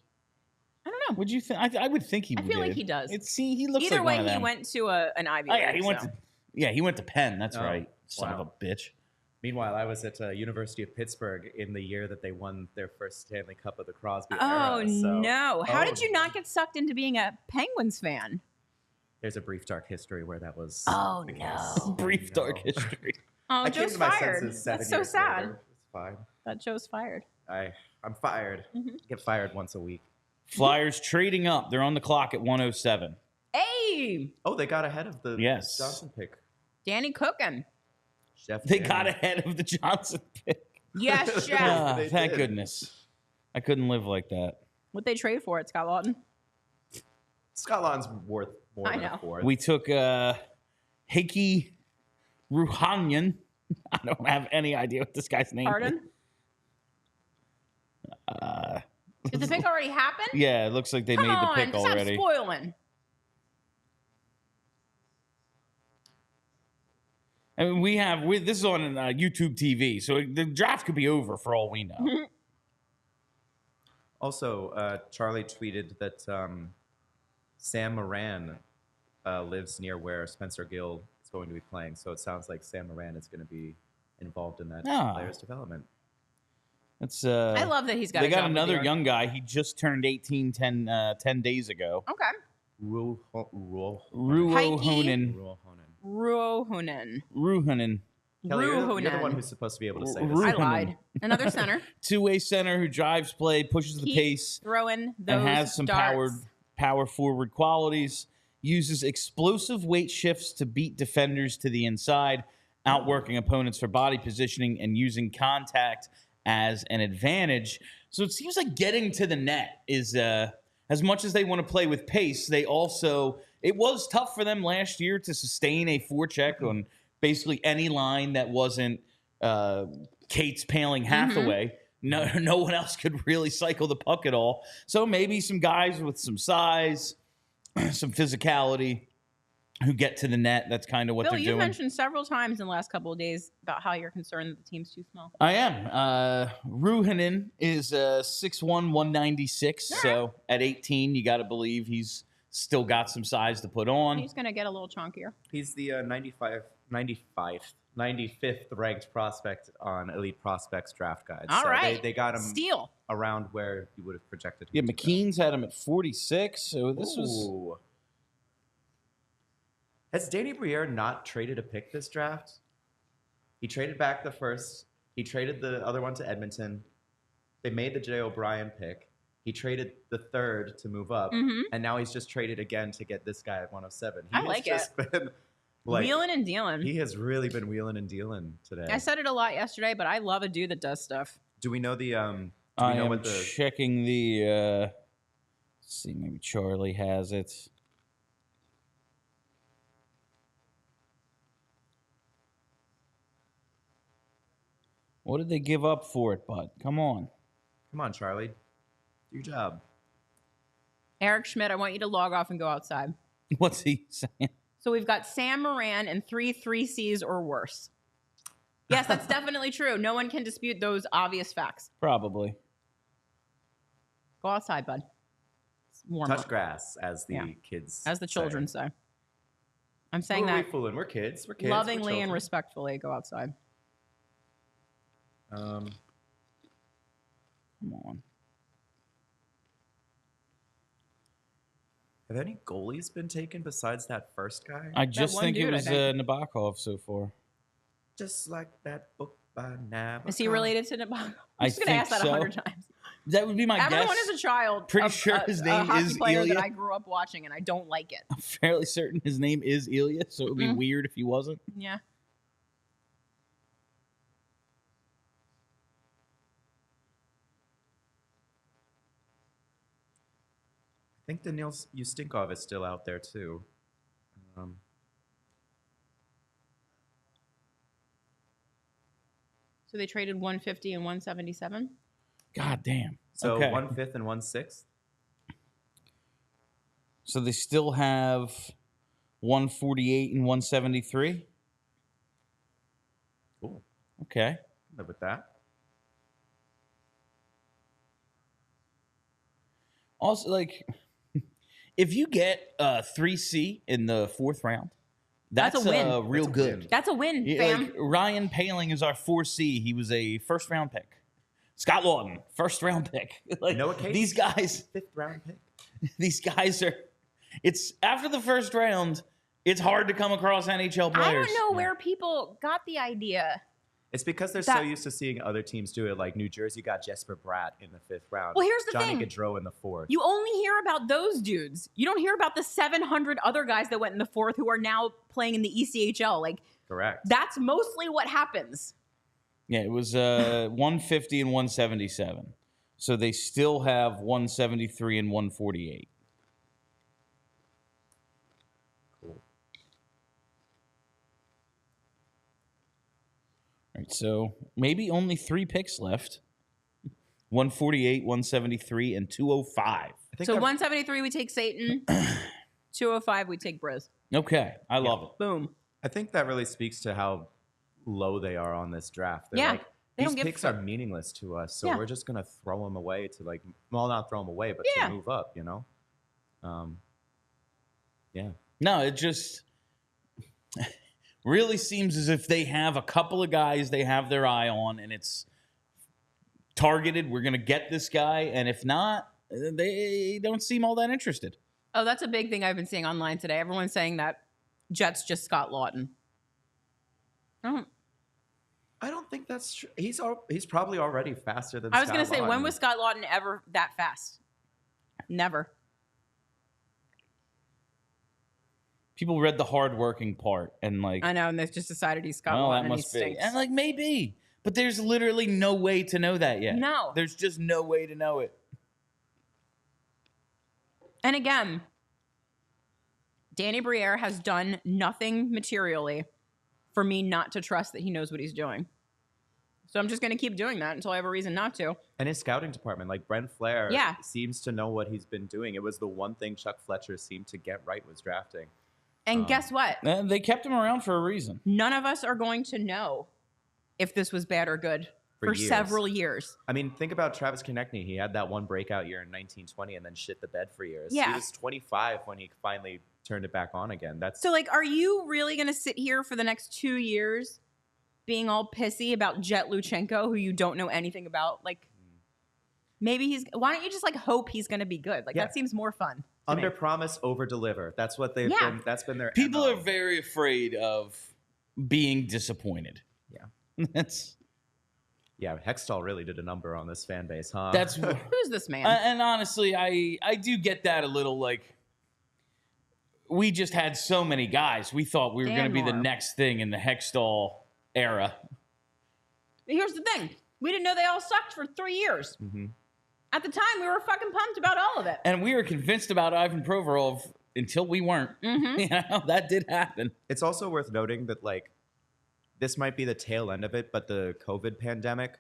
I don't know. Would you think? I would think he I would. feel like he does. He looks Either like way, one of he them. went to an Ivy Oh League. yeah, he went so. to. Yeah, he went to Penn. That's Oh, right. Son wow. of a bitch. Meanwhile, I was at University of Pittsburgh in the year that they won their first Stanley Cup of the Crosby Oh, era. So no. How Oh, did you not get sucked into being a Penguins fan? There's a brief dark history where that was. Oh, the case. no. Brief dark history. Oh, I came Joe's to my fired. senses 7 That's so years sad. later. It's fine. That Joe's fired. I'm fired. Mm-hmm. Get fired once a week. Flyers trading up. They're on the clock at 107. Hey, Oh, they got ahead of the Yes. Johnson pick. Danny cooking. Chef They Danny. got ahead of the Johnson pick. Yes, Chef. Ah, They thank did. goodness. I couldn't live like that. What'd they trade for it, Scott Lawton? Scott Lawn's worth more I than know. a fourth. We took Heikki Ruhanyan. I don't have any idea what this guy's name is. Pardon? Did the pick already happen? Yeah, it looks like they Come made the on, pick stop already. spoiling. I mean, this is on YouTube TV, so the draft could be over for all we know. Also, Charlie tweeted that Sam Moran lives near where Spencer Gill is going to be playing. So it sounds like Sam Moran is going to be involved in that Ah. player's development. It's I love that he's got. they a got job with another the young guy. He just turned 18 10 days ago. Okay. Ruo Ruo Heikki. Honen. Ruohonen. Kelly, you're the one Ruohonen. who's supposed to be able to say this. Ruohonen. I lied. Another center. Two-way center who drives play, pushes the Keep pace, throwing those and has some darts. power forward qualities. Uses explosive weight shifts to beat defenders to the inside, outworking opponents for body positioning and using contact as an advantage. So it seems like getting to the net is, as much as they want to play with pace, they also, it was tough for them last year to sustain a forecheck on basically any line that wasn't Kate's Paling Hathaway. No one else could really cycle the puck at all. So maybe some guys with some size, some physicality who get to the net. That's kind of what Bill, they're you doing. mentioned several times in the last couple of days about how you're concerned that the team's too small. I am. Ruohonen is 6'1", 196. So at 18, you got to believe he's still got some size to put on. He's going to get a little chunkier. He's the 95th ranked prospect on Elite Prospects Draft Guide. All so right. They got him Steal. around where you would have projected him Yeah, to go. McKean's had him at 46. So this was... Ooh. Has Danny Briere not traded a pick this draft? He traded back the first. He traded the other one to Edmonton. They made the Jay O'Brien pick. He traded the third to move up. And now he's just traded again to get this guy at 107. He I has like just been like, Wheeling and dealing. he has really been wheeling and dealing today. I said it a lot yesterday, but I love a dude that does stuff. Do we know the do we I know am what the checking the... let's see, maybe Charlie has it. What did they give up for it, bud? Come on. Come on, Charlie. Do your job. Eric Schmidt, I want you to log off and go outside. What's he saying? So we've got Sam Moran and 3-3-Cs or worse. Yes, that's definitely true. No one can dispute those obvious facts. Probably. Go outside, bud. It's warm Touch up, grass, as the kids as the children say. I'm saying Who are that we fooling? We're kids. We're kids. lovingly We're and children. respectfully. Go outside. Come on. Have any goalies been taken besides that first guy? I just one think it dude, I was think. Nabokov so far. Just like that book by Nabokov. Is he related to Nabokov? I I'm just going to think ask that so. 100 times. That would be my Everyone guess. is a child. Pretty of sure his name a hockey is player Ilya. that I grew up watching, and I don't like it. I'm fairly certain his name is Ilya, so it would be weird if he wasn't. Yeah. I think Daniil Ustinkov is still out there too. So they traded 150 and 177. God damn. So Okay. 1/5 and 1/6. So they still have 148 and 173. Cool. Okay. Live with that. Also, like, if you get 3C in the fourth round, That's a win. Real That's a good. win. That's a win, Yeah, fam. like, Ryan Paling is our 4C. He was a first round pick. Scott Lawton, first round pick. Like, Noah Cates, these guys, 5th round pick. these guys are. It's after the first round. It's hard to come across NHL players. I don't know where people got the idea. It's because they're so used to seeing other teams do it. Like New Jersey got Jesper Bratt in the 5th round. Well, here's the Johnny thing. Gaudreau in the 4th. You only hear about those dudes. You don't hear about the 700 other guys that went in the 4th who are now playing in the ECHL. Like, Correct. that's mostly what happens. Yeah, it was 150 and 177. So they still have 173 and 148. Cool. All right, so maybe only 3 picks left. 148, 173, and 205. I think So that- 173, we take Satan. 205, we take Briz. Okay, I love it. Boom. I think that really speaks to how low they are on this draft. They're Yeah, like, they these don't give a picks are fuck. meaningless to us, so Yeah. we're just gonna throw them away to like, well, not throw them away, but Yeah. to move up. You know. Yeah. No, it just really seems as if they have a couple of guys they have their eye on, and it's targeted. We're going to get this guy, and if not, they don't seem all that interested. Oh, that's a big thing I've been seeing online today. Everyone's saying that Jets just Scott Lawton. I don't think that's true. He's probably already faster than I was Scott going to say, when Lawton. was Scott Lawton ever that fast? Never. People read the hardworking part and like, I know, and they've just decided he's Scott well, Lawton that and he must be. stinks. And like, maybe. But there's literally no way to know that yet. No. There's just no way to know it. And again, Danny Briere has done nothing materially for me not to trust that he knows what he's doing. So I'm just going to keep doing that until I have a reason not to. And his scouting department, like Brent Flair, Yeah. seems to know what he's been doing. It was the one thing Chuck Fletcher seemed to get right was drafting. And guess what? And they kept him around for a reason. None of us are going to know if this was bad or good for years. several years. I mean, think about Travis Konechny. He had that one breakout year in 1920 and then shit the bed for years. Yeah. He was 25 when he finally turned it back on again. That's So, like, are you really going to sit here for the next 2 years being all pissy about Jett Luchanko, who you don't know anything about? Like, maybe why don't you just, like, hope he's going to be good? Like, Yeah. that seems more fun. to under me. promise, over deliver. That's what they've Yeah. been. That's been their People MO. are very afraid of being disappointed. Yeah. That's Yeah, Hextall really did a number on this fan base, huh? that's Who's this man? and honestly, I do get that a little. Like, we just had so many guys. We thought we were going to be the Moore. next thing in the Hextall era. Here's the thing. We didn't know they all sucked for 3 years. Mhm. At the time, we were fucking pumped about all of it. And we were convinced about Ivan Provorov until we weren't. Mhm. You know, that did happen. It's also worth noting that, like, this might be the tail end of it, but the COVID pandemic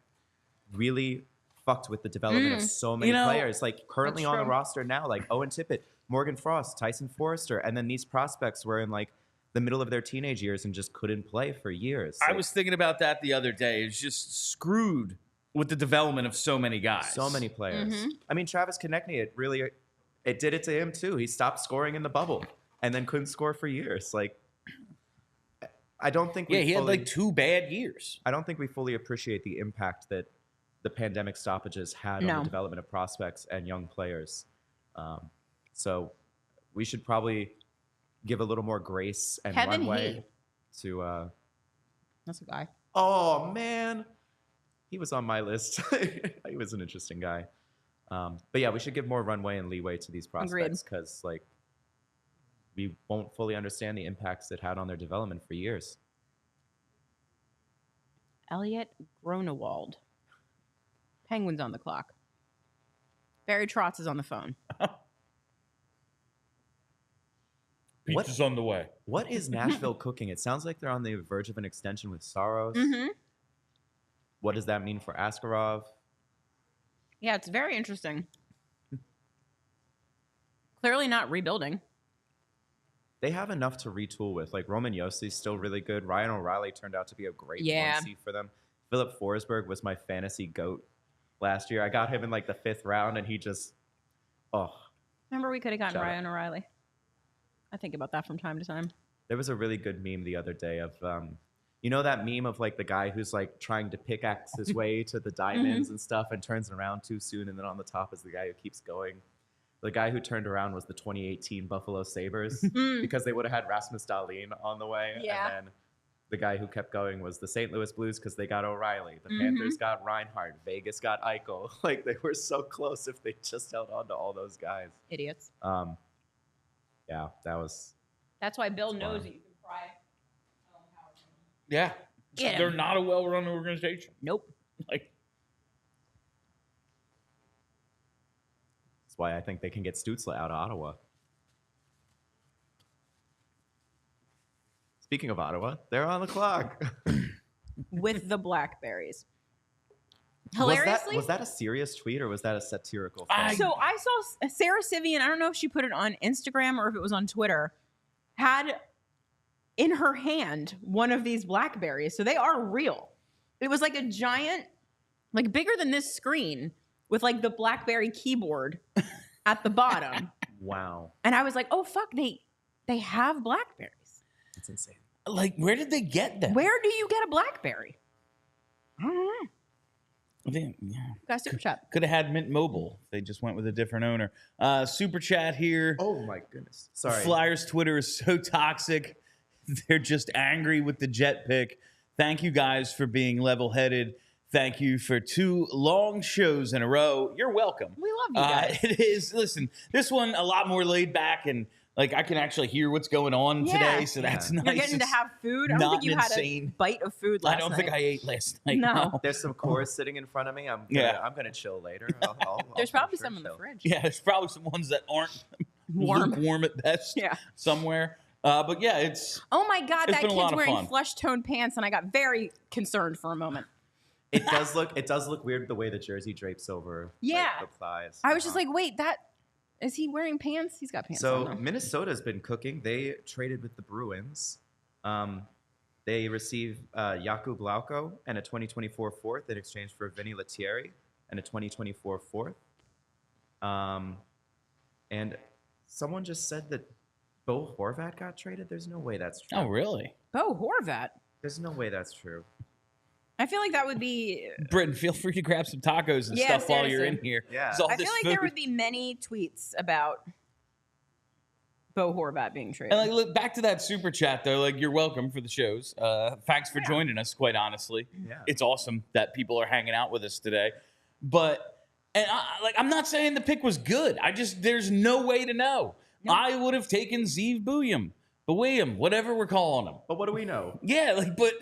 really fucked with the development of so many You know, players. Like, currently that's on the true. roster now, like Owen Tippett, Morgan Frost, Tyson Forrester, and then these prospects were in, like, the middle of their teenage years and just couldn't play for years. I Like, was thinking about that the other day. It's just screwed with the development of so many guys. so many players. Mhm. I mean, Travis Konechny, it did it to him too. He stopped scoring in the bubble and then couldn't score for years. Like, I don't think Yeah, he had like 2 bad years. I don't think we fully appreciate the impact that the pandemic stoppages had on No. the development of prospects and young players. So we should probably give a little more grace and Kevin runway He. to. That's a guy. Oh man, he was on my list. He was an interesting guy. But yeah, we should give more runway and leeway to these prospects because, like, we won't fully understand the impacts it had on their development for years. Elliot Gronewald. Penguins on the clock. Barry Trotz is on the phone. What- Pizza's on the way. What is Nashville cooking? It sounds like they're on the verge of an extension with Saros. Mm-hmm. What does that mean for Askarov? Yeah, it's very interesting. Clearly not rebuilding. They have enough to retool with. Like, Roman Yossi's still really good. Ryan O'Reilly turned out to be a great Yeah. 1C for them. Philip Forsberg was my fantasy GOAT last year. I got him in like the 5th round, and he just, Remember, we could have gotten Shut up. Ryan O'Reilly. I think about that from time to time. There was a really good meme the other day of, you know that meme of like the guy who's like trying to pickaxe his way to the diamonds and stuff and turns around too soon, and then on the top is the guy who keeps going. The guy who turned around was the 2018 Buffalo Sabres because they would have had Rasmus Dahlin on the way. Yeah. And then the guy who kept going was the St. Louis Blues because they got O'Reilly. The Panthers got Reinhardt. Vegas got Eichel. Like, they were so close if they just held on to all those guys. Idiots. Yeah, that was... That's why Bill That's knows fine. that you can pry. Yeah. Get him. They're not a well-run organization. Nope. Like, That's why I think they can get Stützle out of Ottawa. Speaking of Ottawa, they're on the clock. With the Blackberries. Was Hilariously, that a serious tweet or was that a satirical I- thing? so I saw Sarah Sivian, I don't know if she put it on Instagram or if it was on Twitter, had in her hand one of these Blackberries. So they are real. It was like a giant, like bigger than this screen with like the Blackberry keyboard at the bottom. Wow. And I was like, oh, fuck, they have Blackberries. That's insane. like, where did they get them? Where do you get a Blackberry? I don't know. I think, yeah. Got a super chat. Could have had Mint Mobile. They just went with a different owner. Super chat here. Oh my goodness. Sorry. Flyers Twitter is so toxic. They're just angry with the Jett pick. Thank you guys for being level-headed. Thank you for 2 long shows in a row. You're welcome. We love you guys. It is. Listen, this one a lot more laid back, and like I can actually hear what's going on today, so that's nice. You're getting to have food. I don't think you had a bite of food last night. I don't think I ate last night. No. There's some cores sitting in front of me. I'm gonna chill later. There's probably some in the fridge. Yeah, there's probably some ones that aren't warm at best. Yeah. Somewhere. But yeah, it's. Oh my God, that been a lot kid's of wearing fun. flesh-toned pants, and I got very concerned for a moment. It does look weird the way the jersey drapes over like, the thighs. I was just like, wait, is he wearing pants? He's got pants on. So Minnesota's been cooking. They traded with the Bruins. They received Jakub Lauko and a 2024 fourth in exchange for Vinny Lettieri and a 2024 fourth. And someone just said that Bo Horvat got traded. There's no way that's true. Oh, really? Bo Horvat. There's no way that's true. I feel like that would be. Britton, feel free to grab some tacos and stuff while you're in here. Yeah. I feel like there would be many tweets about Bo Horvat being traded. And like, look back to that super chat though. Like, you're welcome for the shows. Thanks for joining us. Quite honestly, it's awesome that people are hanging out with us today. But I'm not saying the pick was good. There's no way to know. No. I would have taken Zeev William, whatever we're calling him. But what do we know? Yeah, but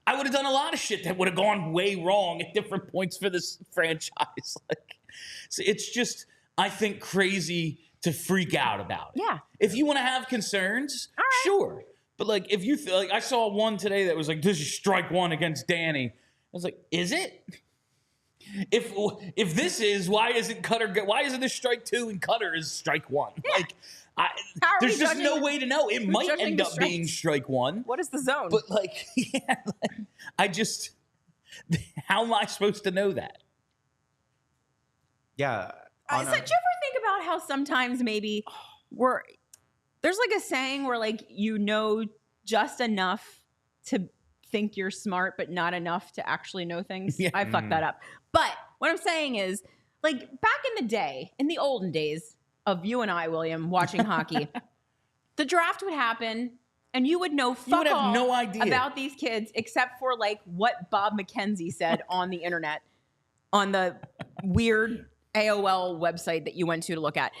I would have done a lot of shit that would have gone way wrong at different points for this franchise. So it's just, I think, crazy to freak out about it. Yeah. If you want to have concerns, sure. But like, if you I saw one today that was like, this is strike 1 against Danny. I was like, is it? If this is, why isn't this strike 2 and Cutter is strike 1? Yeah. Like, there's just no way to know. It might end up being strike 1. What is the zone? But like, how am I supposed to know that? Yeah. So do you ever think about how sometimes maybe there's like a saying where like just enough to think you're smart, but not enough to actually know things? Yeah. I fucked that up. But what I'm saying is, like, back in the day, in the olden days of you and I, William, watching hockey, the draft would happen and you would know fuck all no idea about these kids except for like what Bob McKenzie said on the internet on the weird AOL website that you went to look at.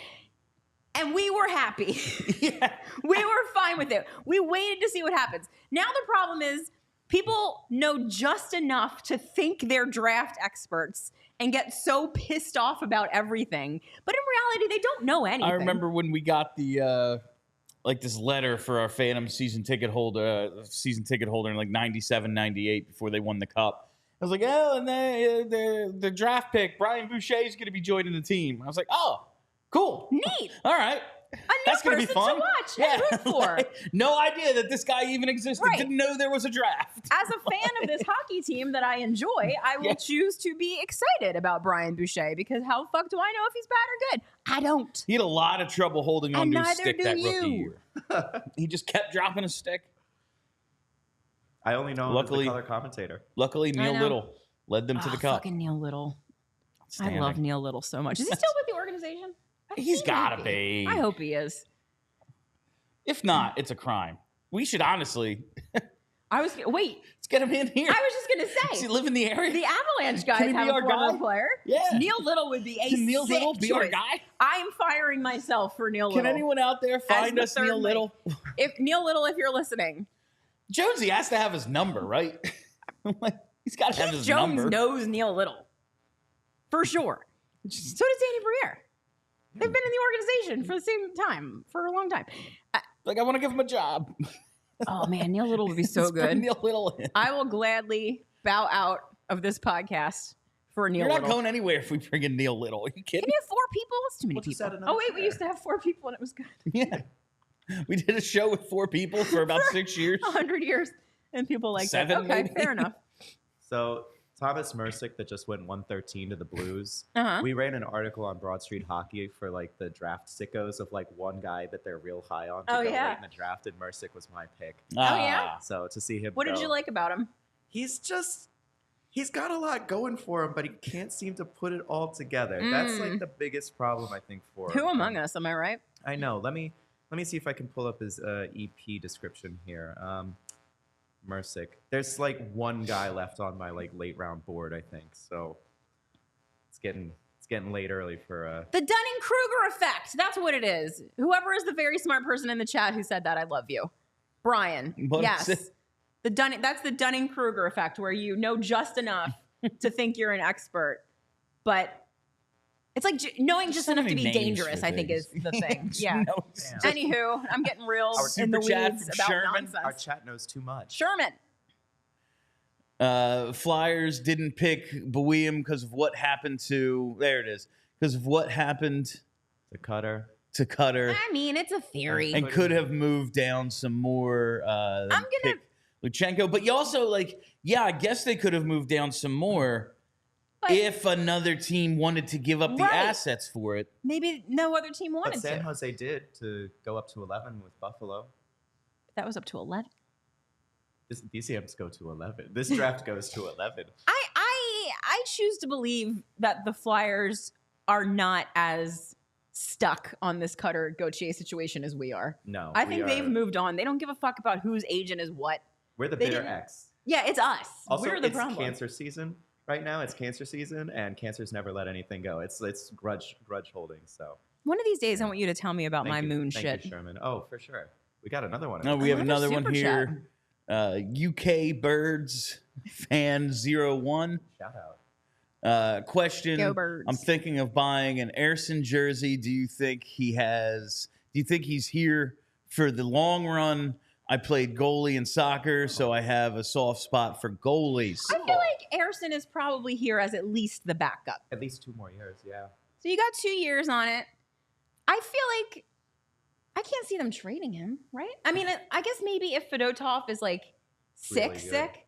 And we were happy. Yeah. We were fine with it. We waited to see what happens. Now the problem is people know just enough to think they're draft experts and get so pissed off about everything. But in reality, they don't know anything. I remember when we got the this letter for our Phantom season ticket holder in like 97, 98 before they won the cup. I was like, oh, and the draft pick, Brian Boucher, is going to be joining the team. I was like, oh, cool. Neat. All right. That's going to be fun. To watch and root for. No idea that this guy even existed. Right. Didn't know there was a draft. As a fan of this hockey team that I enjoy, I will choose to be excited about Brian Boucher because how the fuck do I know if he's bad or good? I don't. He had a lot of trouble holding on to his stick that rookie year. He just kept dropping his stick. I only know him as the color commentator. Luckily, Neil Little led them to the cup. Fucking Neil Little. I love Neil Little so much. Is he still with the organization? He's got to be. I hope he is. If not, it's a crime. We should honestly. Let's get him in here. I was just gonna say. Does he live in the area? The Avalanche guys have a former player. Yeah. Neil Little would be a Can Neil sick Little be choice. our guy? I'm firing myself for Neil Little. Can anyone out there find us Neil Little? If Neil Little, if you're listening, Jonesy has to have his number, right? He's got to have his number. Jones knows Neil Little for sure. So does Danny Briere. They've been in the organization for the same time, for a long time. I want to give him a job. Oh, man, Neil Little would be so good. Neil Little in. I will gladly bow out of this podcast for Neil Little. Little. You're not going anywhere if we bring in Neil Little. Are you kidding? Can you have 4 people? That's too many people. Oh, wait, we used to have 4 people and it was good. Yeah. We did a show with 4 people for about 6 years. 100 years. And people like 7, that. Okay, maybe. fair enough. So Thomas Mercick that just went 113 to the Blues. We ran an article on Broad Street Hockey for like the draft sickos of like one guy that they're real high on to go late in the draft, and Mercick was my pick. Oh yeah. So to see him, what did you like about him? He's got a lot going for him, but he can't seem to put it all together. That's like the biggest problem I think for him. Who among us? Am I right? I know. Let me Let me see if I can pull up his EP description here. Mercick. There's like one guy left on my like late round board, I think. So it's getting late early for The Dunning-Kruger effect. That's what it is. Whoever is the very smart person in the chat who said that, I love you. Brian. What yes. is it? That's the Dunning-Kruger effect, where you know just enough to think you're an expert, but it's like knowing just So enough to many be names dangerous, for I think, is things. the thing. Yeah. Anywho, I'm getting real in the super chat weeds from about Sherman. nonsense. our chat knows too much. Sherman. Flyers didn't pick Boehm because of what happened to. There it is. Because of what happened The Cutter. to Cutter, I mean, it's a theory. and could have moved down some more. I'm gonna- pick Luchanko, but you also like, yeah, I guess they could have moved down some more But if another team wanted to give up the Right. assets for it. maybe no other team But wanted San to. Jose did to go up to 11 with Buffalo. That was up to 11. These AMs go to 11. This draft goes to 11. I choose to believe that the Flyers are not as stuck on this Cutter Gauthier situation as we are. No. I we think they've are- moved on. They don't give a fuck about whose agent is what. We're the they bitter didn't- X. Yeah, it's us. Also, We're the it's problem. cancer season right now. It's cancer season, and cancer's never let anything go. It's grudge holding. So One of these days, I want you to tell me about thank my you- moon thank shit. you, Sherman. Oh, for sure. We got another one. No, we have Another another one super here. UK Birds fan 01. Shout out. Question. Go Birds. I'm thinking of buying an Airson jersey. Do you think he's here for the long run? I played goalie in soccer, so I have a soft spot for goalies. I feel like Airson is probably here as at least the backup. At least 2 more years, yeah. So you got 2 years on it. I feel like I can't see them trading him, right? I mean, I guess maybe if Fedotov is like Really good. sick,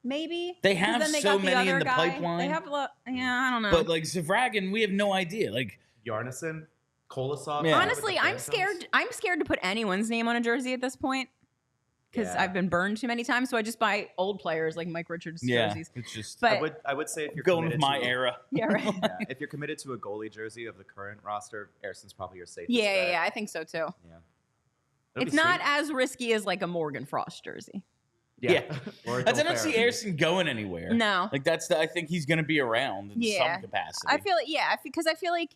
maybe. They 'Cause have then so got many in other the guy. pipeline. They have I don't know. But like Zavragin, we have no idea. Like, Yarnison, Kolosov. Yeah. Honestly, I'm scared. I'm scared to put anyone's name on a jersey at this point because Yeah. I've been burned too many times. So I just buy old players like Mike Richards jerseys. it's just But I would say if you're going with committed my to, era. yeah, right. Yeah, if you're committed to a goalie jersey of the current roster, Arison's probably your safest Yeah, bet. yeah, I think so too. Yeah. It'll It's be not sweet. as risky as like a Morgan Frost jersey. Yeah. Or I don't Joel see Farabee. Airson going anywhere. No. Like I think he's going to be around in Yeah. some capacity. I feel because I feel like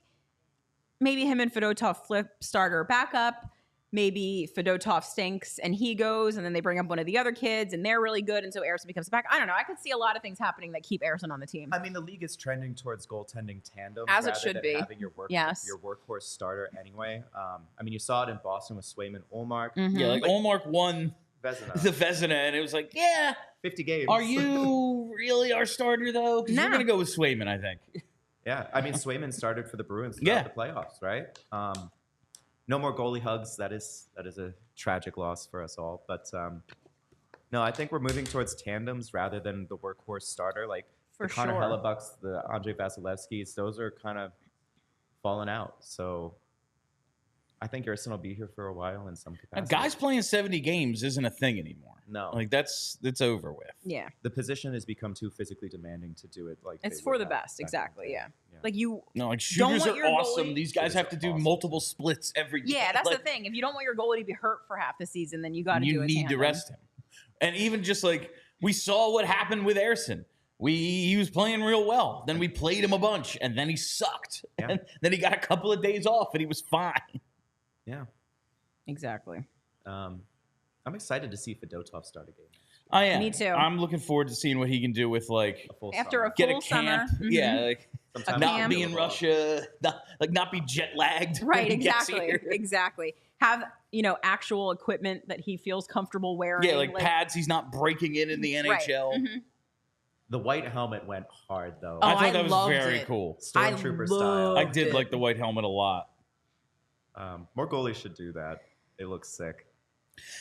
maybe him and Fedotov flip starter backup. Maybe Fedotov stinks and he goes, and then they bring up one of the other kids and they're really good, and so Airson becomes back. I don't know. I could see a lot of things happening that keep Airson on the team. I mean, the league is trending towards goaltending tandem As it rather should than be. having your Yes. workhorse starter anyway. I mean, you saw it in Boston with Swayman, Ullmark, Mhm. yeah, like Olmark won Vezina. the Vezina, and it was like, yeah, 50 games. are you really our starter though? Because No. we're going to go with Swayman, I think. Yeah, I mean, Swayman started for the Bruins Yeah. throughout the playoffs, right? No more goalie hugs. That is a tragic loss for us all. But no, I think we're moving towards tandems rather than the workhorse starter. Like For the Connor sure. Hellebucks, the Andrei Vasilevskis, those are kind of falling out. So I think Airson will be here for a while in some capacity. Guys playing 70 games isn't a thing anymore. No. Like it's over with. Yeah, The position has become too physically demanding to do it. Like it's they for would the have best. back in Exactly. the day. Yeah. Like you. No, like Don't shooters want are your awesome. goalie- These guys Shooters have are to do awesome. multiple splits every day. Yeah, that's Like, the thing. If you don't want your goalie to be hurt for half the season, then you got to do you a need to tandem. rest him. And even just like we saw what happened with Airson. He was playing real well. Then we played him a bunch, and then he sucked. Yeah. And then he got a couple of days off, and he was fine. Yeah. Exactly. I'm excited to see Fedotov start a game. I am. Me too. I'm looking forward to seeing what he can do with like A full After summer. a get full a camp. summer. Mhm. Yeah, like Sometime not camp. be in Russia, not be jet lagged. Right, exactly. Exactly. Have, actual equipment that he feels comfortable wearing. Yeah, like pads. He's not breaking in the Right. NHL. Mhm. The white helmet went hard though. Oh, I thought I that was loved very it. cool. Stormtrooper style. loved I did it. like the white helmet a lot. More goalies should do that. It looks sick.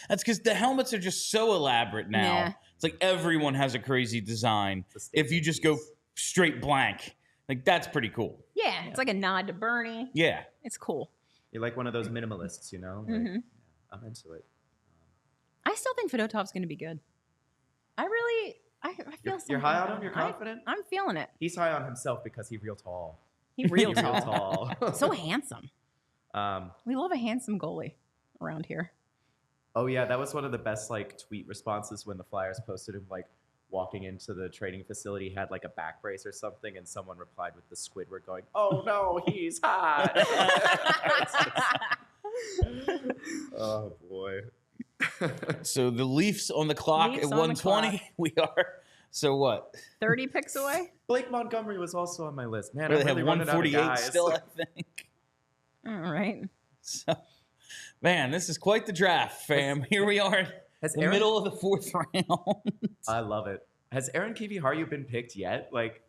That's because the helmets are just so elaborate now. Yeah. It's like everyone has a crazy design. It's a If you statement just go piece. straight blank, like that's pretty cool. Yeah, it's like a nod to Bernie. Yeah. It's cool. You're like one of those minimalists, you know? Like, Mhm. I'm into it. I still think Fedotov's going to be good. I feel You're high on something him? You're about confident? I'm feeling it. He's high on himself because he's real tall. He real He real tall. tall. So handsome. Um, We love a handsome goalie. around here. Oh yeah, that was one of the best like tweet responses when the Flyers posted him like walking into the training facility, he had like a back brace or something, and someone replied with the Squidward going, "Oh no, he's hot." Oh boy. So the Leafs on the clock Leafs at on the 120. clock. We are. So what? 30 picks away. Blake Montgomery was also on my list. Man, Where I'm they really have running out of 148 guys. still, I think. All right. So, man, this is quite the draft, fam. Here we are in Has the Aaron- middle of the 4th round. I love it. Has Aaron Kiviharju been picked yet? Like,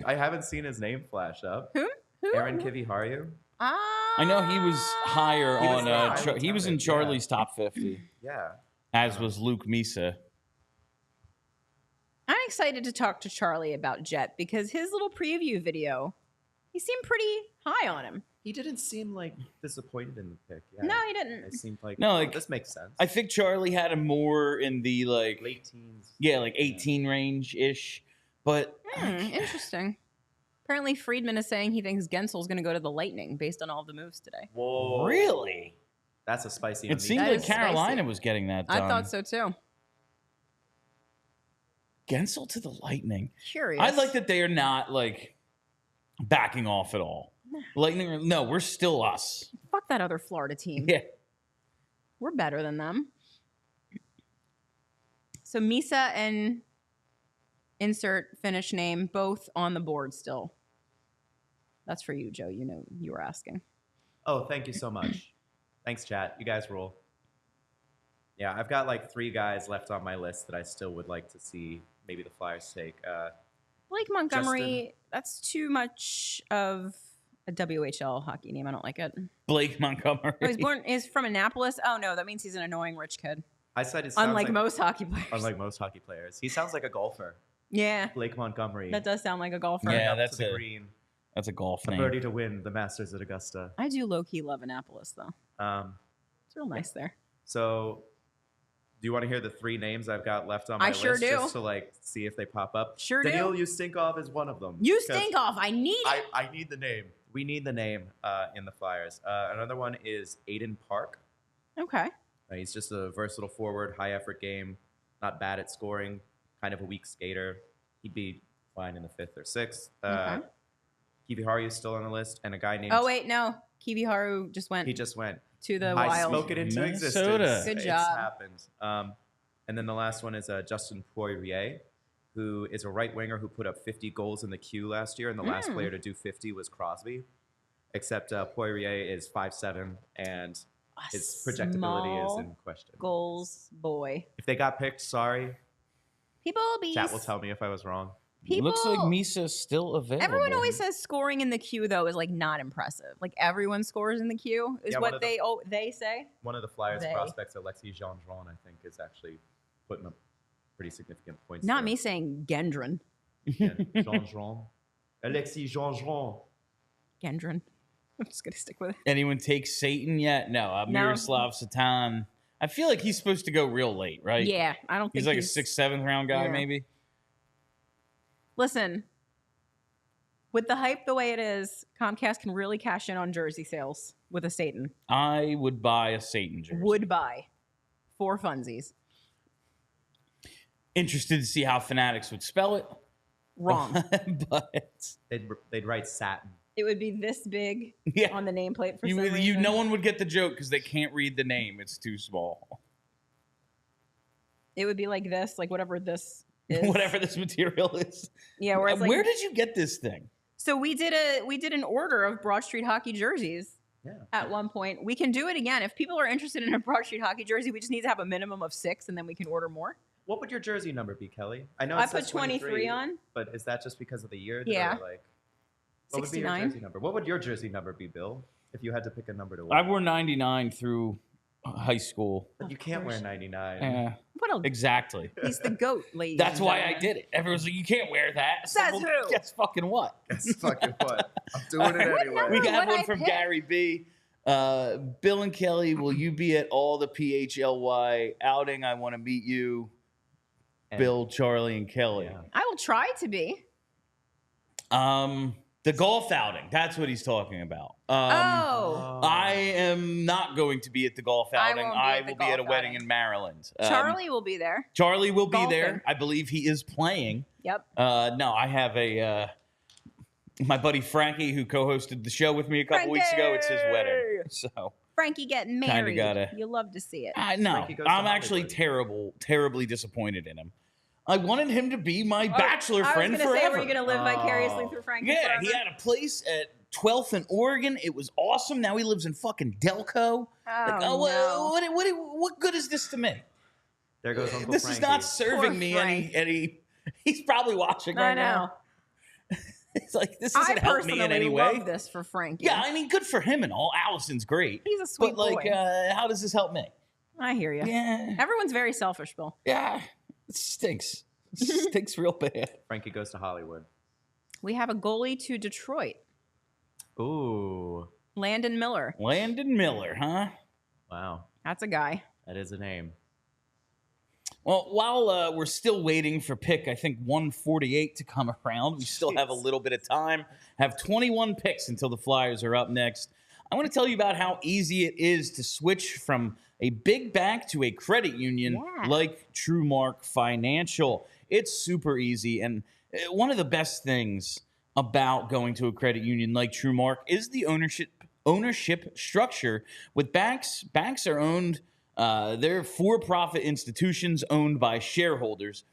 I haven't seen his name flash up. Who? Aaron Kiviharju? I know he was higher He was on. high. He was in Yeah. Charlie's top 50, Yeah. as was Luke Misa. I'm excited to talk to Charlie about Jett because his little preview video, he seemed pretty high on him. He didn't seem like disappointed in the pick. Yeah. No, he didn't. It seemed like, No, like, this makes sense. I think Charlie had him more in the like Late teens. yeah, like 18 range ish. But Interesting. Apparently, Friedman is saying he thinks Gensel's going to go to the Lightning based on all the moves today. Whoa. really, That's a spicy. it seemed That like is Carolina spicy. was getting that I done. thought so too. Gensel to the Lightning. Curious. I like that they are not like backing off at all. Lightning, no, we're still us. Fuck that other Florida team. Yeah. We're better than them. So Misa and insert finish name both on the board still. That's for you, Joe. You know you were asking. Oh, thank you so much. Thanks, chat. You guys rule. Yeah, I've got like 3 guys left on my list that I still would like to see maybe the Flyers take. Blake Montgomery, that's too much of a WHL hockey name. I don't like it. Blake Montgomery. Oh, he's from Annapolis. Oh no, that means he's an annoying rich kid. I said it sounds Unlike like, most hockey players. unlike most hockey players. He sounds like a golfer. Yeah, Blake Montgomery. that does sound like a golfer. Yeah, Up that's to the a- green. That's a golf A name. birdie to win the Masters at Augusta. I do low key love Annapolis though. It's real nice there. So, do you want to hear the 3 names I've got left on my I list? sure do. Just to like see if they pop up. Sure do. Daniil Yustinkov is one of them. You because stink off. I need it. I need the name. We need the name in the Flyers. Another one is Aiden Park. Okay. He's just a versatile forward, high effort game, not bad at scoring, kind of a weak skater. He'd be fine in the 5th or 6th. Okay. Kiviharju is still on the list, and a guy named. Oh wait, no. Kiviharu just went He just went. to the I wild. spoke it into Minnesota. existence. Good It's job. happened. And then the last one is Justin Poirier, who is a right winger who put up 50 goals in the queue last year, and the last player to do 50 was Crosby. Except Poirier is 5'7", and his projectability is Small in question. goals boy. If they got picked, sorry. People be Chat will tell me if I was wrong. people. Looks like Misa's still available. Everyone always says scoring in the queue though is like not impressive. Like everyone scores in the queue is Yeah, one what of the- they say. One of the Flyers They. prospects, Alexis Jean-Jean, I think, is actually putting up pretty significant points. Not there. me saying Gendron. Again, Jean-Jean. Alexis Jean-Jean. Gendron. I'm just gonna stick with it. Anyone take Satan yet? No. No. Miroslav Satan. I feel like he's supposed to go real late, right? Yeah, I don't think He's like a 6th, 7th round guy, Yeah. maybe. Listen, with the hype the way it is, Comcast can really cash in on jersey sales with a Satan. I would buy a Satan jersey. Would buy for funsies. Interested to see how Fanatics would spell it. Wrong. But They'd write satin. It would be this big yeah, on the nameplate for some you reason. no one would get the joke because they can't read the name. It's too small. It would be like this, like whatever this is. Whatever this material is. Yeah, where it's like, Where did you get this thing? so we did an order of Broad Street hockey jerseys Yeah. at one point. We can do it again. If people are interested in a Broad Street hockey jersey, we just need to have a minimum of 6 and then we can order more. What would your jersey number be, Kelly? I know I it put says 23 on. But is that just because of the year? Yeah. Or like, what would be your 69. jersey number? What would your jersey number be, Bill? If you had to pick a number to I wear? wore 99 through high school. But you can't wear 99. Yeah, What a exactly. he's the goat, ladies. That's and why I gentlemen. did it. Everyone's like, you can't wear that. It's like, Says well, who? Guess fucking what? That's fucking what? I'm doing it anyway. We What got one I from pick? Gary B. Bill and Kelly, will you be at all the PHLY outing? I want to meet you. And- Bill, Charlie, and Kelly. Yeah. I will try to be. The golf outing. That's what he's talking about. I am not going to be at the golf outing. I will be at a wedding in Maryland. Charlie will be there. Charlie will be Golfing. there. I believe he is playing. Yep. No, I have my buddy Frankie, who co-hosted the show with me a couple weeks ago. It's his wedding. So Frankie getting married. gotta. You love to see it. I know. I'm actually terribly disappointed in him. I wanted him to be my bachelor friend forever. I was going to say, were you going to live vicariously through Frankie forever? He had a place at 12th and Oregon. It was awesome. Now he lives in fucking Delco. What good is this to me? There goes Uncle This Frankie. is not serving me any. He's probably watching right now. It's like, this isn't helping me in any way. I love this for Frankie. Yeah, I mean, good for him and all. Allison's great. He's a sweet boy. But, how does this help me? I hear you. Yeah. Everyone's very selfish, Bill. Yeah. It stinks. It stinks real bad. Frankie goes to Hollywood. We have a goalie to Detroit. Ooh. Landon Miller. Landon Miller, huh? Wow. That's a guy. That is a name. Well, while we're still waiting for pick, I think 148 to come around, we still have a little bit of time. Have 21 picks until the Flyers are up next. I want to tell you about how easy it is to switch from a big bank to a credit union like TrueMark Financial. It's super easy, and one of the best things about going to a credit union like TrueMark is the ownership structure. With banks are owned. They're for-profit institutions owned by shareholders.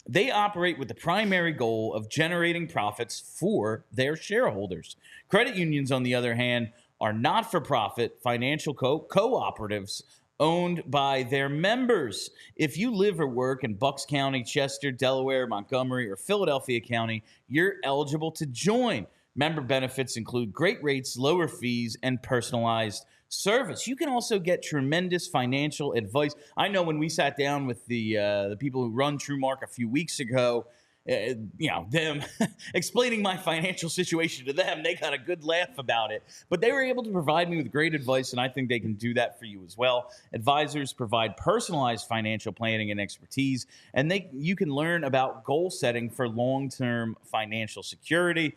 They operate with the primary goal of generating profits for their shareholders. Credit unions, on the other hand, are not-for-profit financial cooperatives owned by their members. If you live or work in Bucks County, Chester, Delaware, Montgomery, or Philadelphia County, you're eligible to join. Member benefits include great rates, lower fees, and personalized service. You can also get tremendous financial advice. I know when we sat down with the people who run TrueMark a few weeks ago, them explaining my financial situation to them, they got a good laugh about it. But they were able to provide me with great advice, and I think they can do that for you as well. Advisors provide personalized financial planning and expertise, and you can learn about goal setting for long-term financial security.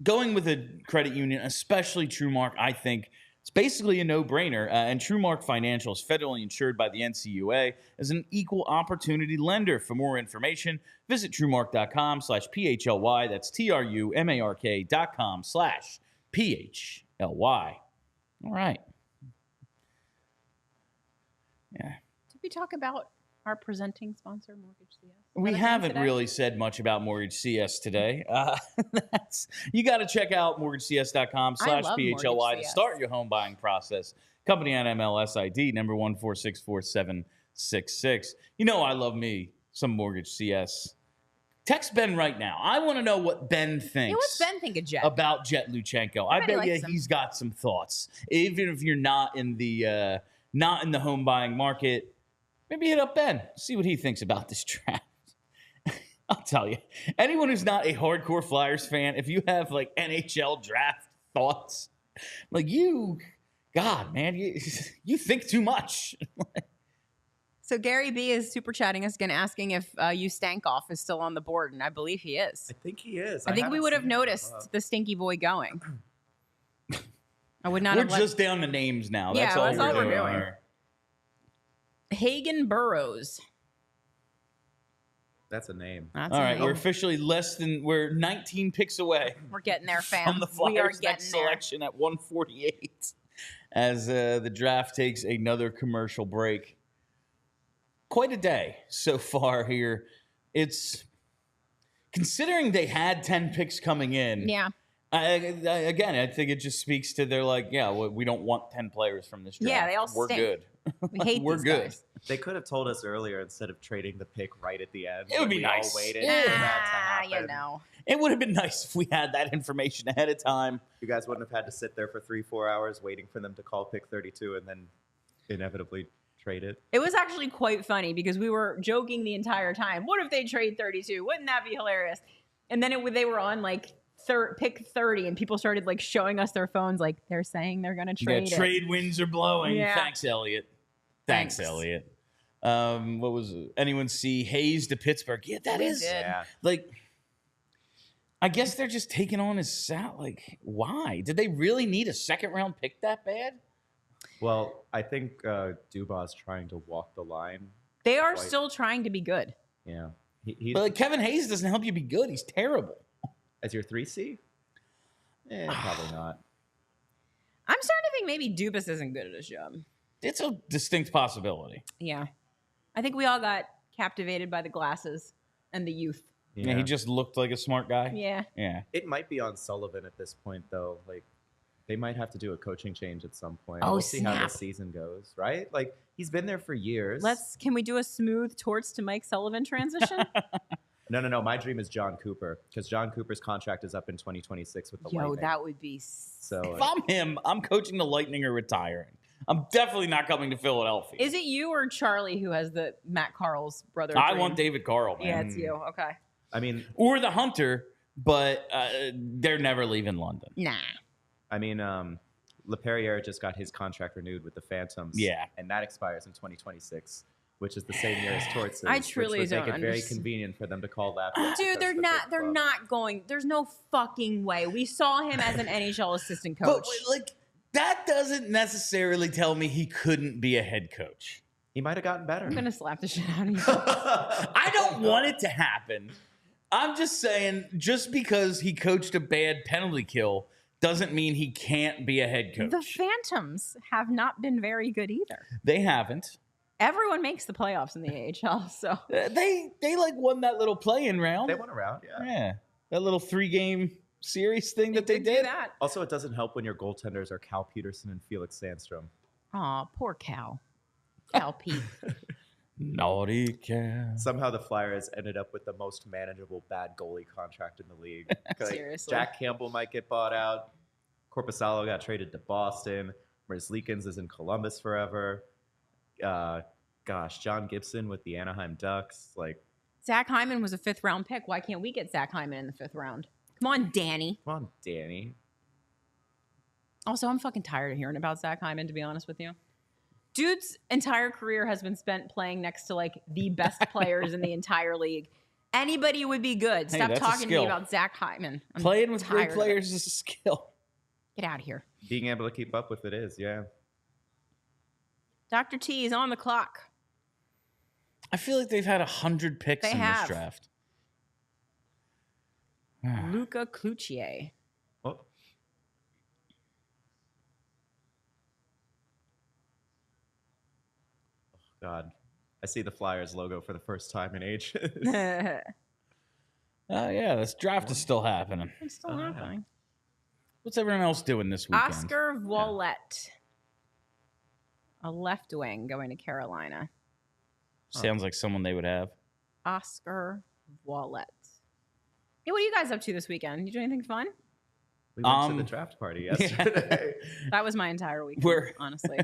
Going with a credit union, especially TrueMark, I think it's basically a no-brainer, and TrueMark Financial is federally insured by the NCUA as an equal opportunity lender. For more information, visit TrueMark.com/PHLY. That's TRUMARK.com/PHLY. All right. Yeah. Did we talk about our presenting sponsor, Mortgage CS? We haven't really said much about Mortgage CS today. You got to check out mortgagecs.com/PHLY to start your home buying process. Company NMLS ID number 1464766. You know I love me some Mortgage CS. Text Ben right now. I want to know what Ben thinks. Yeah, what's Ben think of Jett? About Jett Luchanko. I bet you he's got some thoughts. Even if you're not in the home buying market, maybe hit up Ben. See what he thinks about this draft. I'll tell you, anyone who's not a hardcore Flyers fan, if you have like NHL draft thoughts, like God, man, you think too much. So Gary B is super chatting us again, asking if Stankoff is still on the board, and I believe he is. I think he is. I think we would have noticed the stinky boy going. I would not. We're just down to names now. That's all we're doing. Hagen Burrows. That's a name. All right, we're officially we're 19 picks away. We're getting there, fam. From the Flyers' next selection at 148 as the draft takes another commercial break. Quite a day so far here. It's considering they had 10 picks coming in. Yeah. Again, I think it just speaks to they're like, we don't want 10 players from this draft. Yeah, they all We're stink. good. We hate We're these good. guys. They could have told us earlier instead of trading the pick right at the end. It would be nice. All waited for that to happen. You know. It would have been nice if we had that information ahead of time. You guys wouldn't have had to sit there for 3-4 hours waiting for them to call pick 32 and then inevitably trade it. It was actually quite funny because we were joking the entire time. What if they trade 32? Wouldn't that be hilarious? And then they were on like pick 30 and people started like showing us their phones like they're saying they're going to trade it. Trade winds are blowing. Yeah. Thanks, Elliot. Thanks, Elliot. What was it? Anyone see Hayes to Pittsburgh? Yeah, that is. Yeah. Like, I guess they're just taking on his sal. Like, why? Did they really need a second-round pick that bad? Well, I think Dubas trying to walk the line. They are Quite. still trying to be good. Yeah. He's But like, Kevin Hayes doesn't help you be good. He's terrible. as your 3C? Probably not. I'm starting to think maybe Dubas isn't good at his job. It's a distinct possibility. Yeah. I think we all got captivated by the glasses and the youth. Yeah, he just looked like a smart guy. Yeah. Yeah. It might be on Sullivan at this point, though. Like, they might have to do a coaching change at some point. Oh, we'll see how snap. the season goes, right? Like, he's been there for years. Can we do a smooth torts to Mike Sullivan transition? No. My dream is John Cooper, because John Cooper's contract is up in 2026 with the Lightning. That would be So If I'm him, I'm coaching the Lightning or retiring. I'm definitely not coming to Philadelphia. Is it you or Charlie who has the Matt Carl's brother? I dream? want David Carl, man. Yeah, it's you. Okay. I mean, Or the Hunter, but they're never leaving London. Nah. LePerriere just got his contract renewed with the Phantoms. Yeah. And that expires in 2026, which is the same year as Torts. I truly which would don't make it very understand. convenient for them to call that. Dude, they're not going. There's no fucking way. We saw him as an NHL assistant coach. But like, that doesn't necessarily tell me he couldn't be a head coach. He might have gotten better. I'm gonna slap the shit out of you. I don't want it to happen. I'm just saying, just because he coached a bad penalty kill doesn't mean he can't be a head coach. The Phantoms have not been very good either. They haven't. Everyone makes the playoffs in the AHL, so They like won that little play-in round. They went around, yeah. Yeah, that little 3-game series thing that they do did. that. Also, it doesn't help when your goaltenders are Cal Peterson and Felix Sandstrom. Aw, poor Cal. Cal Pete. Naughty cat. Somehow the Flyers ended up with the most manageable bad goalie contract in the league. Like, Seriously. Jack Campbell might get bought out. Korpisalo got traded to Boston. Merzlikins is in Columbus forever. John Gibson with the Anaheim Ducks. Like, Zach Hyman was a 5th-round pick. Why can't we get Zach Hyman in the 5th round? Come on, Danny. come on, Danny. Also, I'm fucking tired of hearing about Zach Hyman, to be honest with you. Dude's entire career has been spent playing next to like the best players in the entire league. Anybody would be good. Hey, Stop that's a talking to me skill. about Zach Hyman. I'm Playing with tired great of it. players is a skill. Get out of here. Being able to keep up with it is, yeah. Dr. T is on the clock. I feel like they've had 100 picks They in have. this draft. Luca Cloutier. Oh. God. I see the Flyers logo for the first time in ages. It's Oh, yeah, this draft is still happening. still happening. What's everyone else doing this weekend? Oscar Wallet. A left wing going to Carolina. Sounds like someone they would have. Oscar Wallet. Hey, what are you guys up to this weekend? You do anything fun? We went to the draft party yesterday. That was my entire weekend, We're- honestly.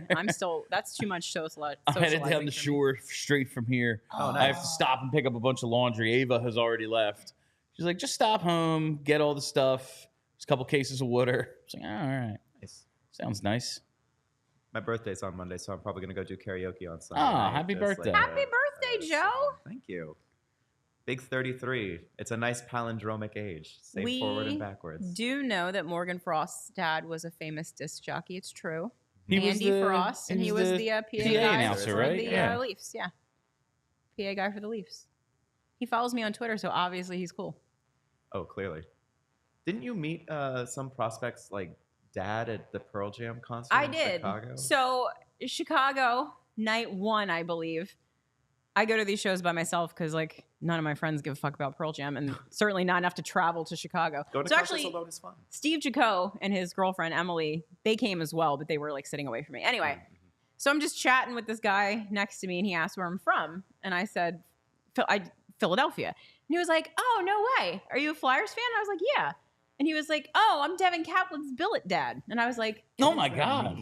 That's too much socializing. I'm headed down the shore straight from here. Oh, I have nice. to stop and pick up a bunch of laundry. Ava has already left. She's like, just stop home, get all the stuff. There's a couple cases of water. I was like, oh, all right. Nice. Sounds nice. My birthday's on Monday, so I'm probably going to go do karaoke on Sunday. Oh, night. happy Just birthday. Happy birthday, Joe. Thank you. Big 33. It's a nice palindromic age. Same forward and backwards. Do know that Morgan Frost's dad was a famous disc jockey. It's true. He was Andy the- Frost, and he was the PA guy announcer, for right? the Yeah. Leafs. Yeah, PA guy for the Leafs. He follows me on Twitter, so obviously he's cool. Oh, clearly. Didn't you meet some prospects like dad at the Pearl Jam concert I in did. Chicago? So Chicago, night 1, I believe. I go to these shows by myself because like none of my friends give a fuck about Pearl Jam, and certainly not enough to travel to Chicago. Going to So concerts actually, alone is fun. Steve Jaco and his girlfriend Emily, they came as well, but they were like sitting away from me. Anyway, so I'm just chatting with this guy next to me, and he asked where I'm from, and I said, Philadelphia. And he was like, "Oh, no way. Are you a Flyers fan?" And I was like, "Yeah." And he was like, "Oh, I'm Devin Kaplan's billet dad." And I was like, Oh, my God.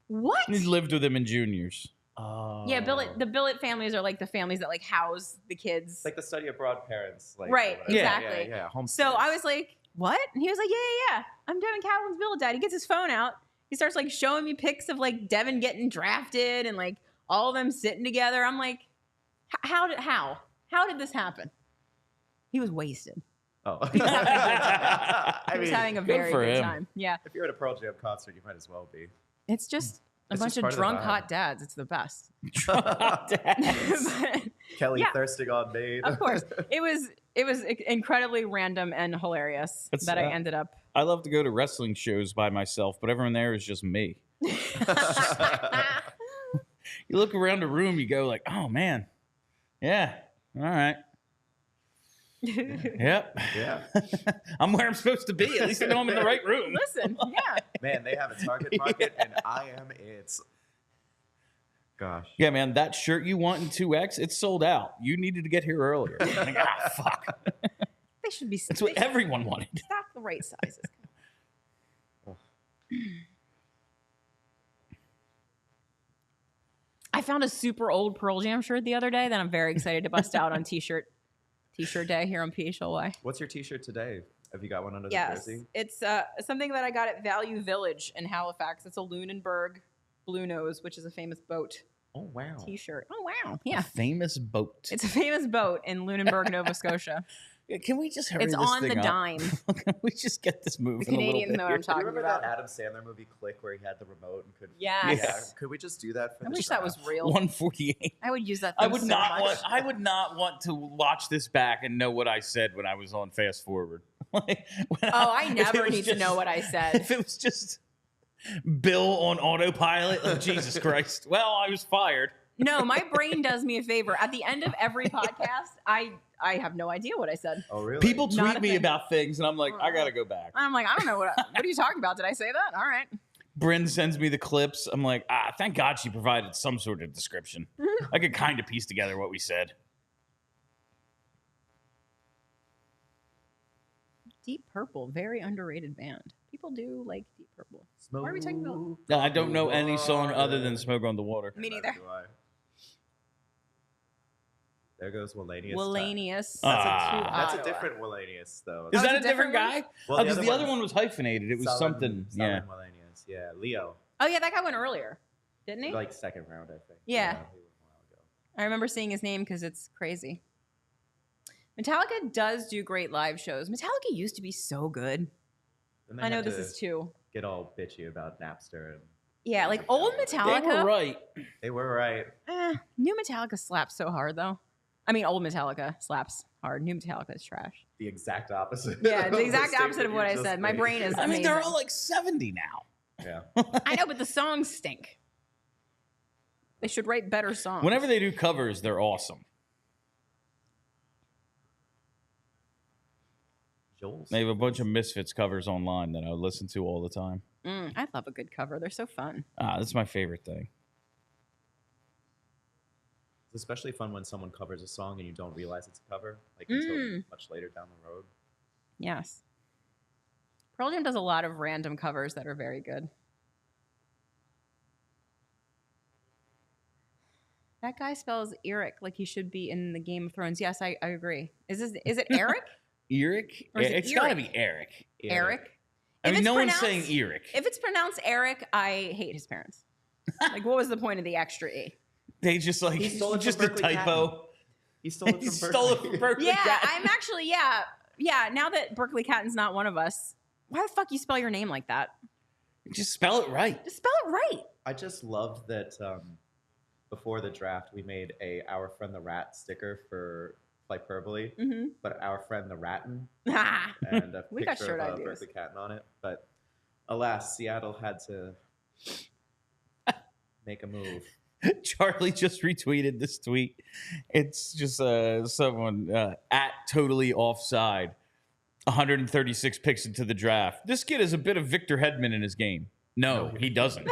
"What?" He lived with him in juniors. Oh. Yeah, the billet families are like the families that like house the kids. It's like the study abroad parents. Like, Right, or whatever. exactly. Yeah. Home So stays. I was like, "What?" And he was like, "Yeah. I'm Devin Kaplan's billet dad." He gets his phone out. He starts like showing me pics of like Devin getting drafted and like all of them sitting together. I'm like, how did this happen? He was wasted. Oh. He was I having a good very for good him. time. Yeah. if you're at a Pearl Jam concert, you might as well be. It's just a It's bunch just of part of the drunk vibe. hot dads. It's the best. Dads. But, Kelly Yeah. thirsting on Maid. of course, it was incredibly random and hilarious It's, that I ended up. I love to go to wrestling shows by myself, but everyone there is just me. You look around the room, you go like, oh man, yeah, all right, yep, Yeah. I'm where I'm supposed to be. At least I know I'm in the right room. Listen, yeah. Man, they have a target market, and I am it. Gosh. Yeah, man, that shirt you want in 2X, it's sold out. You needed to get here earlier. I'm like, fuck. They should be. That's what they should everyone wanted. stock the right sizes. I found a super old Pearl Jam shirt the other day that I'm very excited to bust out on t-shirt day here on PHLY. What's your T-shirt today? Have you got one under the Yes, jersey? it's something that I got at Value Village in Halifax. It's a Lunenburg Blue Nose, which is a famous boat Oh wow. t-shirt. Oh wow, A yeah. famous boat. It's a famous boat in Lunenburg, Nova Scotia. Yeah, can we just hurry It's this on thing the up? dime. Can we just get this moving The Canadians a know little what bit? I'm Do you talking remember about. that Adam Sandler movie Click where he had the remote and could? Yes. Yeah. Could we just do that for I the wish that was draft? real. 148. I would use that. I Thing would so not much. want. I would not want to watch this back and know what I said when I was on fast forward. Like, when I if it never was need to just- know what I said. If it was just Bill on autopilot, like, Jesus Christ. Well, I was fired. No, my brain does me a favor. At the end of every podcast, I have no idea what I said. Oh really? People Not tweet a me thing. about things, and I'm like, I gotta go back. I'm like, I don't know what are you talking about? Did I say that? All right. Bryn sends me the clips. I'm like, thank God she provided some sort of description. I could kind of piece together what we said. Deep Purple, very underrated band. People do like Deep Purple. Smoke What are we talking about? No, I don't know any song on other the than "Smoke on the Water." Me Neither neither. do I. There goes Wallenius. Wallenius. Ah. That's a different Wallenius, though. Is was that a a different different guy? Well, Because the other one was hyphenated. It was something. Yeah. Wallenius. Yeah, Leo. Oh yeah, that guy went earlier, didn't he? Like second round, I think. Yeah. He went a while ago. I remember seeing his name because it's crazy. Metallica does do great live shows. Metallica used to be so good. Then they I know had this to is too. Get all bitchy about Napster, and Yeah, like old They Metallica. were right. they were right. New Metallica slaps so hard though. I mean, old Metallica slaps hard. New Metallica is trash. The exact opposite. Yeah, the of exact statement opposite of you what I just said. My made. brain is I mean, they're amazing. all like 70 now. Yeah. I know, but the songs stink. They should write better songs. Whenever they do covers, they're awesome. Joel's. They have a bunch of Misfits covers online that I listen to all the time. I love a good cover. They're so fun. That's my favorite thing. It's especially fun when someone covers a song and you don't realize it's a cover, like until much later down the road. Yes. Pearl Jam does a lot of random covers that are very good. That guy spells Eric like he should be in the Game of Thrones. Yes, I agree. Is it Eric? Eric? Or is it It's got to Eric? be Eric. Eric? I If mean, it's no one's pronounced- saying Eric. If it's pronounced Eric, I hate his parents. Like, what was the point of the extra E? They just like, He stole it from just a Berkeley typo. He stole it He from stole it Berkeley. from Berkeley. Yeah, Cat. I'm actually, yeah. Now that Berkeley Catton's not one of us, why the fuck you spell your name like that? Just spell it right. Just spell it right. I just loved that before the draft, we made a Our Friend the Rat sticker for Hyperbole, Mm-hmm. but Our Friend the Ratten, Ah. and a We got picture shirt of ideas. Berkeley Catton on it. But alas, Seattle had to make a move. Charlie just retweeted this tweet. It's just someone at totally offside. 136 picks into the draft. This kid has a bit of Victor Hedman in his game. No, he doesn't.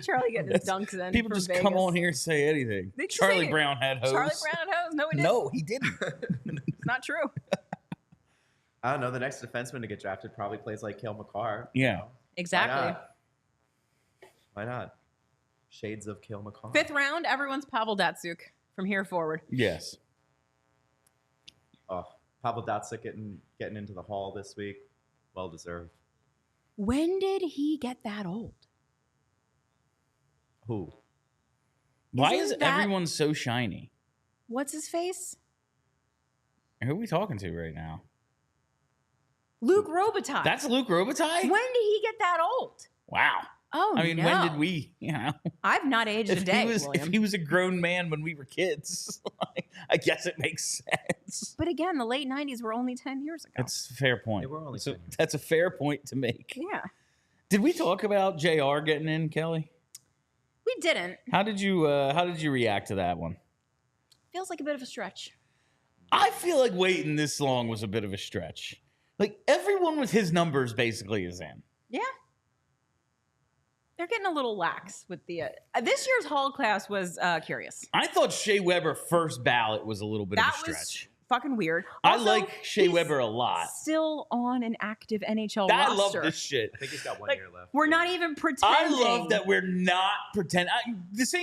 Charlie getting his dunks in. People from just Vegas. come on here and say anything. They just Charlie say- Brown had hose. Charlie Brown at hose? No, he didn't. No, he didn't. It's not true. I don't know. The next defenseman to get drafted probably plays like Cale Makar. Yeah. Exactly. Why not? Shades of Cale Makar. 5th round, everyone's Pavel Datsuk from here forward. Yes. Oh, Pavel Datsyuk getting into the Hall this week. Well deserved. When did he get that old? Who? Why is Isn't that- everyone so shiny? What's his face? Who are we talking to right now? Luke Robitaille. That's Luke Robitaille? When did he get that old? Wow. Oh, I mean, no. when did we, I've not aged a day, if William. he was a grown man when we were kids, I guess it makes sense. But again, the late 90s were only 10 years ago. That's a fair point. They were only 10 years. That's a fair point to make. Yeah. Did we talk about JR getting in, Kelly? We didn't. How did you react to that one? Feels like a bit of a stretch. I feel like waiting this long was a bit of a stretch. Like, everyone with his numbers basically is in. Yeah. They're getting a little lax with the... this year's Hall class was curious. I thought Shea Weber first ballot was a little bit of a That stretch. was fucking weird. I Also, like Shea he's Weber a lot. Still on an active NHL I roster. love this shit. I think he's got 1 Like, year left. We're not even pretending. I love that we're not pretending.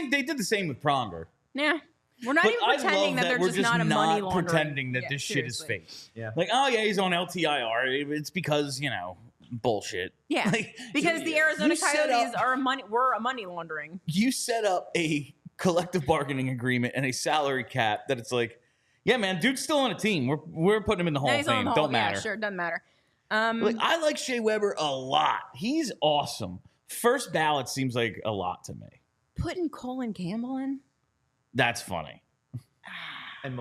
They did the same with Pronger. Nah. We're not But even I pretending love that they're we're just not a money laundering. pretending that Yeah, this shit is seriously. fake. Yeah. Like, oh yeah, he's on LTIR. It's because, bullshit. Yeah, Like, because the Arizona you set Coyotes up- were a money laundering. You set up a collective bargaining agreement and a salary cap that it's like, yeah, man, dude's still on a team. We're putting him in the Hall Now of he's on Fame. the Don't Hall. matter. Yeah, sure, doesn't matter. Like, I like Shea Weber a lot. He's awesome. First ballot seems like a lot to me. Putting Colin Campbell in. That's funny. And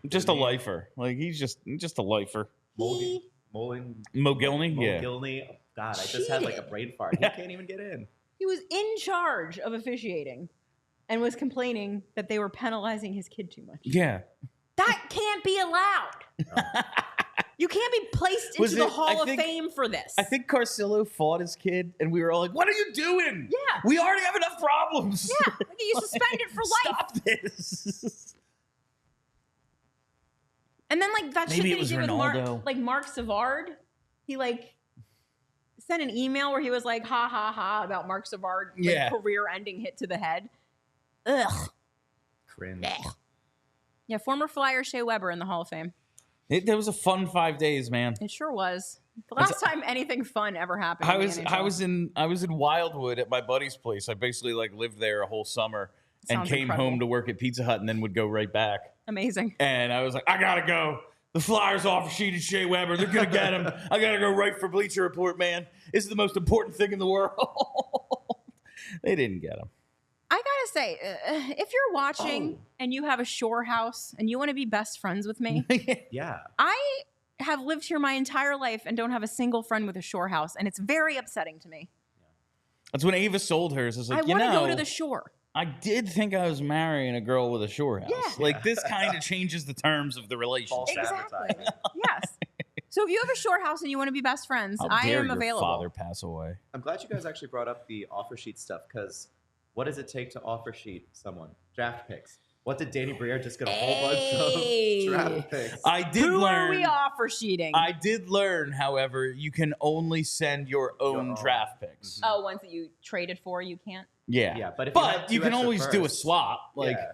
Just a lifer. Like, he's just a lifer. He Mogilny? Yeah. Mogilny. God, I just had like a cheated. brain fart. He can't even get in. He was in charge of officiating and was complaining that they were penalizing his kid too much. Yeah. That can't be allowed. You can't be placed Was into the it- Hall I of think- Fame for this. I think Carcillo fought his kid, and we were all like, what are you doing? Yeah. We already have enough problems. Yeah, like you suspended for life. Stop this. And then like that shit Maybe that it was he did with Ronaldo. Mark Savard, he like sent an email where he was like, ha ha ha, about Mark Savard, like, Yeah. career-ending hit to the head. Ugh. Cringe. Blech. Yeah, former Flyer Shea Weber in the Hall of Fame. There was a fun 5 days, man. It sure was. The last time anything fun ever happened. in the NHL. I was in Wildwood at my buddy's place. I basically like lived there a whole summer and Sounds came incredible. home to work at Pizza Hut and then would go right back. Amazing. And I was like, I gotta go. The Flyers offer sheeted Shea Weber. They're gonna get him. I gotta go right for Bleacher Report, man. This is the most important thing in the world. They didn't get him. I gotta say, if you're watching and you have a shore house and you want to be best friends with me, Yeah. I have lived here my entire life and don't have a single friend with a shore house, and it's very upsetting to me. That's when Ava sold hers. I was I like, want to go to the shore. I did think I was marrying a girl with a shore house. Yeah. Like, this kind of changes the terms of the relationship. False Exactly. advertising. Yes. So if you have a shore house and you want to be best friends, How I dare am your available. father pass away. I'm glad you guys actually brought up the offer sheet stuff because what does it take to offer sheet someone? Draft picks. What did Danny Briere just get a whole Hey. bunch of draft picks? I did Who learn. are we offer sheeting? I did learn, however, you can only send your own own. draft picks. Oh, ones that you traded for, you can't. Yeah. Yeah, but if you have you two can extra always do a firsts, swap. Like, yeah.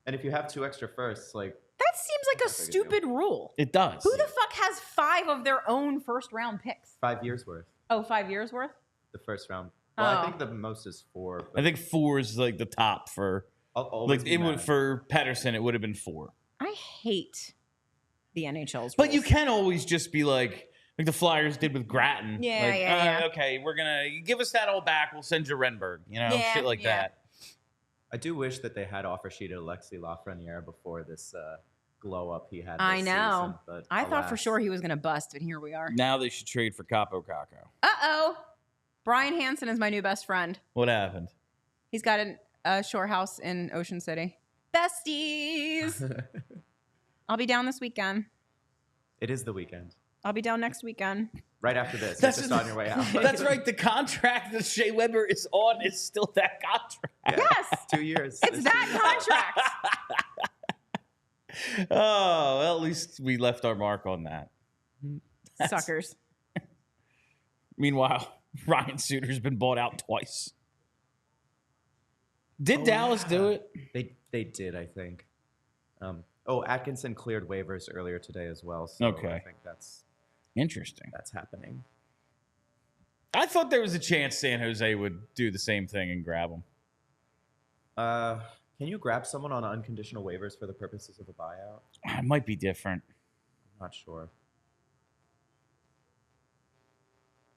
And if you have 2 extra firsts, like That seems like a That's a good deal. stupid rule. it does. Who the fuck has 5 of their own first round picks? 5 years worth, Oh, 5 years worth? the first round. Well, Oh. I think the most is 4. I think 4 is like the top for I'll always like be it would mad. for Pedersen. It would have been 4. I hate the NHL's But you rules. can always just be like the Flyers did with Gratton. Yeah, like, yeah. Okay, we're gonna give us that all back. We'll send you Renberg. Yeah, shit like yeah. that. I do wish that they had offer sheeted Alexis Lafreniere before this glow up he had. I this know. season, but I thought for alas. sure he was going to bust, but here we are. Now they should trade for Capo Caco. Uh-oh. Brian Hansen is my new best friend. What happened? He's got a shore house in Ocean City. Besties! I'll be down this weekend. It is the weekend. I'll be down next weekend. Right after this, That's just on your way out. That's right. The contract that Shea Weber is on is still that contract. Yeah. Yes! 2 years. It's that contract. Oh, well, at least we left our mark on that. Suckers. Meanwhile, Ryan Suter's been bought out twice. Did Dallas do it? They did, I think. Atkinson cleared waivers earlier today as well. So Okay. I think that's Interesting. happening. I thought there was a chance San Jose would do the same thing and grab him. Can you grab someone on unconditional waivers for the purposes of a buyout? It might be different. I'm not sure.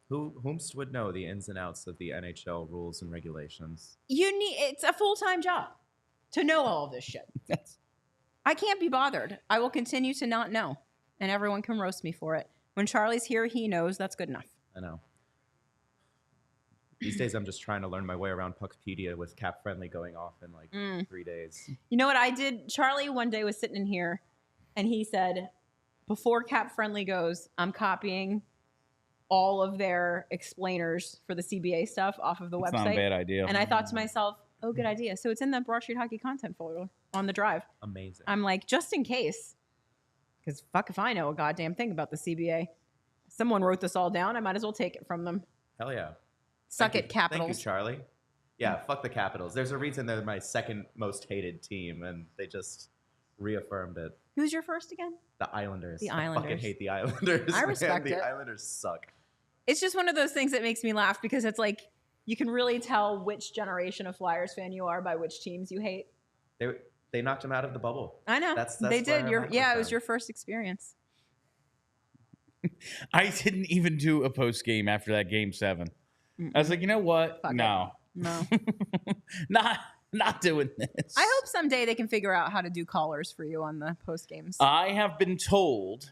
Whomst would know the ins and outs of the NHL rules and regulations? It's a full-time job to know all of this shit. I can't be bothered. I will continue to not know, and everyone can roast me for it. When Charlie's here, he knows. That's good enough. I know. These days, I'm just trying to learn my way around Puckpedia with Cap Friendly going off in like 3 days. You know what I did? Charlie one day was sitting in here, and he said, before Cap Friendly goes, I'm copying all of their explainers for the CBA stuff off of the website. It's not a bad idea. And I thought to myself, oh, good idea. So it's in the Broad Street Hockey content folder on the drive. Amazing. I'm like, just in case. Because fuck if I know a goddamn thing about the CBA. Someone wrote this all down. I might as well take it from them. Hell yeah. Suck Thank it, you. Capitals. Thank you, Charlie. Yeah, fuck the Capitals. There's a reason they're my second most hated team, and they just reaffirmed it. Who's your first again? The Islanders. The I fucking Islanders. hate the Islanders. I respect man. it. The Islanders suck. It's just one of those things that makes me laugh because it's like you can really tell which generation of Flyers fan you are by which teams you hate. They knocked him out of the bubble. I know. That's they did. where I'm at with It was them. your first experience. I didn't even do a post game after that game 7. I was like, you know what? Fuck no. No. Not doing this. I hope someday they can figure out how to do callers for you on the post games. I have been told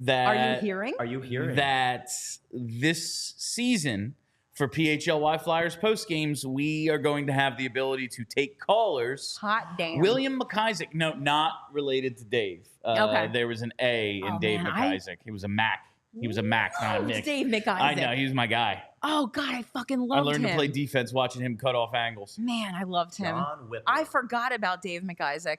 that Are you hearing? Are you hearing? that this season for PHLY Flyers post games, we are going to have the ability to take callers. Hot damn. William McIsaac, no, not related to Dave. Okay. There was an A in Dave man, McIsaac. He was a Mac. He was a Mac, not a Loves Nick. Dave McIsaac. I know, he was my guy. Oh God, I fucking I loved learned him. to play defense watching him cut off angles. Man, I loved him. John Whipple. I forgot about Dave McIsaac.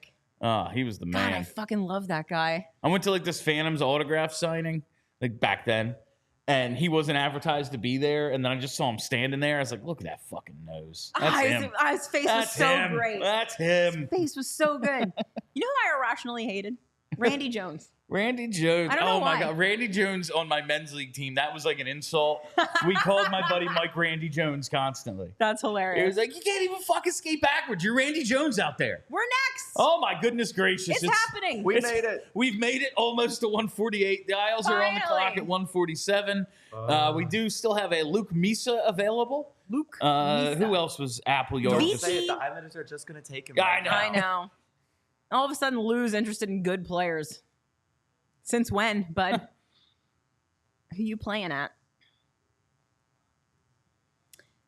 He was the God, I man. fucking love that guy. I went to like this Phantoms autograph signing, like back then, and he wasn't advertised to be there. And then I just saw him standing there. I was like, look at that fucking nose. That's him. His face That's was so him. great. That's him. His face was so good. You know who I irrationally hated? Randy Jones. Randy Jones. I don't know Oh my why. God. Randy Jones on my men's league team. That was like an insult. We called my buddy Mike Randy Jones constantly. That's It hilarious. was like, you can't even fucking skate backwards. You're Randy Jones out there. We're next. Oh my goodness gracious. it's happening. We made it. We've made it almost to 148. The Isles are on the clock Finally. at 147. We do still have a Luke Misa available. Luke. Who else was Apple Don't Yards? say it. The Islanders are just going to take him. I right know. now. I know. All of a sudden, Lou's interested in good players. Since when, bud? Who you playing at?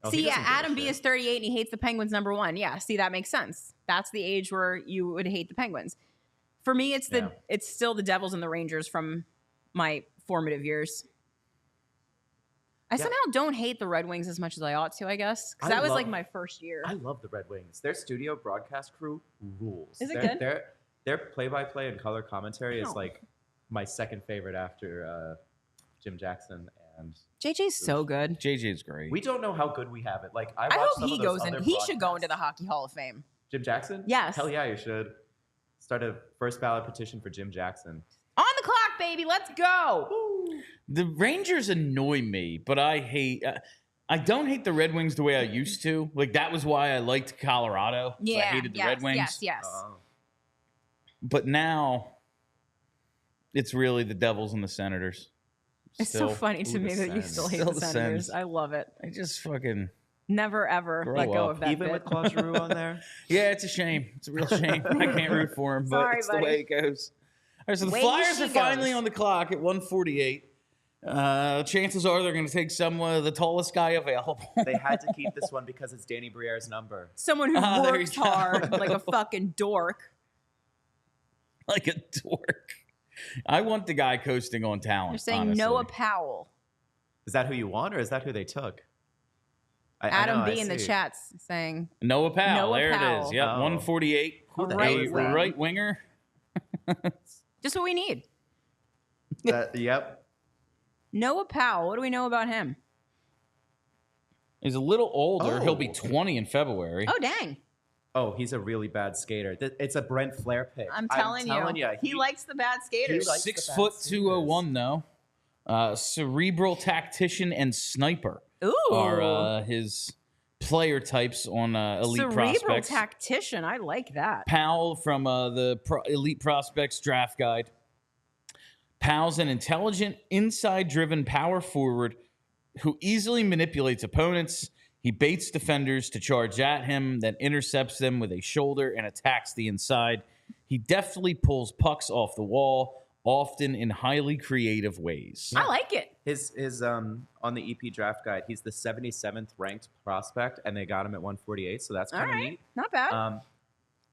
Oh, See, he yeah, doesn't give a Adam B shit. is 38 and he hates the Penguins #1. Yeah, see, that makes sense. That's the age where you would hate the Penguins. For me, it's Yeah. it's still the Devils and the Rangers from my formative years. I Yeah. somehow don't hate the Red Wings as much as I ought to, I guess. Because I that was love- like my first year. I love the Red Wings. Their studio broadcast crew rules. Is it Their- good? Their play-by-play and color commentary is Oh. like my second favorite after Jim Jackson. And JJ's so good. JJ's great. we don't know how good we have it. Like I I watched hope some he of those goes in. other He should go into the broadcasts. Hockey Hall of Fame. Jim Jackson? Yes. Hell yeah, you should. Start a first ballot petition for Jim Jackson. On the clock, baby. Let's go. The Rangers annoy me, but I hate. I don't hate the Red Wings the way I used to. Like that was why I liked Colorado. 'Cause I hated the yes, Red Wings. Yes. But now it's really the Devils and the Senators. It's Still, so funny to Ooh, me the that you Sens. still hate Still the the Senators. Sens. I love it. I just fucking Never ever Grow let go up. of that Even bit. with Claude Giroux on there? yeah, it's a shame. It's a real shame. I can't root for him, but Sorry, it's buddy. the way it goes. All right, so the Way Flyers she are finally goes. on the clock at 148. Chances are they're going to take the tallest guy available. They had to keep this one because it's Danny Briere's number. Someone who Ah, there works you go. hard like a fucking dork. Like a dork. I want the guy coasting on talent. You're saying honestly. Noah Powell. Is that who you want, or is that who they took? I Adam know, B I in the see. chats saying Noah Powell. Noah there it Powell. is. Yep, Oh. 148. Who the Right hell is wing. that? Right winger. just what we need. Yep. Noah Powell. What do we know about him? He's a little older. He'll be Oh. 20 in February. Oh dang! Oh, he's a really bad skater. It's a Brent Flair pick. I'm telling you, he likes the bad skaters. likes- 6'2" 201 though. Cerebral tactician and sniper Ooh, are his player types on elite Cerebral prospects. tactician. I like that. Powell from the Elite Prospects Draft Guide. Powell's an intelligent, inside-driven power forward who easily manipulates opponents. He baits defenders to charge at him, then intercepts them with a shoulder and attacks the inside. He definitely pulls pucks off the wall, often in highly creative ways. I like it. His on the EP Draft Guide, he's the 77th ranked prospect, and they got him at 148, so that's All kind of right. neat. Not bad.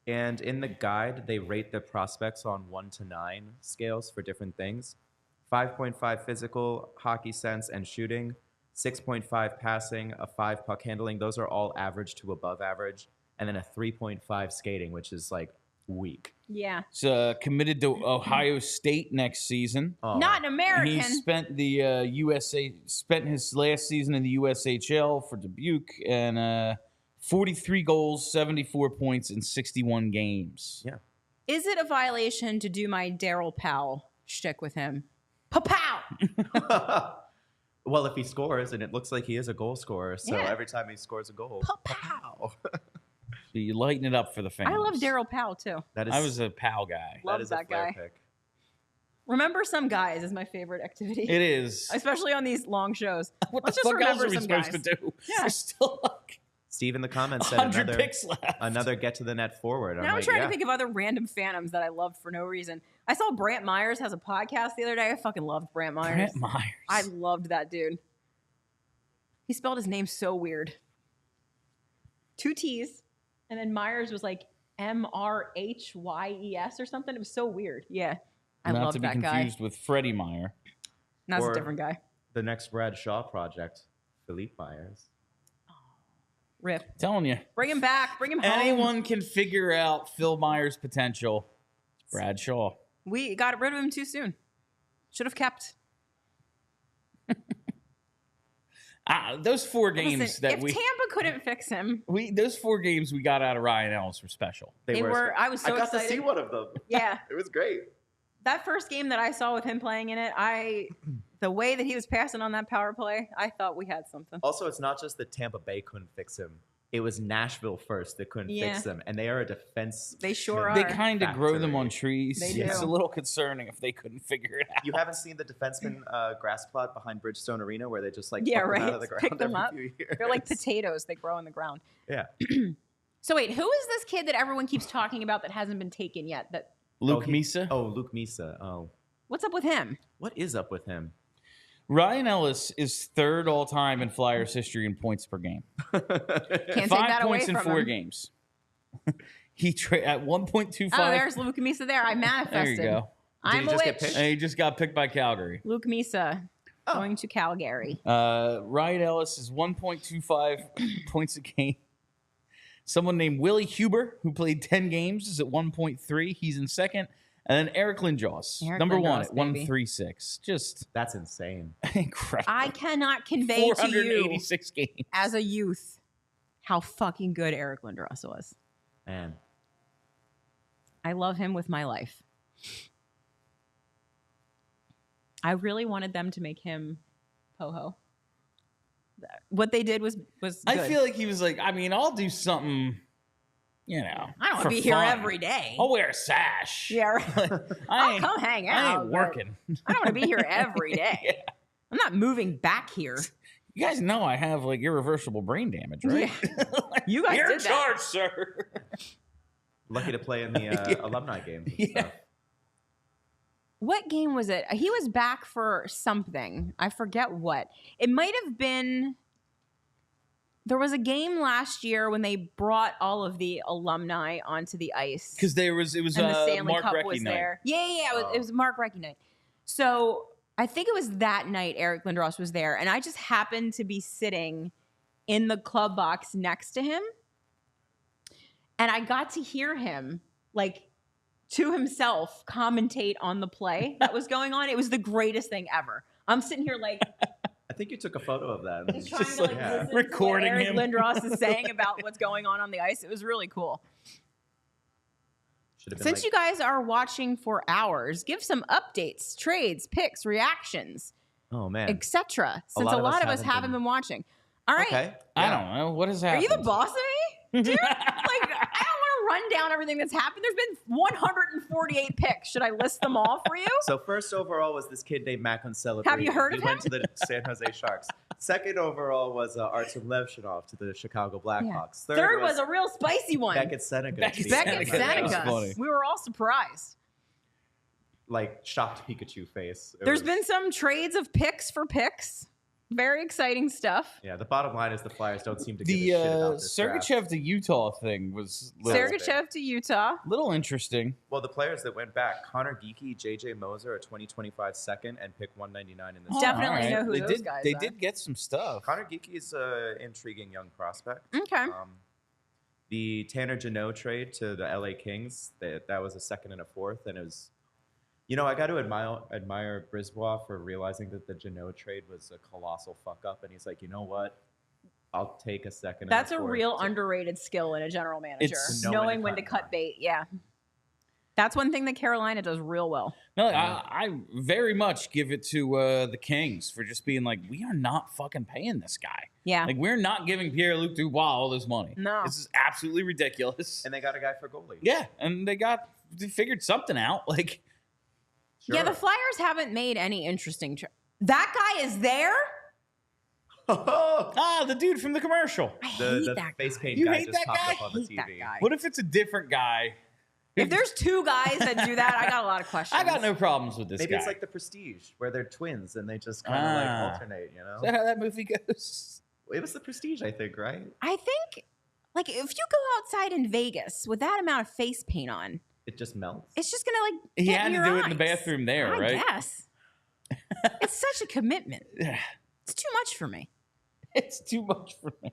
And in the guide, they rate the prospects on 1 to 9 scales for different things. 5.5 physical, hockey sense, and shooting. 6.5 passing, a 5 puck handling. Those are all average to above average. And then a 3.5 skating, which is like weak. Yeah. He's committed to Ohio State next season. Oh. Not an American. He spent his last season in the USHL for Dubuque and 43 goals, 74 points in 61 games. Yeah. Is it a violation to do my Daryl Powell shtick with him? Pa-pow! Well, if he scores, and it looks like he is a goal scorer, so Yeah. every time he scores a goal, Pa-pow! So you lighten it up for the fans. I love Daryl Powell, too. that is I was a PAL guy. Love that is that a flair guy. pick. Remember some guys is my favorite activity. It is. Especially on these long shows. What Let's the just fuck else remember are we some supposed guys. to do? Yeah. There's still like Steve in the comments said 100 picks left. another get to the net forward. Now I'm like, trying yeah. to think of other random phantoms that I loved for no reason. I saw Brant Myers has a podcast the other day. I fucking loved Brant Myers. Brent Myers. I loved that dude. He spelled his name so weird. 2 T's, and then Myers was like Mrhyes or something. It was so weird. Yeah, I Not loved to be that guy. confused with Freddie Meyer. That's a Or- different guy. The next Brad Shaw project, Philippe Myers. Rip. Telling you. Bring him back. Bring him home. Anyone can figure out Phil Myers' potential. It's Brad Shaw. We got rid of him too soon. Should have kept. Those 4 games Listen, that if Tampa couldn't fix him, those 4 games we got out of Ryan Ellis were special. they were. I was so I got excited. to see one of them. Yeah. It was great. That first game that I saw with him playing in it, the way that he was passing on that power play, I thought we had something. Also, it's not just that Tampa Bay couldn't fix him. It was Nashville first that couldn't fix him, and they are a defense. They sure They are. kind of grow them Factory. on trees. They It's do. a little concerning if they couldn't figure it out. You haven't seen the defenseman grass plot behind Bridgestone Arena where they just like Yeah, pluck them right. out of the ground Pick them every up. few years. They're like potatoes. They grow in the ground. Yeah. So wait, who is this kid that everyone keeps talking about that hasn't been taken yet? That Luke he- Misa. Oh, Luke Misa. Oh, what's up with him? what is up with him? Ryan Ellis is 3rd all time in Flyers history in points per game. Can't take 5 that away points in from 4 him. games. He at 1.25. Oh, there's Luke Misa there. I manifested. There you go. I'm he a just get witch. picked? And he just got picked by Calgary. Luke Misa going to Calgary. Ryan Ellis is 1.25 points a game. Someone named Willie Huber, who played 10 games, is at 1.3. He's in 2nd. And then Eric Lindros, Eric number 1 Lindros, at baby. 136. Just That's insane. incredible. I cannot convey to you 486 games. as a youth how fucking good Eric Lindros was. Man. I love him with my life. I really wanted them to make him Poho. What they did was good. I feel like he was like, I mean, I'll do something, you know. I don't want for to be here fun. every day. I'll wear a sash. Yeah, right. I I'll ain't, come hang I out. ain't but working. I don't want to be here every day. Yeah. I'm not moving back here. You guys know I have like irreversible brain damage, right? You guys You're did in that. charge, sir. Lucky to play in the alumni games and Yeah. stuff. What game was it? He was back for something. I forget what. It might have been. There was a game last year when they brought all of the alumni onto the ice. Because it was And the Stanley Mark Cup Recchi was night. there. Yeah. It was Mark Recchi night. So I think it was that night Eric Lindros was there. And I just happened to be sitting in the club box next to him. And I got to hear him, like, to himself commentate on the play that was going on. It was the greatest thing ever. I'm sitting here, like, I think you took a photo of that. just trying Just to like, like, yeah. listen recording to what Eric him. Lindros is saying about what's going on the ice. It was really cool. Should have been Since like, you guys are watching for hours, give some updates, trades, picks, reactions, oh man, etc. Since a lot of us haven't been watching. All right. Okay. I don't know. What has Are happened? you the boss of me? Dude, like, I don't want to run down everything that's happened. There's been 148 picks. Should I list them all for you? So first overall was this kid named Macon Celebrity. Have you heard of He went to the San Jose Sharks. Second overall was Artem Levshinov to the Chicago Blackhawks. Third was a real spicy one. Beckett Seneca. Beckett Beckett Seneca. That's funny. Seneca. We were all surprised. Like shocked Pikachu face. There's been some trades of picks for picks. Very exciting stuff. Yeah, the bottom line is the Flyers don't seem to give a The shit about this draft. Sergachev to Utah thing was Sergachev to Utah. little interesting. Well, the players that went back, Connor Geekie, JJ Moser, a 2025 second, and pick 199 in this Oh, Definitely all right. know who they those did, guys They are. did get some stuff. Connor Geekie is an intriguing young prospect. Okay. The Tanner Jeannot trade to the LA Kings, that was a second and a fourth, and it was, you know, I got to admire Brisbois for realizing that the Jeannot trade was a colossal fuck up, and he's like, you know what, I'll take a second. That's and a fourth real to- underrated skill in a general manager. It's knowing when to cut them. bait. Yeah. That's one thing that Carolina does real well. No, I very much give it to the Kings for just being like, we are not fucking paying this guy. Yeah. Like, we're not giving Pierre-Luc Dubois all this money. No. This is absolutely ridiculous. And they got a guy for goalie. Yeah, and they figured something out. Like, Yeah, the Sure. Flyers haven't made any interesting. That guy is there. the dude from the commercial. I hate the that face guy. paint You guy hate just that popped guy? up on the I hate that TV. guy. What if it's a different guy? If there's two guys that do that, I got a lot of questions. I got no problems with this Maybe guy. it's like The Prestige, where they're twins and they just kind of like alternate, you know? Is that how that movie goes? It was The Prestige, I think, right? I think, like, if you go outside in Vegas with that amount of face paint on, It just melts. it's just gonna like He get had in to your do it in the eyes. bathroom there, I right? guess. It's such a commitment. It's too much for me. It's too much for me.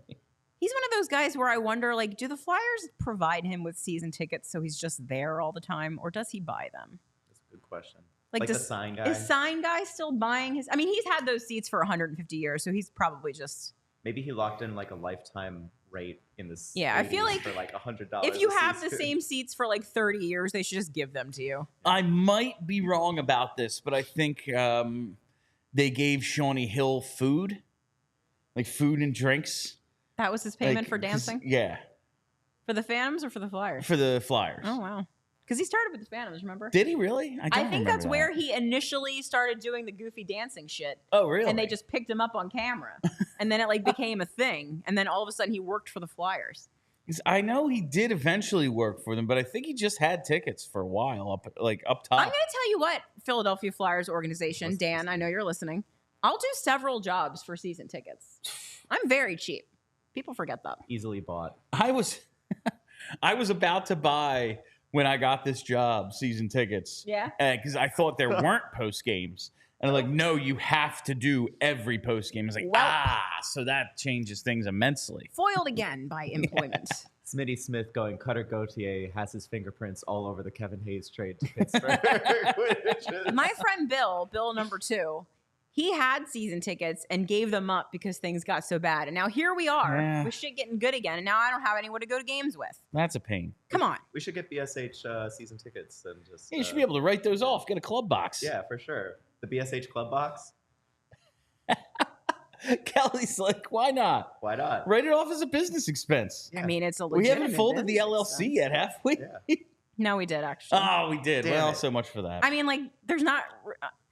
He's one of those guys where I wonder, like, do the Flyers provide him with season tickets so he's just there all the time, or does he buy them? That's a good question. Like the does- sign guy. Is sign guy still buying his? I mean, he's had those seats for 150 years, so he's probably just. Maybe he locked in like a lifetime rate in this. Yeah, I feel 80s like for like $100. If you a have the season. same seats for like 30 years, they should just give them to you. I might be wrong about this, but I think they gave Shawnee Hill food, like food and drinks. That was his payment Like, for 'cause- dancing? Yeah, For the Phantoms or for the Flyers? for the Flyers. Oh, wow. Because he started with the Phantoms, remember? Did he really? I don't think remember that's that. where he initially started doing the goofy dancing shit. Oh, really? And they just picked him up on camera. And then it like became a thing. And then all of a sudden he worked for the Flyers. 'Cause I know he did eventually work for them, but I think he just had tickets for a while up top. I'm going to tell you what, Philadelphia Flyers organization, What's Dan, I know you're listening. I'll do several jobs for season tickets. I'm very cheap. People forget that. easily bought. I was about to buy when I got this job season tickets. Yeah? Because I thought there weren't post games. And I'm like, no, you have to do every post game. I was like, Well- so that changes things immensely. Foiled again by employment. Smitty Smith going, Cutter Gauthier has his fingerprints all over the Kevin Hayes trade to Pittsburgh. My friend Bill number 2, he had season tickets and gave them up because things got so bad. And now here we are Yeah. with shit getting good again. And now I don't have anyone to go to games with. That's a pain. Come on. We should get BSH season tickets and just. You should be able to write those off. Get a club box. Yeah, for sure. The BSH club box. Kelly's like, why not? Why not? Write it off as a business expense. I mean, it's a We legitimate haven't folded the business LLC expense. yet, have we? Yeah. No, we did actually. Oh, we did. Damn Well, it. so much for that. I mean, like, there's not.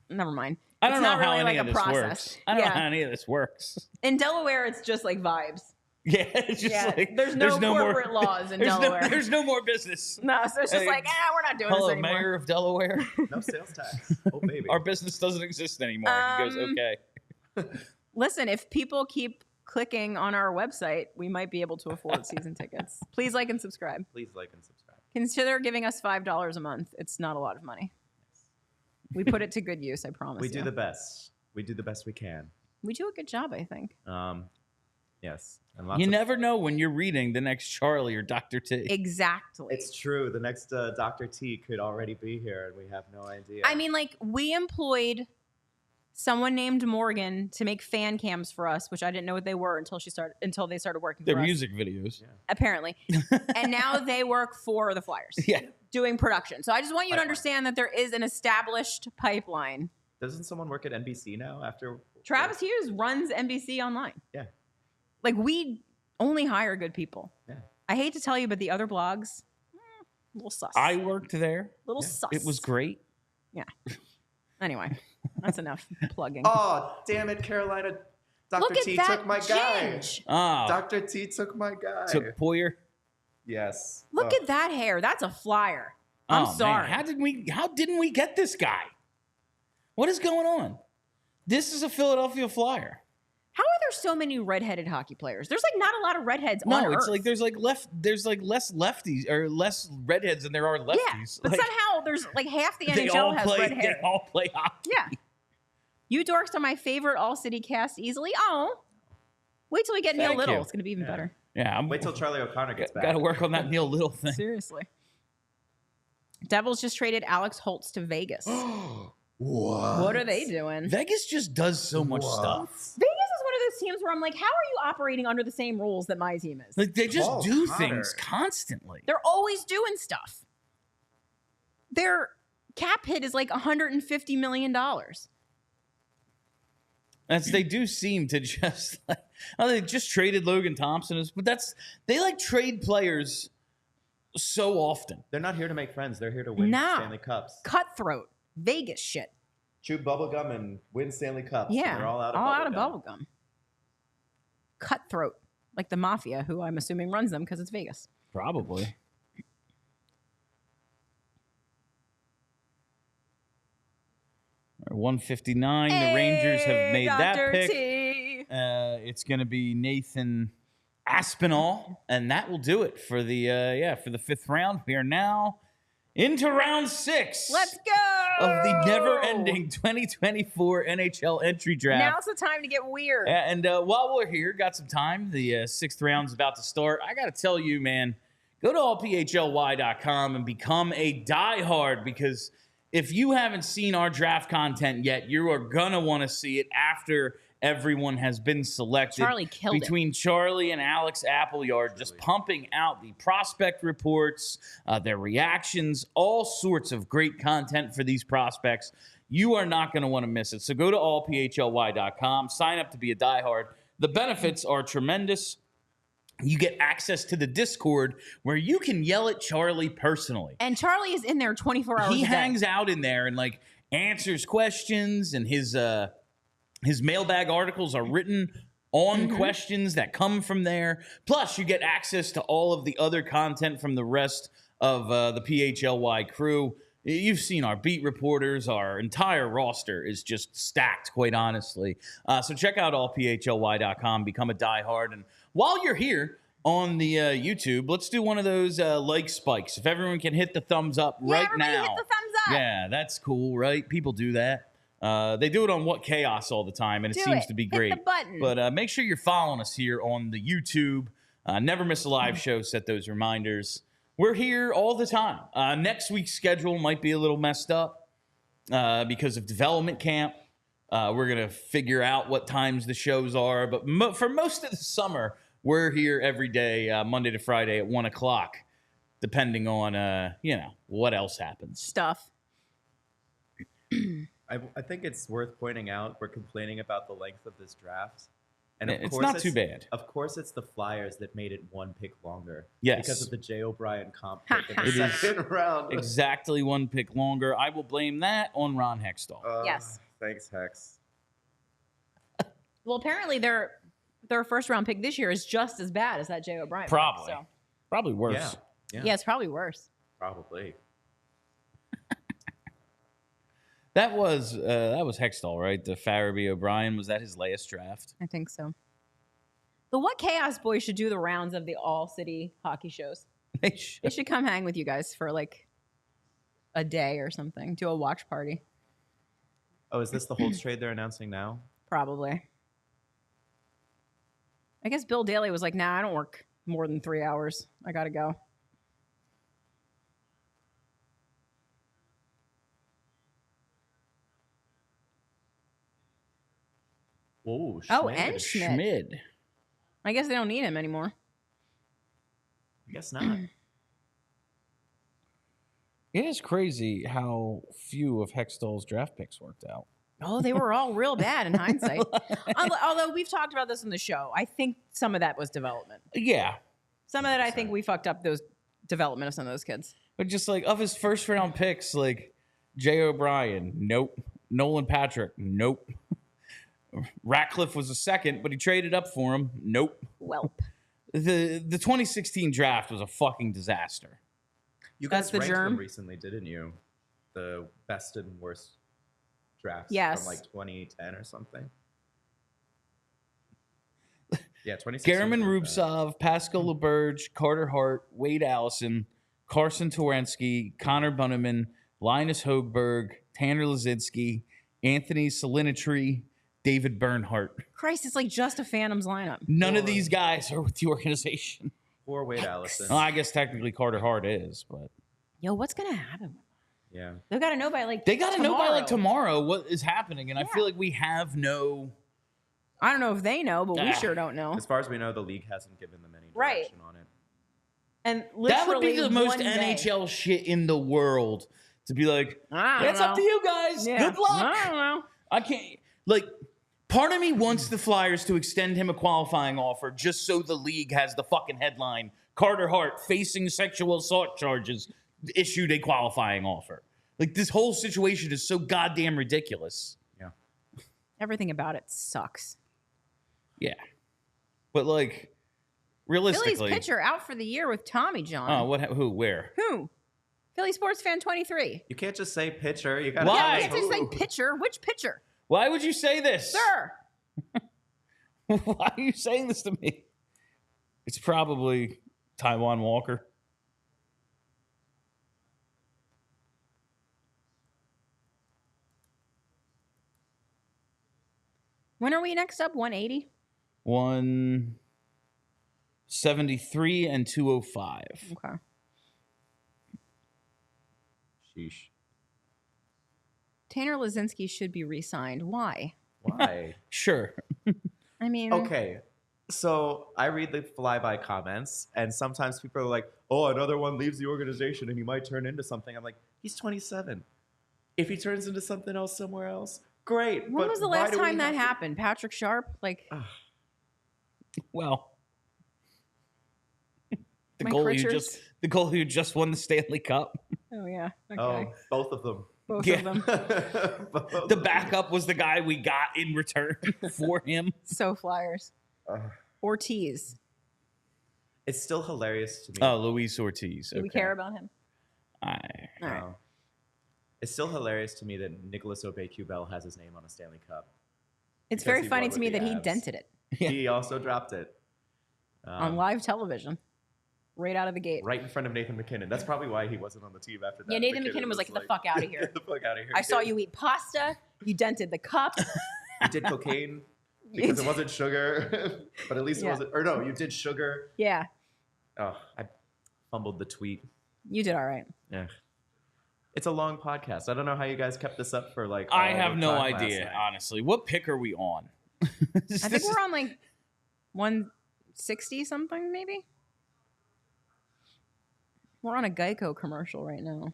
Never mind. I don't It's know not how really any like of a this process. works. I don't know how any of this works. In Delaware, it's just like vibes. Yeah, it's just Yeah, like there's no more- corporate laws in there's Delaware. there's no more business. No, so it's just Hey, like, we're not doing Hello, this anymore. Mayor of Delaware. No sales tax. Oh, baby. Our business doesn't exist anymore. And he goes, okay. Listen, if people keep clicking on our website, we might be able to afford season tickets. Please like and subscribe. Please like and subscribe. Consider giving us $5 a month. It's not a lot of money. We put it to good use, I promise We you. do the best. We do the best we can. We do a good job, I think. Yes. And lots You of- never know when you're reading the next Charlie or Dr. T. Exactly. It's true. The next Dr. T could already be here, and we have no idea. I mean, like, we employed someone named Morgan to make fan cams for us, which I didn't know what they were until they started working They're for us. music videos. Yeah. Apparently. And now they work for the Flyers. Yeah. Doing production. So I just want you to Pipeline. understand that there is an established Doesn't someone work at NBC now after? Travis Hughes runs NBC Online. Like, we only hire good people. Yeah. I hate to tell you, but the other blogs, a little sus. I worked there. little sus. It was great. Yeah. Anyway, that's enough plugging. Oh, damn it, Carolina. Dr. Look at T that took my guy. ginge. Oh, Dr. T took my guy. took Poyer. Yes. Look Oh. at that hair. That's a flyer. I'm Oh, sorry. Man. How didn't we get this guy? What is going on? This is a Philadelphia Flyer. How are there so many redheaded hockey players? There's like not a lot of redheads on No, it's Earth. like there's like less lefties or less redheads than there are lefties. Yeah, but Like, somehow there's like half the they NHL all has play. red hair. They all play hockey. Yeah. You dorks are my favorite all-city cast easily. Oh. Wait till we get Neil Thank Little. you. It's going to be even better. Yeah, Wait till Charlie O'Connor gets back. Got to work on that Neil Little thing. Seriously. Devils just traded Alex Holtz to Vegas. What are they doing? Vegas just does so much stuff. Vegas is one of those teams where I'm like, how are you operating under the same rules that my team is? Like they just Paul do Cotter. things constantly. They're always doing stuff. Their cap hit is like $150 million. They do seem to just like, oh, they just traded Logan Thompson, but they like trade players so often. They're not here to make friends. They're here to win Nah. Stanley Cups. Cutthroat. Vegas shit. Chew bubblegum and win Stanley Cups. Yeah. They're all out of bubblegum. Cutthroat. Like the mafia, who I'm assuming runs them because it's Vegas. Probably. All right, 159. The Rangers have made that Dr. pick. T. It's going to be Nathan Aspinall, and that will do it for the for the 5th round. We are now into round 6. Let's go. Of the never-ending 2024 NHL entry draft. Now's the time to get weird. And while we're here, got some time. The 6th round's about to start. I got to tell you, man, go to allphly.com and become a diehard, because if you haven't seen our draft content yet, you are going to want to see it after everyone has been selected. Charlie killed it. Between Charlie and Alex Appleyard, just pumping out the prospect reports, their reactions, all sorts of great content for these prospects. You are not going to want to miss it. So go to allphly.com, sign up to be a diehard. The benefits are tremendous. You get access to the Discord where you can yell at Charlie personally. And Charlie is in there 24 hours a day. He hangs out in there and like answers questions, and his mailbag articles are written on questions that come from there. Plus, you get access to all of the other content from the rest of the PHLY crew. You've seen our beat reporters. Our entire roster is just stacked, quite honestly. So check out allphly.com, become a diehard. And while you're here on the YouTube, let's do one of those like spikes. If everyone can hit the thumbs up right everybody now. hit the thumbs up. Yeah, that's cool, right? People do that. They do it on What Chaos all the time, and it seems to be great. Hit the button. But make sure you're following us here on the YouTube. Never miss a live show. Set those reminders. We're here all the time. Next week's schedule might be a little messed up because of development camp. We're going to figure out what times the shows are. But for most of the summer, we're here every day, Monday to Friday at 1 o'clock, depending on, what else happens. Stuff. I think it's worth pointing out we're complaining about the length of this draft. And of It's course not too bad. Of course, it's the Flyers that made it 1 pick longer. Yes. Because of the Jay O'Brien comp pick in the It is second round. Exactly 1 pick longer. I will blame that on Ron Hextall. Yes. Thanks, Hex. Well, apparently their first round pick this year is just as bad as that Jay O'Brien. Probably. Pick, so. Probably worse. Yeah, it's probably worse. Probably. That was Hextall, right? The Farabee O'Brien. Was that his last draft? I think so. The What Chaos Boys should do the rounds of the all-city hockey shows. They should. They should come hang with you guys for like a day or something. Do a watch party. Oh, is this the Holtz trade they're announcing now? Probably. I guess Bill Daly was like, nah, I don't work more than 3 hours. I got to go. Whoa, Oh, Schmidt. and Schmidt. Schmid. I guess they don't need him anymore. I guess not. It is crazy how few of Hextall's draft picks worked out. Oh, they were all real bad in hindsight. Although we've talked about this in the show, I think some of that was development. Yeah. Some of that, I think we fucked up those development of some of those kids. But just like of his first round picks, like Jay O'Brien, nope. Nolan Patrick, nope. Ratcliffe was a second, but he traded up for him. Nope. Welp. The 2016 draft was a fucking disaster. You That's guys the ranked germ. them recently, didn't you? The best and worst drafts Yes. from like 2010 or something. Yeah, 2016. German was bad. Rubtsov, Pascal LeBurge, Carter Hart, Wade Allison, Carson Torensky, Connor Bunneman, Linus Hoegberg, Tanner Lazinski, Anthony Salinatri, David Bernhardt. Christ, it's like just a Phantoms lineup. None of these guys are with the organization. Poor Wade Allison. Well, I guess technically Carter Hart is, but Yo, what's gonna happen? Yeah. They've got to know by like they got to know by like tomorrow. tomorrow what is happening, and I feel like we have no. I don't know if they know, but we Ah. sure don't know. As far as we know, the league hasn't given them any Right. direction on it. And That would be literally the most one day- NHL shit in the world to be like, I don't it's up to know. you guys. Yeah. Good luck. I don't know. I can't, like, part of me wants the Flyers to extend him a qualifying offer just so the league has the fucking headline Carter Hart facing sexual assault charges issued a qualifying offer. Like, this whole situation is so goddamn ridiculous. Yeah. Everything about it sucks. Yeah. But, like, realistically. Philly's pitcher out for the year with Tommy John. Oh, who, where? Who? Philly sports fan 23. You can't just say pitcher. You gotta Why? Yeah, say you can't just say who. pitcher. Which pitcher? Why would you say this? Sir. Why are you saying this to me? It's probably Taiwan Walker. When are we next up? 180? 173 and 205. Okay. Sheesh. Tanner Lazinski should be re-signed. Why? Why? Sure. I mean, Okay. So I read the flyby comments, and sometimes people are like, oh, another one leaves the organization and he might turn into something. I'm like, he's 27. If he turns into something else somewhere else, great. when but was the why last do we time that have to- happened? Patrick Sharp? Like, Well, the Mike goalie who just won the Stanley Cup. oh yeah. Okay. Oh, both of them. Both yeah. of them. Both The of backup was the guy we got in return for him. So Flyers. them. Ortiz. It's still hilarious to me. Oh, Luis Ortiz. Do we care about him? I, All right. Oh. It's still hilarious to me that Nicholas Obey-Kubel has his name on a Stanley Cup. It's Because very he funny won to me with that the he Avs. dented it Yeah. He also dropped it. on live television. Right out of the gate. Right in front of Nathan McKinnon. That's probably why he wasn't on the team after that. Yeah, Nathan McKinnon was like, "Get the fuck outta here." Get the fuck out of here. I saw you eat pasta. You dented the cup. You did cocaine because it wasn't sugar, but at least it Yeah. wasn't. Or no, you did sugar. Yeah, Oh, I fumbled the tweet. you did all right. Yeah. It's a long podcast. I don't know how you guys kept this up for like. I all have the no time last idea, night. honestly. What pick are we on? I think we're on like 160 something, maybe. We're on a Geico commercial right now.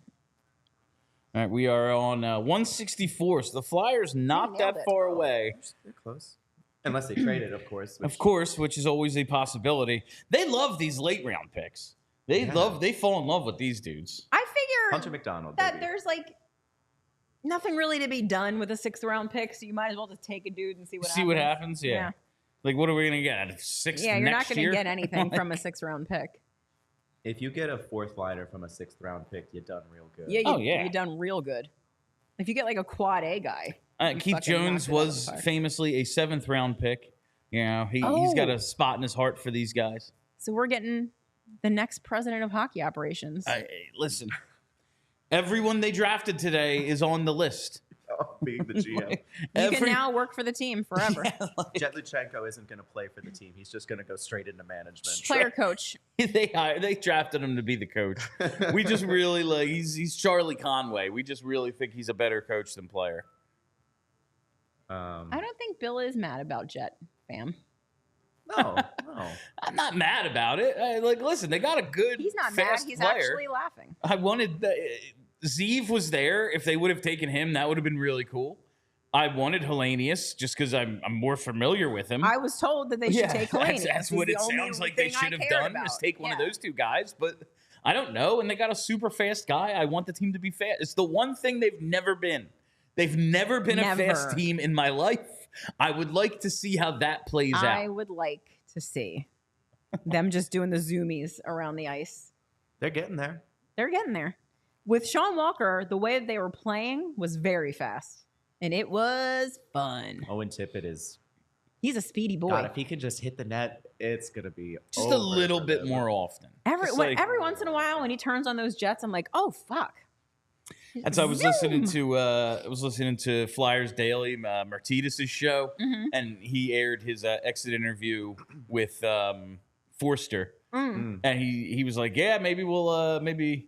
All right, we are on 164, so the Flyers not nailed that it. far away. They're close. Unless they traded, of course. Of course, which is always a possibility. They love these late round picks. They fall in love with these dudes. I figure Hunter McDonald. that baby. there's like nothing really to be done with a 6th round pick, so you might as well just take a dude and see what See happens. what happens? Yeah. Yeah. Like, what are we going to get? Out of 6th Yeah, you're not next going year? to get anything from a 6th round pick. If you get a 4th liner from a 6th round pick, you're done real good. Yeah, yeah. you've done real good. If you get like a quad A guy. you Keith fucking Jones knocked it out of was the park. famously a 7th round pick. You know, he's got a spot in his heart for these guys. So we're getting the next president of hockey operations. Listen, everyone they drafted today is on the list. Oh, being the GM. you can now work for the team forever. Jett Luchanko isn't going to play for the team. He's just going to go straight into management. Player coach. They drafted him to be the coach. We just really he's Charlie Conway. We just really think he's a better coach than player. I don't think Bill is mad about Jett, fam. No. I'm not mad about it. Listen, they got a good. He's not mad. fast He's player. actually laughing. I wanted Zeev was there. If they would have taken him, that would have been really cool. I wanted Hellenius just because I'm more familiar with him. I was told that they should take Hellenius. That's what it sounds like they should have done, is take one of those two guys. But I don't know. And they got a super fast guy. I want the team to be fast. It's the one thing they've never been. They've never been a fast team in my life. I would like to see how that plays out. I would like to see them just doing the zoomies around the ice. They're getting there. They're getting there. With Sean Walker, the way that they were playing was very fast. And it was fun. Owen Tippett is... He's a speedy boy. God, if he could just hit the net, it's going to be just a little bit more often. Every once in a while, when he turns on those jets, I'm like, oh, fuck. And so I was listening to Flyers Daily, Martinez' show, and he aired his exit interview with Forster, and he was like, "Yeah, maybe we'll maybe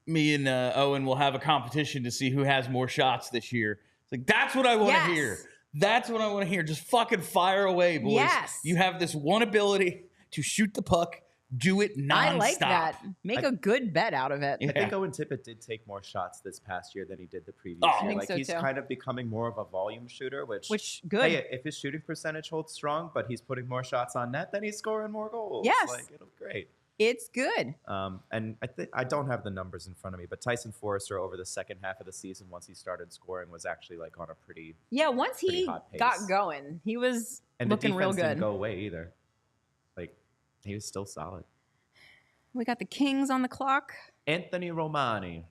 me and Owen will have a competition to see who has more shots this year." It's like, that's what I want to hear. That's what I want to hear. Just fucking fire away, boys. Yes. You have this one ability to shoot the puck. Do it nonstop. I like that. Make a good bet out of it. I think Owen Tippett did take more shots this past year than he did the previous I year. think Like so he's too. kind of becoming more of a volume shooter, which good. Hey, if his shooting percentage holds strong, but he's putting more shots on net, then he's scoring more goals. Yes. Like, it'll be great. It's good. And I don't have the numbers in front of me, but Tyson Forrester over the second half of the season, once he started scoring, was actually like on a pretty once he hot pace. got going, he was and looking the real defense good. didn't go away either. Like he was still solid. We got the Kings on the clock. Anthony Romani,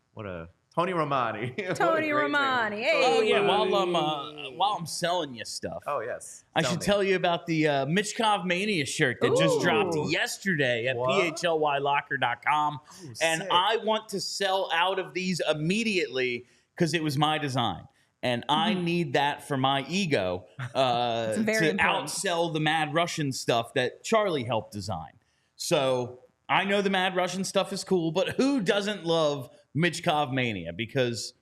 Tony Romani. What a Tony great Romani. name. Hey. Oh yeah, while I'm selling you stuff. Oh yes. I should tell you about the Mitchkov Mania shirt that just dropped yesterday at PHLYLocker.com. And sick. I want to sell out of these immediately because it was my design. And I need that for my ego to very important. outsell the Mad Russian stuff that Charlie helped design. So I know the Mad Russian stuff is cool, but who doesn't love Mitchkov Mania? Because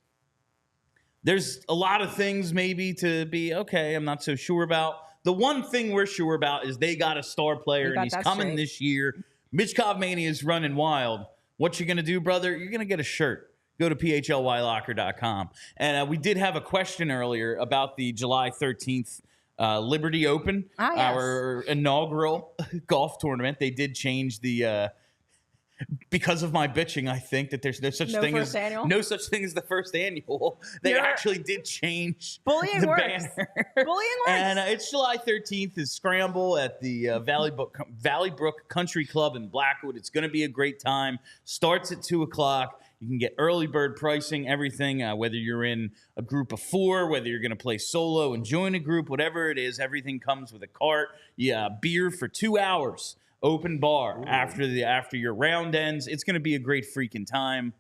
there's a lot of things maybe to be, okay, I'm not so sure about. The one thing we're sure about is they got a star player, and he's coming this year. Mitchkov Mania is running wild. What you going to do, brother? You're going to get a shirt. Go to PHLYLocker.com. And we did have a question earlier about the July 13th Liberty Open, our inaugural golf tournament. They did change the... because of my bitching, I think that there's no such thing as the first annual. They actually did change Bullying the works. banner. Bullying works. And it's July 13th is Scramble at the Valleybrook Country Club in Blackwood. It's going to be a great time. Starts at 2 o'clock. You can get early bird pricing, everything, whether you're in a group of 4, whether you're going to play solo and join a group, whatever it is, everything comes with a cart. Yeah, beer for 2 hours. Open bar after your round ends. It's going to be a great freaking time.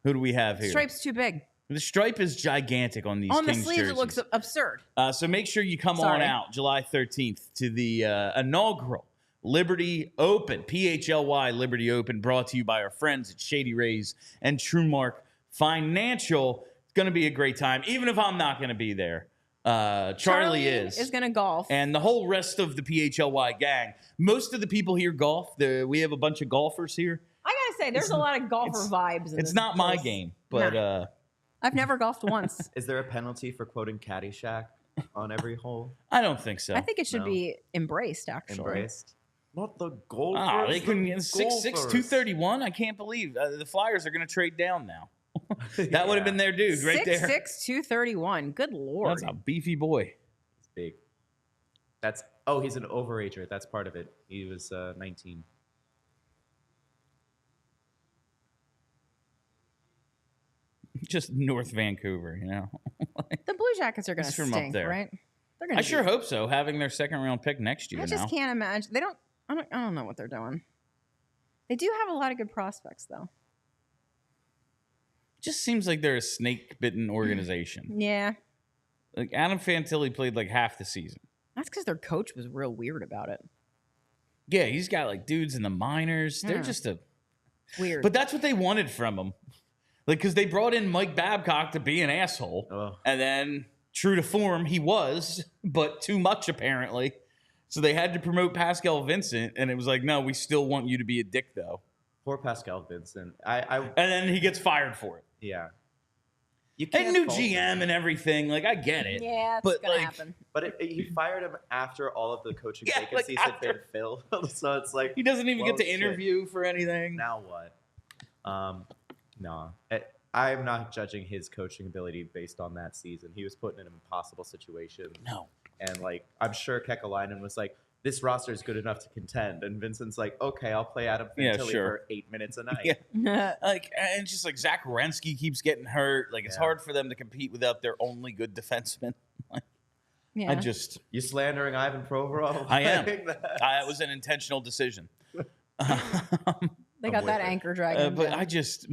Who do we have here? Stripe's too big. The stripe is gigantic on these On the Kings sleeves, jerseys. it looks absurd. So make sure you come on out July 13th to the inaugural Liberty Open, PHLY Liberty Open, brought to you by our friends at Shady Rays and TrueMark Financial. It's going to be a great time, even if I'm not going to be there. Charlie is going to golf. And the whole rest of the PHLY gang. Most of the people here golf. We have a bunch of golfers here. I got to say, there's a lot of golfer vibes in It's this not my place. game, but... I've never golfed once. Is there a penalty for quoting Caddyshack on every hole? I don't think so. I think it should be embraced, actually. Embraced? Not the golfers. Oh, they couldn't get the 6'6", 231. I can't believe the Flyers are going to trade down now. That would have been their dude right there. 6'6", 231. Good Lord. That's a beefy boy. It's big. He's an overager. That's part of it. He was 19. Just North Vancouver, you know. The Blue Jackets are going to from up stink, there. right? They're I sure hope so, having their second round pick next year I just can't imagine. I don't know what they're doing. They do have a lot of good prospects, though. It just seems like they're a snake-bitten organization. Yeah. Like Adam Fantilli played like half the season. That's because their coach was real weird about it. Yeah, he's got like dudes in the minors. They're just weird. But that's what they wanted from him. Like, because they brought in Mike Babcock to be an asshole. Oh. And then, true to form, he was, but too much apparently. So they had to promote Pascal Vincent, and it was like, no, we still want you to be a dick, though. Poor Pascal Vincent. And then he gets fired for it. Yeah. You And can't new fault him. GM and everything. Like, I get it. Yeah, it's but gonna like, happen. But he fired him after all of the coaching Yeah, like vacancies had been filled. So it's like he doesn't even well, get to shit. interview for anything. Now what? No. I'm not judging his coaching ability based on that season. He was put in an impossible situation. No. And, like, I'm sure Kekalainen was like, this roster is good enough to contend. And Vincent's like, okay, I'll play Adam Fantilli for 8 minutes a night. Yeah. Like, and it's just like Zach Werenski keeps getting hurt. Like, it's hard for them to compete without their only good defenseman. Yeah. You slandering Ivan Provorov? I am. Like that? It was an intentional decision. They got that anchor dragon. But I just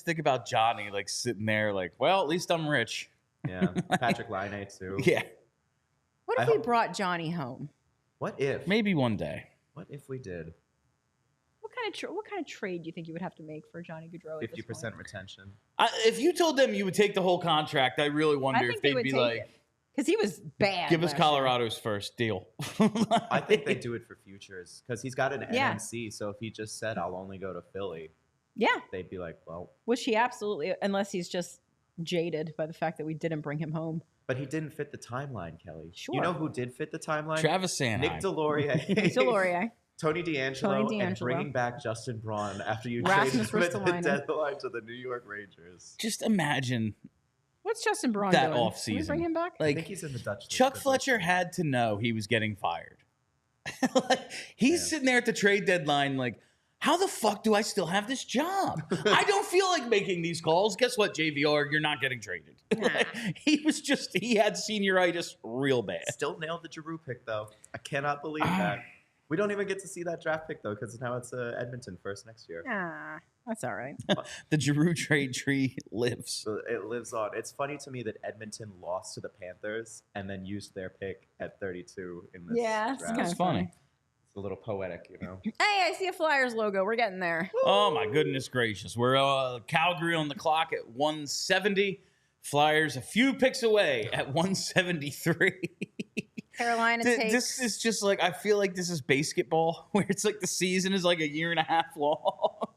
think about Johnny, like, sitting there, like, well, at least I'm rich. Yeah. Patrick Laine, too. Yeah. What if we brought Johnny home? What if? Maybe one day. What if we did? What kind of trade do you think you would have to make for Johnny Gaudreau? 50% retention. If you told them you would take the whole contract, I really wonder if they'd be like, because he was bad. give us Colorado's first deal. I think they do it for futures because he's got an NMC. So if he just said, I'll only go to Philly, they'd be like, well. Which he absolutely, unless he's just jaded by the fact that we didn't bring him home. But he didn't fit the timeline, Kelly. Sure. You know who did fit the timeline? Travis Sanheim. Nick Delorier. Tony DeAngelo, and bringing back Justin Braun after you traded him at the deadline to the New York Rangers. Just imagine what's Justin Braun that doing? offseason. Can we bring him back? I think he's in the Dutch league. Chuck Fletcher had to know he was getting fired. He's sitting there at the trade deadline like, how the fuck do I still have this job? I don't feel like making these calls. Guess what, JVR? You're not getting traded. He had senioritis real bad. Still nailed the Giroux pick, though. I cannot believe that. We don't even get to see that draft pick, though, because now it's Edmonton first next year. That's all right. The Giroux trade tree lives. So it lives on. It's funny to me that Edmonton lost to the Panthers and then used their pick at 32 in this draft. That's funny. It's a little poetic, you know. Hey, I see a Flyers logo. We're getting there. Oh, my goodness gracious. We're Calgary on the clock at 170. Flyers a few picks away at 173. Carolina takes. This is just like, I feel like this is basketball, where it's like the season is like a year and a half long.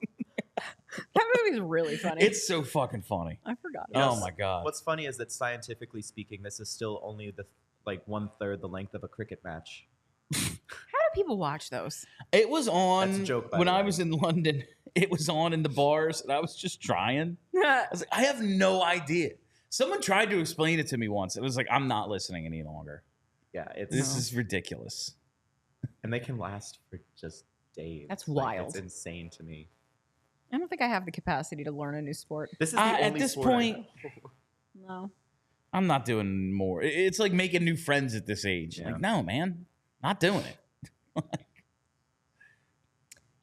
That movie's really funny. It's so fucking funny. I forgot. Oh, my God. What's funny is that scientifically speaking, this is still only the 1/3 the length of a cricket match. How do people watch those? It was on That's a joke, by when the I way. was in London. It was on in the bars, and I was just trying. I was like, I have no idea. Someone tried to explain it to me once. It was like, I'm not listening any longer. Yeah, This is ridiculous. And they can last for just days. That's Like, wild. It's insane to me. I don't think I have the capacity to learn a new sport. This is the only At this sport I point, know. No. I'm not doing more. It's like making new friends at this age. Yeah. Like, no, man, not doing it.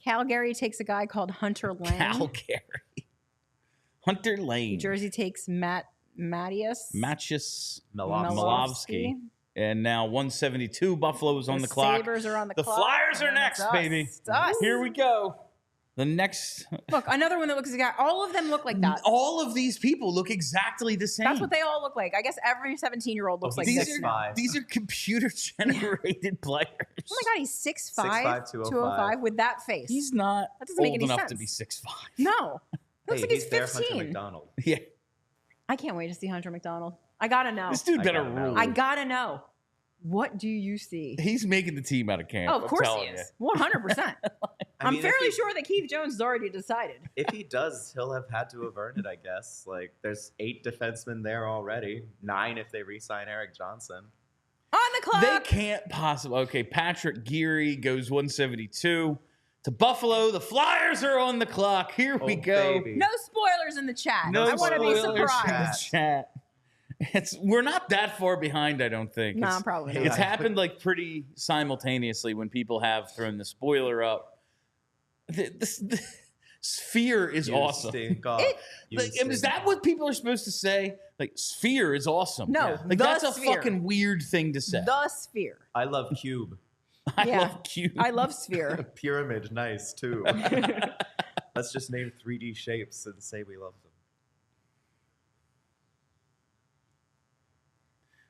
Calgary takes a guy called Hunter Lane. Calgary. Hunter Lane. New Jersey takes Mattias Milovsky. And now 172. Buffalo's on the clock. Sabres are on the The clock. Flyers are And next, it's us. baby. It's us. Here we go. The next. Look, another one that looks like all of them look like that. All of these people look exactly the same. That's what they all look like. I guess every 17-year-old looks like he's this. 6'5". These are computer-generated players. Oh my God, he's 6'5", 6'5", 205 with that face. He's not That doesn't make old any enough sense. to be 6'5". No. It looks like he's there, Hunter 15. McDonald. Yeah. I can't wait to see Hunter McDonald. I gotta know. This dude better gotta know. rule. I gotta know. What do you see? He's making the team out of camp. Oh, of course he telling is. 100%. I'm mean, fairly sure that Keith Jones has already decided. If he does, he'll have had to have earned it, I guess. Like, there's 8 defensemen there already. 9 if they re-sign Eric Johnson. On the clock. They can't possibly. Okay, Patrick Geary goes 172 to Buffalo. The Flyers are on the clock. Here we go. Baby. No spoilers in the chat. No I want to be spoilers in the surprised. chat. We're not that far behind, I don't think. No, probably not. It's happened like pretty simultaneously when people have thrown the spoiler up. The Sphere is You awesome. stink off. You Like, stink is that off. what people are supposed to say? Like, Sphere is awesome. No, Like, the that's a Sphere. fucking weird thing to say. The Sphere. I love Cube. I Yeah. love cute. I love Sphere. Pyramid, nice, too. Let's just name 3D shapes and say we love them.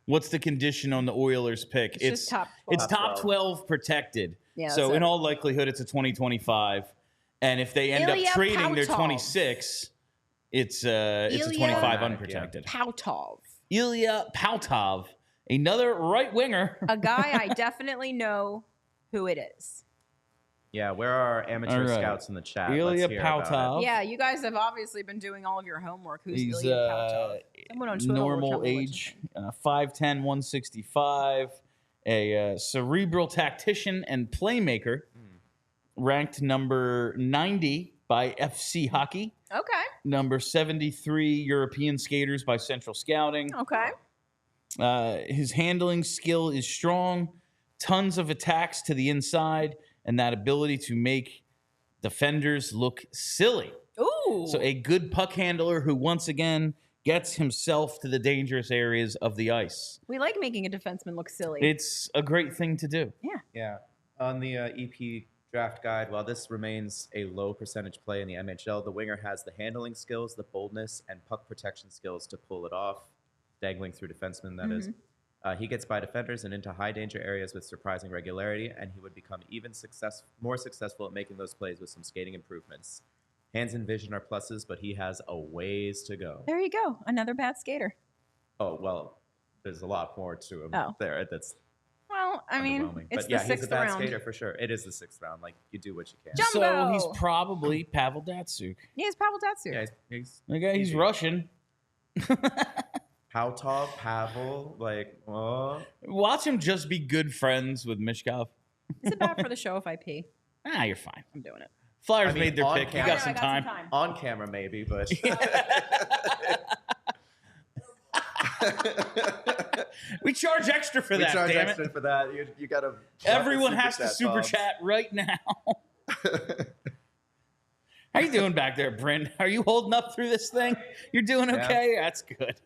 What's the condition on the Oilers pick? It's just top 12. It's top 12 protected. Yeah, so that's in it. all likelihood, it's a 2025. And if they end Ilya up trading their Pautal. 26, It's a Ilya 25 unprotected. Pautov. Ilya Pautov, another right winger. A guy I definitely know who it is. Yeah, where are our amateur All right. scouts in the chat? Ilya Let's hear about Pautov. Yeah, you guys have obviously been doing all of your homework. Who's He's Ilya Pautov? Someone on Twitter will tell normal me what to age, think. 5'10", 165, a cerebral tactician and playmaker, ranked number 90 by FC Hockey, Okay. number 73 European skaters by Central Scouting. Okay. His handling skill is strong, tons of attacks to the inside, and that ability to make defenders look silly. Ooh. So a good puck handler who, once again, gets himself to the dangerous areas of the ice. We like making a defenseman look silly. It's a great thing to do. Yeah. On the EP draft guide, while this remains a low percentage play in the MHL, the winger has the handling skills, the boldness, and puck protection skills to pull it off, dangling through defensemen, that is. He gets by defenders and into high danger areas with surprising regularity, and he would become even more successful at making those plays with some skating improvements. Hands and vision are pluses, but he has a ways to go. There you go. Another bad skater. Oh, well, there's a lot more to him Oh. there. That's Well, I mean, underwhelming. it's But yeah, the he's a sixth bad round. skater for sure. It is the 6th round. Like, you do what you can. Jumbo! So he's probably Pavel Datsuk. Yeah, it's Pavel Datsuk. Yeah, he's Okay, he's easy. Russian. Pautov, Pavel, like, oh. Watch him just be good friends with Mishkov. Is it bad for the show if I pee? You're fine. I'm doing it. Flyers I mean, made their on pick. You camera- got I know, some I got time. some time. On camera, maybe, but. We charge extra for We that, charge damn extra it. for that. You got to. Everyone has to super chat right now. How you doing back there, Brent? Are you holding up through this thing? You're doing Yeah. okay? That's good.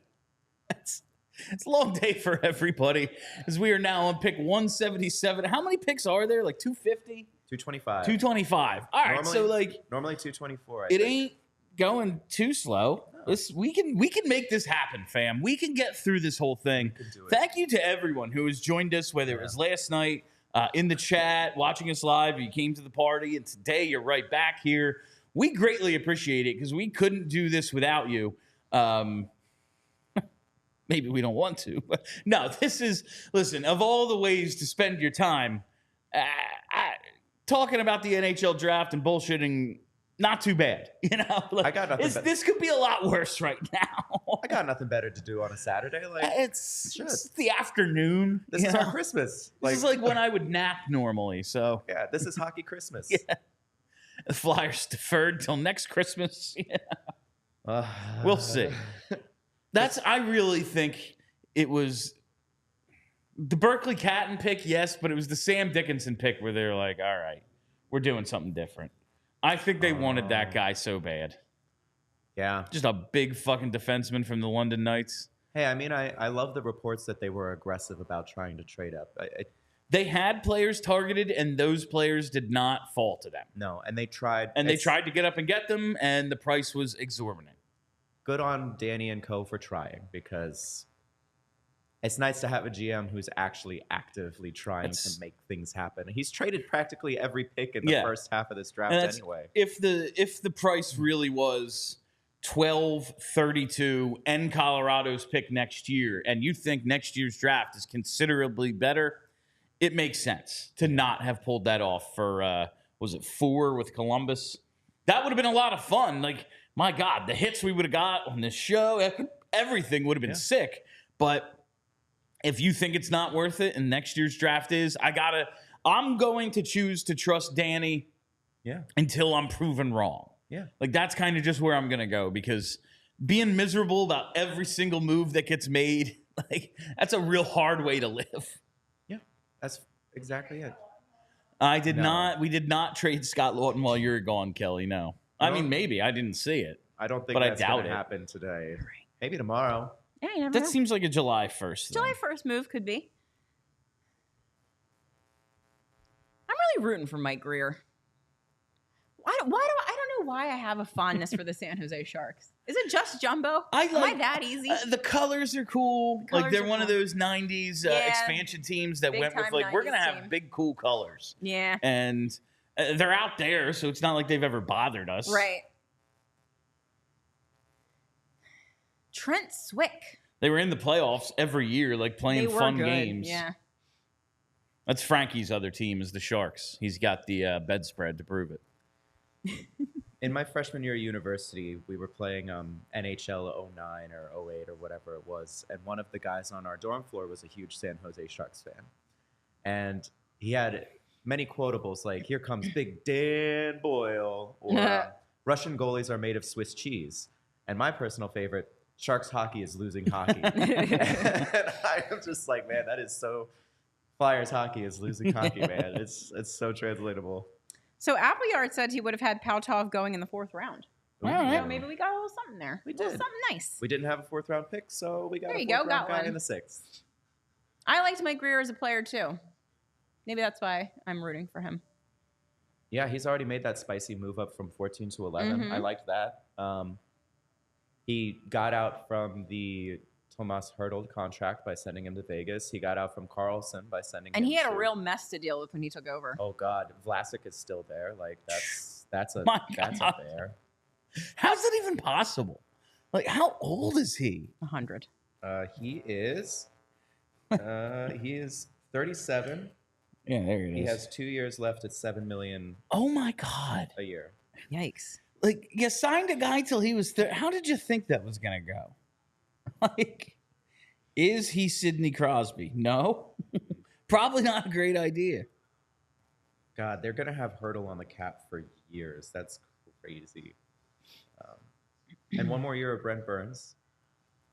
It's a long day for everybody as we are now on pick 177. How many picks are there? Like 250? 225. 225. All right, so like Normally 224. I it think. ain't going too slow. We can make this happen, fam. We can get through this whole thing. can do it. Thank you to everyone who has joined us, whether it was last night in the chat, watching us live, you came to the party, and today you're right back here. We greatly appreciate it because we couldn't do this without you. Maybe we don't want to, but no, listen, of all the ways to spend your time, talking about the NHL draft and bullshitting, not too bad. You know, like, I got nothing better. this could be a lot worse right now. I got nothing better to do on a Saturday. Like, It's the afternoon. this you is know? our Christmas. This is like when I would nap normally, so Yeah, this is hockey Christmas. the Flyers deferred till next Christmas. We'll see. I really think it was the Berkeley Catton pick, yes, but it was the Sam Dickinson pick where they're like, all right, we're doing something different. I think they wanted that guy so bad. Yeah. Just a big fucking defenseman from the London Knights. Hey, I mean, I love the reports that they were aggressive about trying to trade up. They had players targeted, and those players did not fall to them. No, and they tried. And they tried to get up and get them, and the price was exorbitant. Good on Danny and co for trying, because it's nice to have a GM who's actually actively trying to make things happen. He's traded practically every pick in the first half of this draft anyway. If the price really was 12-32 and Colorado's pick next year, and you think next year's draft is considerably better, it makes sense to not have pulled that off for was it 4 with Columbus? That would have been a lot of fun. Like, my God, the hits we would have got on this show, everything would have been sick. But if you think it's not worth it and next year's draft is, I'm going to choose to trust Danny until I'm proven wrong. Yeah. Like, that's kind of just where I'm going to go, because being miserable about every single move that gets made, like, that's a real hard way to live. Yeah, that's exactly it. We did not trade Scott Lawton while you were gone, Kelly. No. I mean, maybe. I didn't see it. I don't think But that's I doubt going to it. happen today. Maybe tomorrow. Yeah, you never That know. seems like a July 1st thing. July 1st move could be. I'm really rooting for Mike Greer. I don't know why I have a fondness for the San Jose Sharks. Is it just Jumbo? Am I that easy? The colors are cool. The colors Like, they're are one of cool. those 90s Yeah. expansion teams that Big went with, time like, we're going to 90s have team. big, cool colors. Yeah. And they're out there, so it's not like they've ever bothered us. Right. Trent Swick. They were in the playoffs every year, like playing They were fun good. games. Yeah. That's Frankie's other team is the Sharks. He's got the bedspread to prove it. In my freshman year at university, we were playing NHL 09 or 08 or whatever it was, and one of the guys on our dorm floor was a huge San Jose Sharks fan. And he had many quotables like, "Here comes Big Dan Boyle," or "Russian goalies are made of Swiss cheese." And my personal favorite, "Sharks hockey is losing hockey." And I am just like, man, that is so... Flyers hockey is losing hockey, man. It's so translatable. So Appleyard said he would have had Paltov going in the 4th round. All right. So maybe we got a little something there. We A little did. something nice. We didn't have a 4th round pick, so we got There a you 4th go, round got guy one. in the 6th. I liked Mike Greer as a player too. Maybe that's why I'm rooting for him. Yeah, he's already made that spicy move up from 14 to 11. Mhm. I liked that. He got out from the Tomas Hertl contract by sending him to Vegas. He got out from Carlson by sending him And he had a to- real mess to deal with when he took over. Oh God, Vlasic is still there. Like that's a My that's God. a bear. How's that even possible? Like, how old is he? 100. He is 37. Yeah, there it He is. has 2 years left at $7 million Oh my God! a year. Yikes. Like, you signed a guy till he was. How did you think that was gonna go? Like, is he Sidney Crosby? No, probably not a great idea. God, they're gonna have Hertl on the cap for years. That's crazy. And one more year of Brent Burns,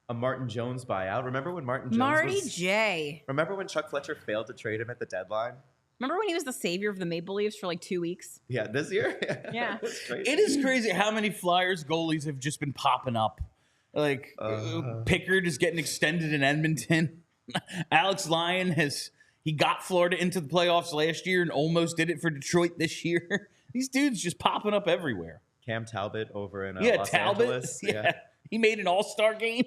a Martin Jones buyout. Remember when Martin Jones Marty was, J. Remember when Chuck Fletcher failed to trade him at the deadline? Remember when he was the savior of the Maple Leafs for like 2 weeks? Yeah, this year. Yeah. That's crazy. It is crazy how many Flyers goalies have just been popping up. Like Pickard is getting extended in Edmonton. Alex Lyon he got Florida into the playoffs last year and almost did it for Detroit this year. These dudes just popping up everywhere. Cam Talbot over in Yeah, Los Talbot. Angeles. Yeah. He made an All-Star game.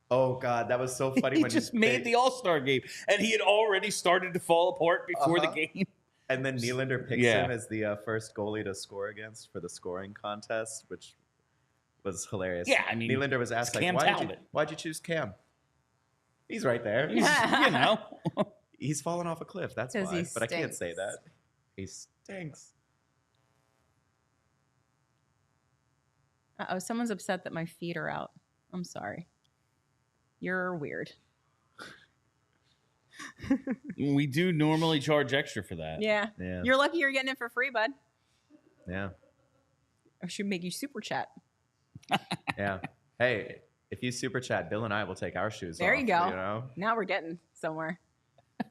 Oh God, that was so funny He when just made the All-Star game, and he had already started to fall apart before the game. And then Nylander picks Yeah. him as the first goalie to score against for the scoring contest, which was hilarious. Yeah, I mean, Nylander was asked, it's Cam like, Talbot. why'd you choose Cam? He's right there. You know. He's fallen off a cliff. That's 'Cause why. he But I can't say stinks. that. He stinks. Uh-oh, someone's upset that my feet are out. I'm sorry. You're weird. We do normally charge extra for that. Yeah. Yeah. You're lucky you're getting it for free, bud. Yeah. I should make you super chat. Yeah. Hey, if you super chat, Bill and I will take our shoes There off. you go. You know? Now we're getting somewhere.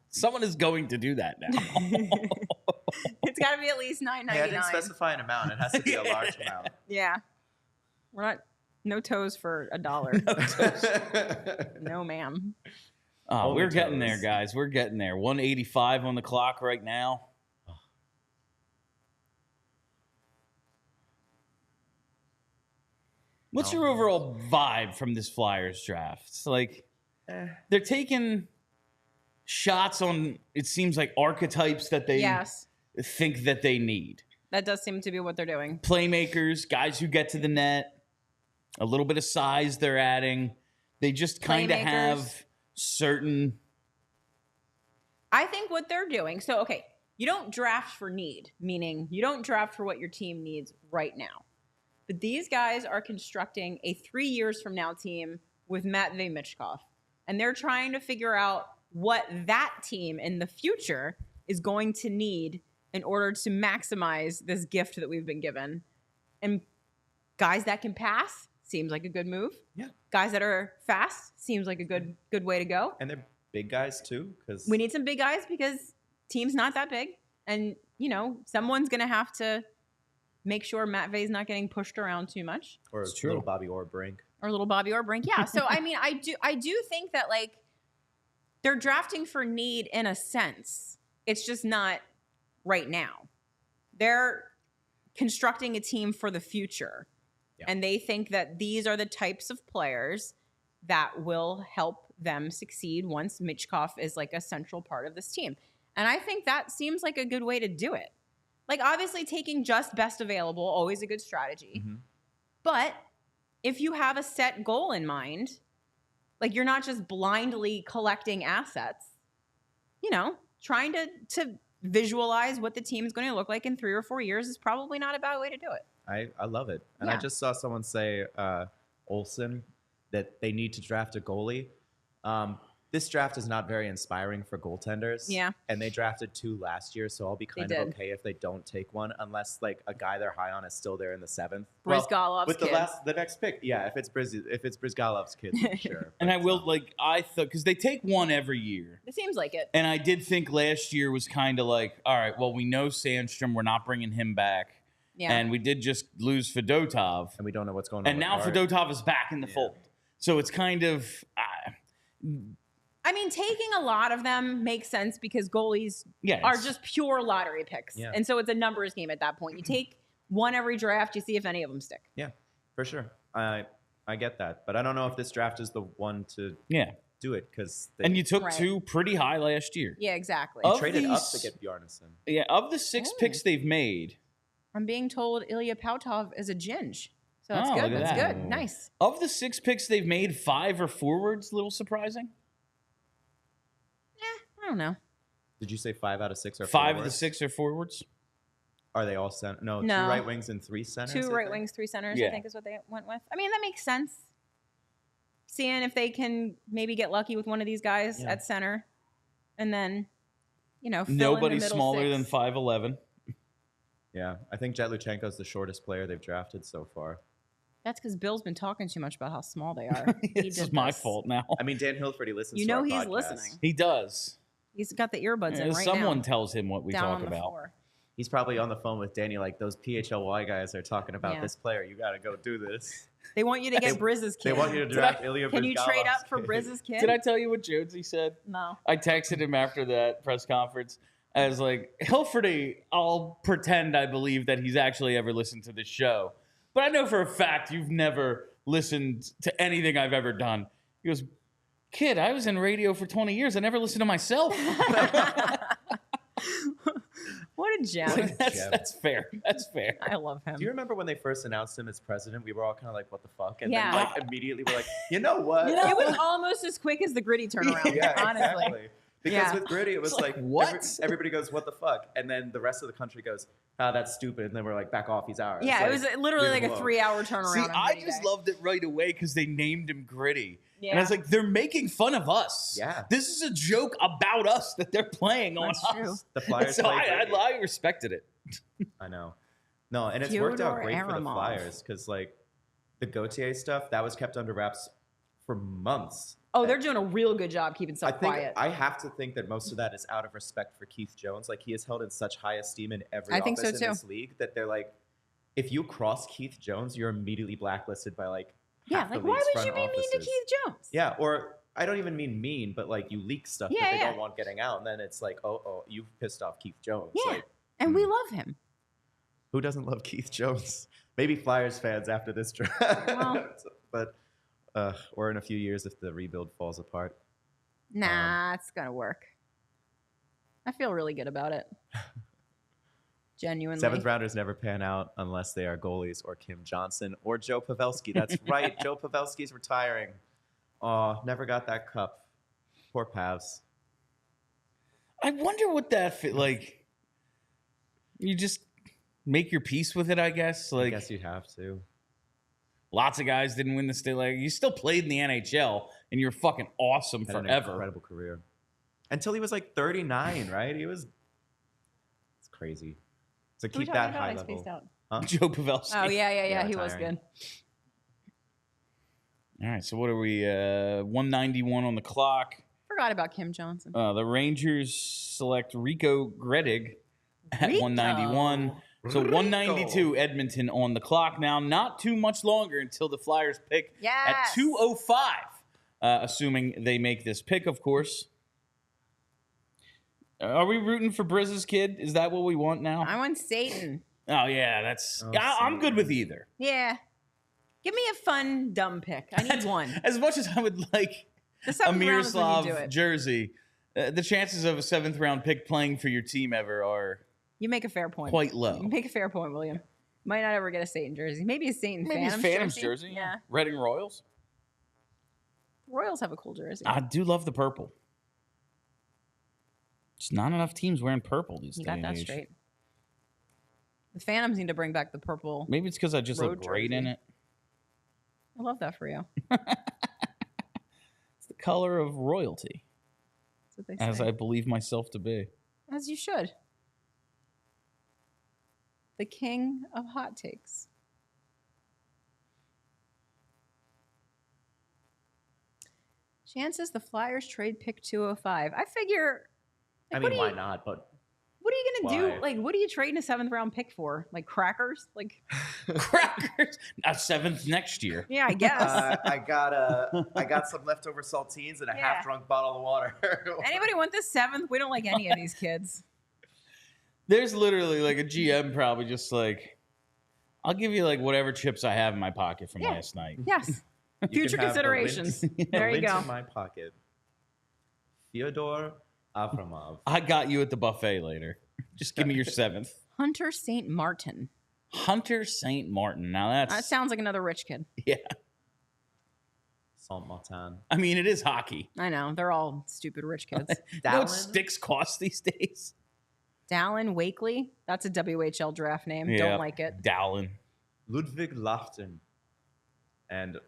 Someone is going to do that now. It's got to be at least $9.99. Hey, I didn't specify an amount. It has to be a large amount. Yeah. We're not, no toes for $1. No, ma'am. Oh, Only we're getting there, toes. guys. We're getting there. 185 on the clock right now. What's your overall vibe from this Flyers draft? It's like they're taking shots on, it seems like, archetypes that they Yes. think that they need. That does seem to be what they're doing. Playmakers, guys who get to the net, a little bit of size they're adding. They just kind of Playmakers. have certain... I think what they're doing, so, okay, you don't draft for need, meaning you don't draft for what your team needs right now. But these guys are constructing a 3 years from now team with Matvei Michkov. And they're trying to figure out what that team in the future is going to need in order to maximize this gift that we've been given. And guys that can pass seems like a good move. Yeah. Guys that are fast seems like a good way to go. And they're big guys, too. Because We need some big guys because team's not that big. And, you know, someone's going to have to make sure Matvei's not getting pushed around too much. Or It's true. little Bobby Orbrink. Or little Bobby Orbrink. Yeah. So, I mean, I do think that, like, they're drafting for need in a sense. It's just not right now. They're constructing a team for the future. Yeah. And they think that these are the types of players that will help them succeed once Michkov is like a central part of this team. And I think that seems like a good way to do it. Like, obviously taking just best available, always a good strategy. Mhm. But if you have a set goal in mind, like you're not just blindly collecting assets, you know, trying to visualize what the team is going to look like in 3 or 4 years is probably not a bad way to do it. I love it. And I just saw someone say, Olsen, that they need to draft a goalie. This draft is not very inspiring for goaltenders. Yeah. And they drafted 2 last year, so I'll be kind of okay if they don't take one, unless like a guy they're high on is still there in the 7th. Brizgalov's with kid. the next pick. Yeah, if it's Brizgalov's kid, then sure. And I will I thought because they take one every year. It seems like it. And I did think last year was kind of like, all right, well, we know Sandstrom, we're not bringing him back. Yeah. And we did just lose Fedotov. And we don't know what's going on. And now Fedotov is back in the fold. So it's kind of... I mean, taking a lot of them makes sense because goalies are just pure lottery picks. Yeah. And so it's a numbers game at that point. You take one every draft, you see if any of them stick. Yeah, for sure. I get that. But I don't know if this draft is the one to do it because... And you took 2 pretty high last year. Yeah, exactly. You traded up to get Bjarnason. Yeah, of the 6 picks they've made... I'm being told Ilya Pautov is a ginge. So that's look good. at That's that. good. Nice. Of the 6 picks they've made, 5 are forwards. A little surprising. I don't know. Did you say 5 out of 6 are 5 forwards? of the 6 are forwards? Are they all center? No, 2 No. right wings and 3 centers. 2 right wings, 3 centers, I think is what they went with. I mean, that makes sense. Seeing if they can maybe get lucky with one of these guys at center. And then, you know, fill Nobody in the middle smaller 6. than 5'11". Yeah, I think Jett Luchanko is the shortest player they've drafted so far. That's because Bill's been talking too much about how small they are. This is my fault now. I mean, Dan Hilford, he listens You to know our he's podcast. listening. He does. He's got the earbuds in right now. Someone tells him what we down talk on the about. floor. He's probably on the phone with Danny, like, those PHLY guys are talking about this player. You got to go do this. They want you to get Brizz's kid. They want you to draft Ilya Can you trade Brizgalov's up for kid. Brizz's kid? Did I tell you what Jonesy said? No. I texted him after that press conference. I was like, Hilferty, I'll pretend I believe that he's actually ever listened to this show. But I know for a fact you've never listened to anything I've ever done. He goes, kid, I was in radio for 20 years. I never listened to myself. What a gem. That's fair. That's fair. I love him. Do you remember when they first announced him as president? We were all kind of like, what the fuck? And Yeah. then like immediately we're like, you know what? It was almost as quick as the Gritty turnaround, Yeah, honestly. exactly. Because with Gritty, it was like what? Everybody goes, what the fuck? And then the rest of the country goes, oh, that's stupid. And then we're like, back off, he's ours. Yeah, like, it was literally like leave a him 3-hour turnaround. See, on I Gritty just Day. loved it right away because they named him Gritty. Yeah. And I was like, they're making fun of us. Yeah. This is a joke about us that they're playing on That's us. true. The Flyers So play Gritty. I respected it. I know. No, and it's worked out Fyodor great for the Aramov. Flyers because, like, the Gauthier stuff, that was kept under wraps for months. Oh, they're doing a real good job keeping stuff quiet. I have to think that most of that is out of respect for Keith Jones. Like, he is held in such high esteem in every I think office so, in too. this league that they're like, if you cross Keith Jones, you're immediately blacklisted by, like, Yeah, half like the why league's would you front be mean to offices. Keith Jones? Yeah, or I don't even mean mean, but, like, you leak stuff that they Yeah. don't want getting out, and then it's like, oh, you've pissed off Keith Jones. Yeah, Like, and we love him. who doesn't love Keith Jones? Maybe Flyers fans after this draft. Well. But or in a few years if the rebuild falls apart. Nah, it's gonna work. I feel really good about it. Genuinely. 7th rounders never pan out unless they are goalies or Kim Johnson or Joe Pavelski. That's right. Joe Pavelski's retiring. Oh, never got that cup. Poor Pavs. I wonder what that like. You just make your peace with it, I guess. Like, I guess you'd have to. lots of guys didn't win the state. Like, you still played in the NHL, and you're fucking awesome Had an forever. incredible career. Until he was like 39, right? It's crazy. So Who are we keep talking that about? high I level. spaced out. Huh? Joe Pavelski. Oh yeah, Yeah, he was retiring. good. All right, so what are we? 191 on the clock. Forgot about Kim Johnson. The Rangers select Rico Gredig at 191. So 192 Edmonton on the clock now. Not too much longer until the Flyers pick at Yes. 205, assuming they make this pick, of course. Are we rooting for Brizz's kid? Is that what we want now? I want Satan. Oh, yeah, that's... Oh, I'm good with either. Yeah. Give me a fun, dumb pick. I need one. As much as I would like The a 7th round is when you do Miroslav it. jersey, the chances of a 7th round pick playing for your team ever are You make a fair point. quite low. You make a fair point, William. Might not ever get a Satan jersey. Maybe a Satan Maybe Phantoms, it's Phantoms jersey. Yeah. Reading Royals. Royals have a cool jersey. I do love the purple. Just not enough teams wearing purple these days. You got that straight. The Phantoms need to bring back the purple. Maybe it's because I just look Road great in jersey. it. I love that for you. It's the color of royalty, That's what they as say. I believe myself to be. As you should. The king of hot takes. Chances the Flyers trade pick 205. I figure. I like, mean, why not? But What are you gonna do? Why? Like, what are you trading a 7th round pick for? Like crackers? Like, Crackers. A 7th next year. yeah, I guess. I got some leftover saltines and a Yeah. half-drunk bottle of water. Anybody want this 7th? We don't like any of these kids. There's literally like a GM probably just like, I'll give you like whatever chips I have in my pocket from Yeah. last night. Yes. You Future can have the considerations. lint- There you the lint go. in my pocket. Fyodor Avramov. I got you at the buffet later. Just give me your 7th. Hunter St. Martin. Hunter St. Martin. Now That that's, sounds like another rich kid. yeah. Saint Martin. I mean, it is hockey. I know. They're all stupid rich kids. You know what sticks cost these days? Dallin Wakely. That's a WHL draft name. Don't like it. Dallin. Ludwig Lafton. And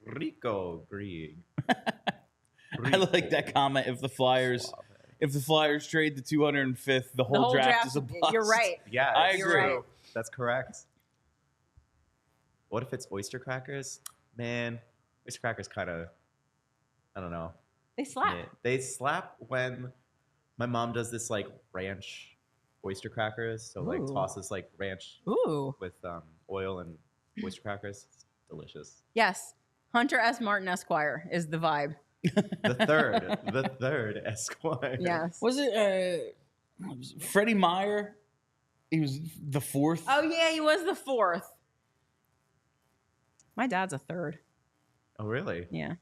Rico Grieg. I like that comment. If the Flyers trade the 205th, the whole draft is a bust. You're right. Yeah, I it's agree. true. Right. That's correct. What if it's oyster crackers? Man, oyster crackers kind of, I don't know. They slap. Yeah, they slap when my mom does this like ranch oyster crackers. So like Ooh. tosses like ranch Ooh. with oil and oyster crackers. It's delicious. Yes. Hunter S. Martin Esquire is the vibe. The third Esquire. Yes. Was it Freddie Meyer? He was the 4th. Oh, yeah, he was the 4th. My dad's a 3rd. Oh, really? Yeah.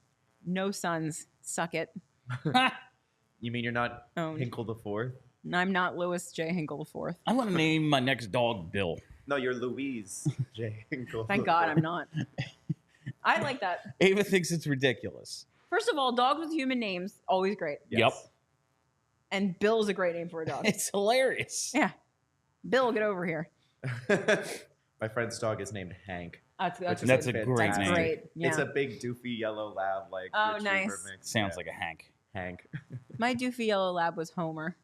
No sons. Suck it. You mean you're not Oh. Hinkle the fourth? I'm not Louis J. Hinkle the 4th. I want to name my next dog Bill. No, you're Louise J. Hinkle. Thank God I'm not. I like that. Ava thinks it's ridiculous. First of all, dogs with human names, always great. Yep. And Bill is a great name for a dog. It's hilarious. Yeah. Bill, get over here. My friend's dog is named Hank. That's That's a good. great That's name. great. Yeah. It's a big doofy yellow lab like Oh, retriever nice. mix. Sounds Yeah. like a Hank. Hank. My doofy yellow lab was Homer.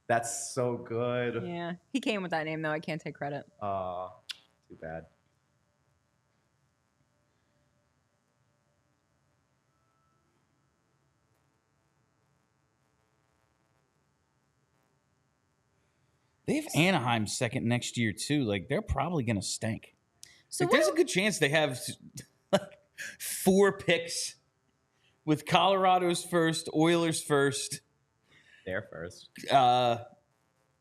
That's so good. Yeah. He came with that name, though. I can't take credit. Too bad. They have Anaheim second next year too. Like they're probably gonna stink. So Like, what there's a good chance they have like 4 picks with Colorado's first, Oilers first, They're first.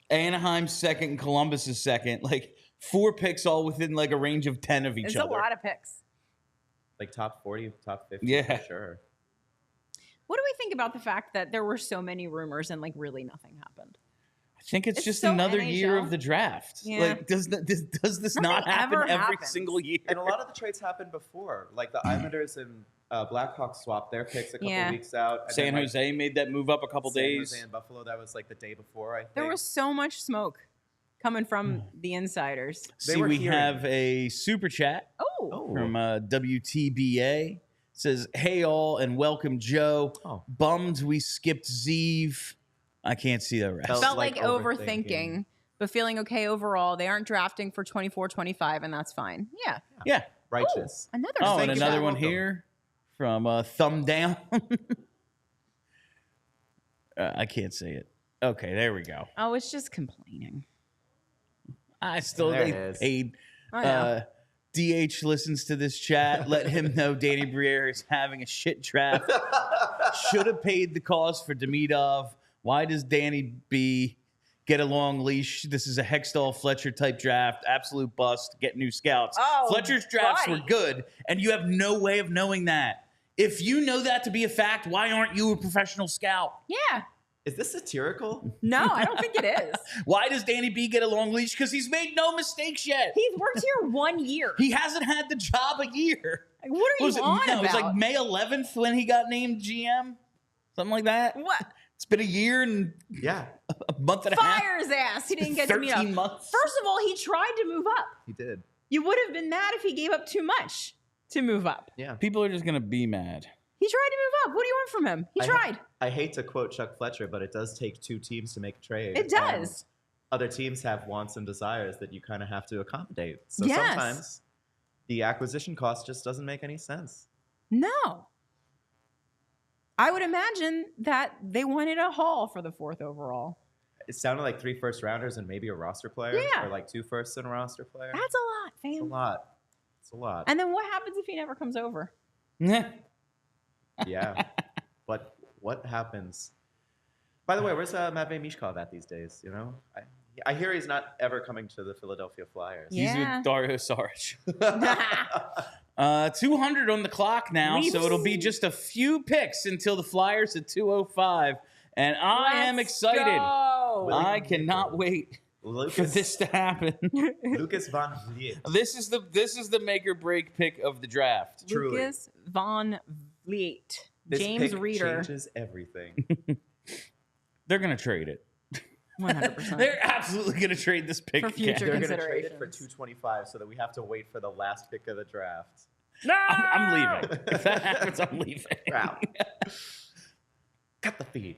Anaheim second, and Columbus is second. Like 4 picks all within like a range of 10 of each it's other. a lot of picks. Like top 40, top 50 Yeah. for sure. What do we think about the fact that there were so many rumors and like really nothing happened? I think it's It's just so another year NHL. of the draft. Yeah. Like does this not Nothing happen ever every happens. single year? And a lot of the trades happened before. Like the Islanders and Blackhawks swapped their picks a couple Yeah. weeks out. And San then, like, Jose made that move up a couple San days. Jose and Buffalo, that was like the day before, I think. There was so much smoke coming from the insiders. They See, were we hearing- have a super chat Oh. from WTBA. Says, "Hey all, and welcome Joe. Oh. Bummed we skipped Zeev. I can't see the rest. Felt like like overthinking, but feeling okay overall. They aren't drafting for 24-25, and that's fine. Yeah. Yeah. righteous. Another Oh, super and another chat. one Welcome. here from Thumb Down. I can't say it. Okay, there we go. Oh, it's just complaining. I still There it they is. paid. I know. DH listens to this chat. Let him know Danny Briere is having a shit draft. Should have paid the cost for Demidov. Why does Danny B get a long leash? This is a Hextall Fletcher type draft. Absolute bust. Get new scouts. Oh, Fletcher's drafts buddy. were good, and you have no way of knowing that. If you know that to be a fact, why aren't you a professional scout? Yeah. Is this satirical? No, I don't think it is. Why does Danny B get a long leash? Because he's made no mistakes yet. He's worked here 1 year. He hasn't had the job a year. Like, what are you on about? It was like May 11th when he got named GM. Something like that. What? It's been a year and Yeah, a month and a half. Fire his ass. He didn't get to meet up. 13 months. First of all, he tried to move up. he did. You would have been mad if he gave up too much to move up. Yeah. People are just going to be mad. He tried to move up. What do you want from him? He tried. I hate to quote Chuck Fletcher, but it does take 2 teams to make a trade. It does. And other teams have wants and desires that you kind of have to accommodate. So Yes. sometimes the acquisition cost just doesn't make any sense. No. I would imagine that they wanted a haul for the 4th overall. It sounded like 3 first-rounders and maybe a roster player. Yeah. Or like 2 firsts and a roster player. That's a lot, fam. It's a lot. It's a lot. And then what happens if he never comes over? Yeah. But what happens? By the way, where's Matvei Mishkov at these days? You know, I hear he's not ever coming to the Philadelphia Flyers. He's Yeah. with Dario Saric. 200 on the clock now, so it'll be just a few picks until the Flyers at 2:05, and I am Let's excited. go. I cannot wait for this to happen. Lucas Van Vliet. This is the make or break pick of the draft. Truly. Lucas Von Vliet. This James pick Reeder. changes everything. They're gonna trade it. 100%. They're absolutely gonna trade this pick For again. future They're going to trade it for considerations. $225 so that we have to wait for the last pick of the draft. No! I'm leaving. If that happens, I'm leaving. Wow. Cut the feed.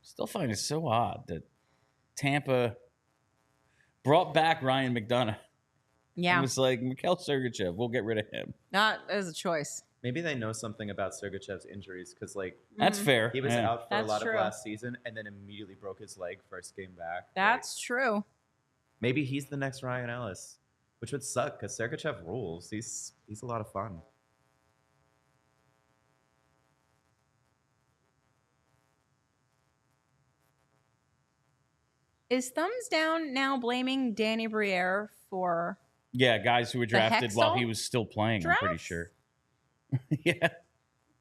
Still find it so odd that Tampa brought back Ryan McDonough. Yeah. It was like, Mikhail Sergachev, we'll get rid of him. Not as a choice. Maybe they know something about Sergachev's injuries because, like, That's fair. he was Yeah. out for a That's lot true. of last season and then immediately broke his leg first game back. That's true. Maybe he's the next Ryan Ellis, which would suck because Sergachev rules. He's a lot of fun. Is Thumbs Down now blaming Danny Briere for Yeah, guys who were drafted while Hextall he was still playing, I'm pretty drafts? sure. Yeah.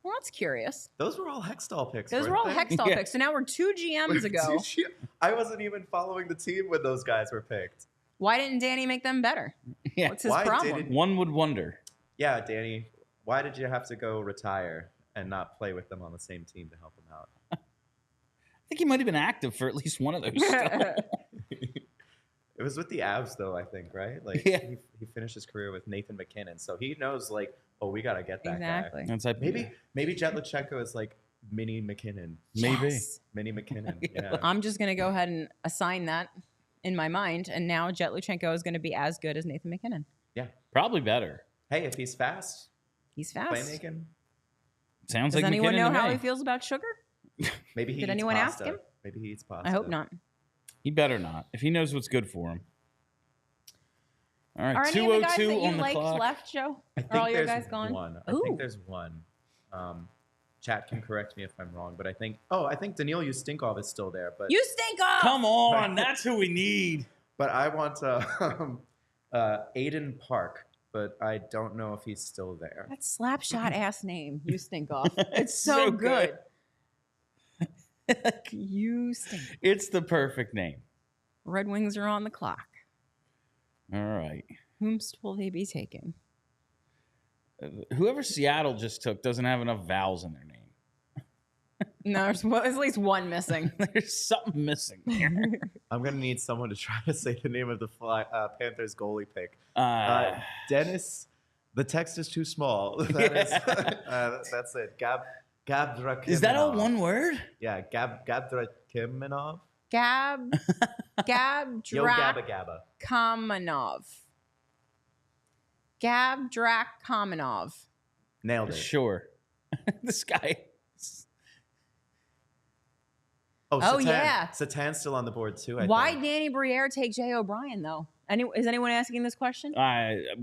Well, that's curious. Those were all Hextall picks. Those were weren't all they? Hextall Yeah. picks. So now we're 2 GMs ago. I wasn't even following the team when those guys were picked. Why didn't Danny make them better? Yeah. What's his Why problem? didn't- One would wonder. Yeah, Danny, why did you have to go retire and not play with them on the same team to help them out? I think he might have been active for at least one of those. still. It was with the Avs, though, I think, right? Like, Yeah. he finished his career with Nathan McKinnon, so he knows, like, oh, we got to get that Exactly. guy. And it's like, Maybe Jett Luchanko is like mini McKinnon. Maybe. Yes. Mini McKinnon, yeah. I'm just going to go ahead and assign that in my mind. And now Jett Luchanko is going to be as good as Nathan McKinnon. Probably better. Hey, if he's fast, He's fast. playmaking, Sounds Does like anyone McKinnon know to how me. he feels about sugar? maybe he Did eats anyone ask pasta. him? Maybe he eats pasta. I hope not. He better not. If he knows what's good for him. All right, Are any of the guys 2:02 that you on the liked clock. left, Joe? I Are think all your there's guys gone? one. I Ooh. think there's one. Chat can correct me if I'm wrong, but I think Daniil Ustinkov is still there. But You stink off! Come on, that's who we need. But I want Aiden Park, but I don't know if he's still there. That slapshot ass name. You stink off. It's so, So good. You stink. It's the perfect name. Red Wings are on the clock. All right. Whomst will they be taking? Whoever Seattle just took doesn't have enough vowels in their name. No, there's at least one missing. There's something missing there. I'm gonna need someone to try to say the name of the Panthers goalie pick. Dennis. The text is too small. That's it. Gabdrakiminov. Is that all one word? Yeah, Gabdrakiminov. Gab Yo Gabba Gabba. Drakominov. Gab Drakominov. Nailed it. Sure. This guy. Oh, Satan. yeah. Satan's still on the board too. I Why think. Danny Briere take Jay O'Brien though? Is anyone asking this question? We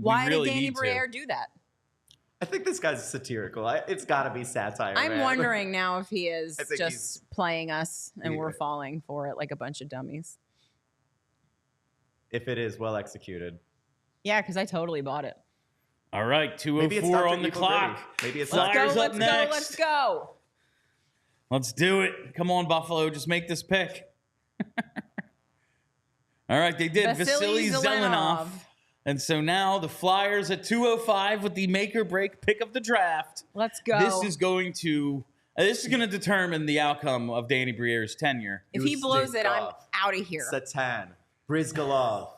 Why really did Danny need to. Briere do that? I think this guy's satirical. It's got to be satire. I'm man. wondering now if he is I think just playing us and Yeah. we're falling for it like a bunch of dummies. If it is well executed. Yeah, because I totally bought it. All right, Maybe it's 2:04 Dr. on the Evil clock. Gritty. Maybe it's Flyers Dr. up next. Let's go. Let's do it. Come on, Buffalo. Just make this pick. All right, they did. Vasily Zelenov. And so now the Flyers at 2:05 with the make or break pick of the draft. Let's go. This is going to determine the outcome of Danny Briere's tenure. If he blows it, I'm out of here. Satan. Brizgalov.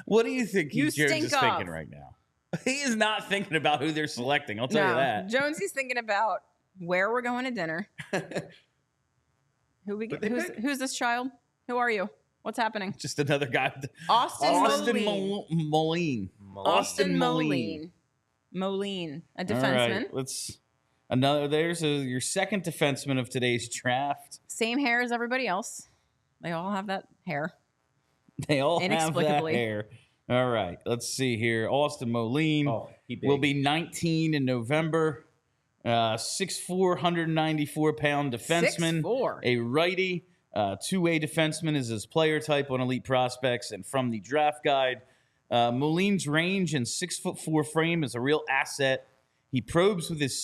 What do you think You Jones stink is of. thinking right now? He is not thinking about who they're selecting. I'll tell you that. Jonesy's thinking about where we're going to dinner. Who's this child? Who are you? What's happening? Just another guy. Austin Moline. Austin Moline. Moline, a All defenseman. right, there's your second defenseman of today's draft. Same hair as everybody else. They all have that hair. They all have that Inexplicably. hair. All right, let's see here. Austin Moline will be 19 in November. 6'4", 194-pound defenseman. 6'4". A righty. Two-way defenseman is his player type on Elite Prospects and from the draft guide. Moline's range and 6'4" frame is a real asset. He probes with his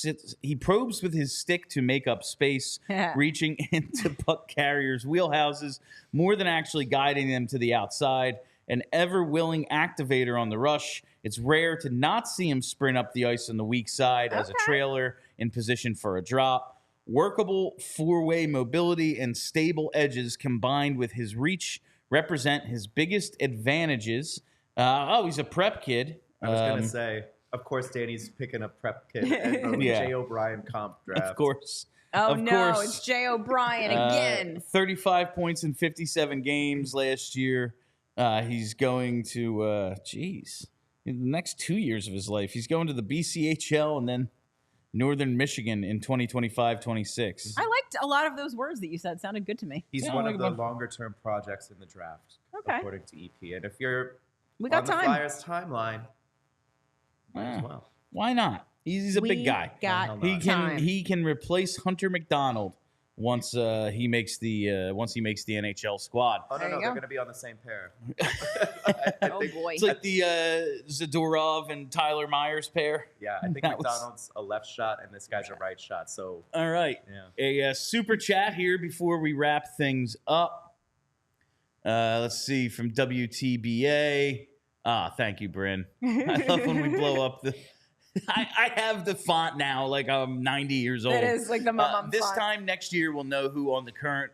stick to make up space, reaching into puck carriers' wheelhouses more than actually guiding them to the outside. An ever-willing activator on the rush. It's rare to not see him sprint up the ice on the weak side as a trailer in position for a drop. Workable four-way mobility and stable edges combined with his reach represent his biggest advantages. He's a prep kid. I was going to say, of course, Danny's picking a prep kid in the Jay O'Brien comp draft. Of course. Of course. It's Jay O'Brien again. 35 points in 57 games last year. He's going to, in the next 2 years of his life, he's going to the BCHL and then Northern Michigan in 2025-26. I liked a lot of those words that you said. Sounded good to me. He's one of the longer-term projects in the draft, according to EP. And if you're We got on the time. Flyers timeline, might as well. Why not? He's a big guy. He can replace Hunter McDonald once he makes the NHL squad. Oh There no, you they're go. going to be on the same pair. Oh boy. It's like the Zadorov and Tyler Myers pair. Yeah, I think That was- McDonald's a left shot and this guy's a right shot. So All right. yeah. A super chat here before we wrap things up. Let's see, from WTBA. Thank you, Bryn. I love when we blow up the... I have the font now like I'm 90 years old. It is like the mom This font. time next year, we'll know who on the current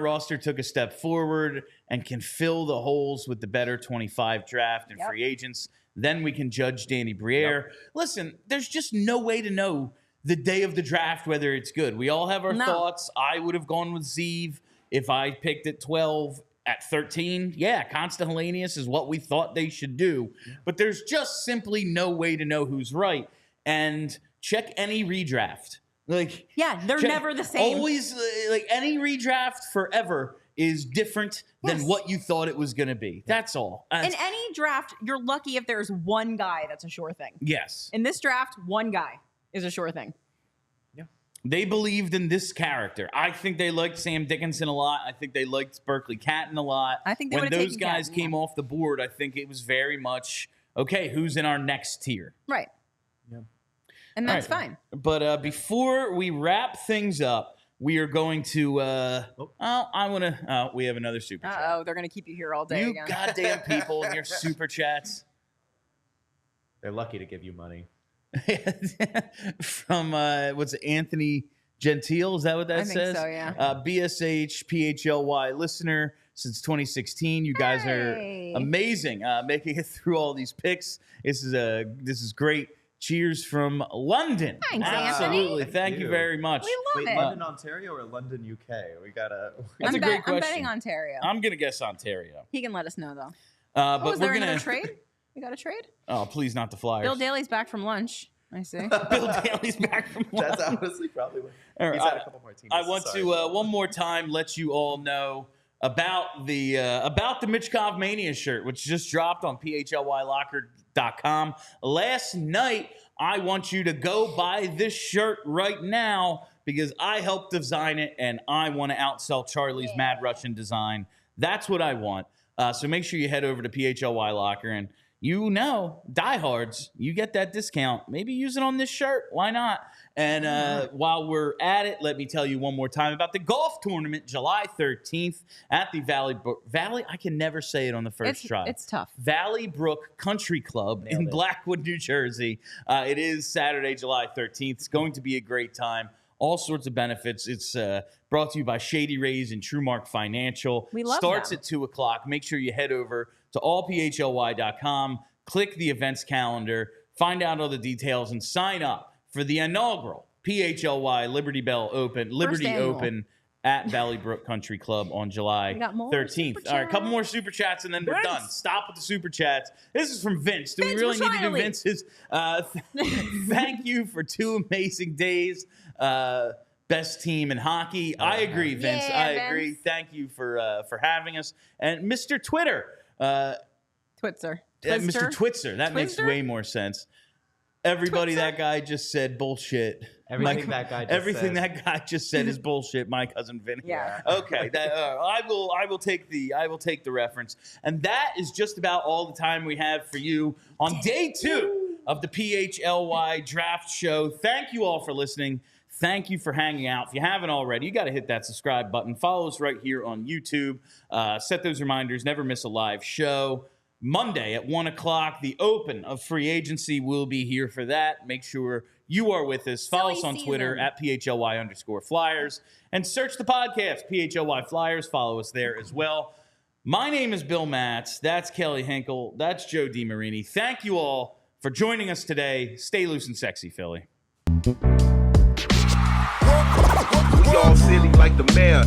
roster took a step forward and can fill the holes with the better 25 draft and free agents. Then we can judge Danny Briere. Listen, there's just no way to know the day of the draft whether it's good. We all have our thoughts. I would have gone with Zeev if I picked at 12. At 13, Constantinius is what we thought they should do. But there's just simply no way to know who's right. And check any redraft. They're never the same. Always, any redraft forever is different than what you thought it was going to be. That's all. In any draft, you're lucky if there's one guy that's a sure thing. Yes. In this draft, one guy is a sure thing. They believed in this character. I think they liked Sam Dickinson a lot. I think they liked Berkeley Catton a lot. I think they when would've those taken guys Catton, came off the board, I think it was very much, okay, who's in our next tier? Right. Yeah. And that's All right. fine. But before we wrap things up, we are going to, we have another super chat. Uh-oh, they're going to keep you here all day You again. goddamn people and your super chats. They're lucky to give you money. From what's it, Anthony Gentile? Is that what that I think says? so, yeah. BSH PHLY listener since 2016. You guys are amazing, making it through all these picks. This is great. Cheers from London. Thanks, Absolutely. Anthony. Thank you very much. We love Wait, it. London, Ontario or London, UK? We gotta. That's a great I'm question. betting Ontario. I'm gonna guess Ontario. He can let us know, though. But Was we're there gonna another trade? We got a trade? Oh, please not the Flyers. Bill Daly's back from lunch. I see. Bill Daly's back from lunch. That's honestly probably what. All He's right, had a couple more teams. I want to one more time let you all know about the Michkov Mania shirt, which just dropped on PHLYlocker.com last night. I want you to go buy this shirt right now because I helped design it and I want to outsell Charlie's Mad Russian design. That's what I want. So make sure you head over to PHLY Locker and diehards, you get that discount. Maybe use it on this shirt. Why not? And while we're at it, let me tell you one more time about the golf tournament, July 13th at the Valley. I can never say it on the first try. It's tough. Valley Brook Country Club in Blackwood, New Jersey. It is Saturday, July 13th. It's going to be a great time. All sorts of benefits. It's brought to you by Shady Rays and TrueMark Financial. We love Starts them. at 2 o'clock. Make sure you head over to allphly.com, click the events calendar, find out all the details, and sign up for the inaugural PHLY Liberty Open at Valley Brook Country Club on July 13th. All right, a couple more super chats, and then we're done. Stop with the super chats. This is from Vince. Do we really need to do Vince's? Thank you for 2 amazing days. Best team in hockey. I agree, Vince. Yeah, I agree. Thank you for having us. And Mr. Twitter. Twitzer. Mr. Twitzer. That makes Twister? way more sense. Everybody, Twitzer? that guy just said bullshit. Everything that guy just said is bullshit. My cousin Vinny. Yeah. Okay. I will take the reference. And that is just about all the time we have for you on day 2 of the PHLY Draft Show. Thank you all for listening. Thank you for hanging out. If you haven't already, you got to hit that subscribe button. Follow us right here on YouTube. Set those reminders. Never miss a live show. Monday at 1 o'clock, the open of free agency will be here for that. Make sure you are with us. Follow us on Twitter at PHLY_Flyers and search the podcast, PHLY Flyers. Follow us there as well. My name is Bill Matz. That's Kelly Hinkle. That's Joe DiMarini. Thank you all for joining us today. Stay loose and sexy, Philly. We all silly like the mayor.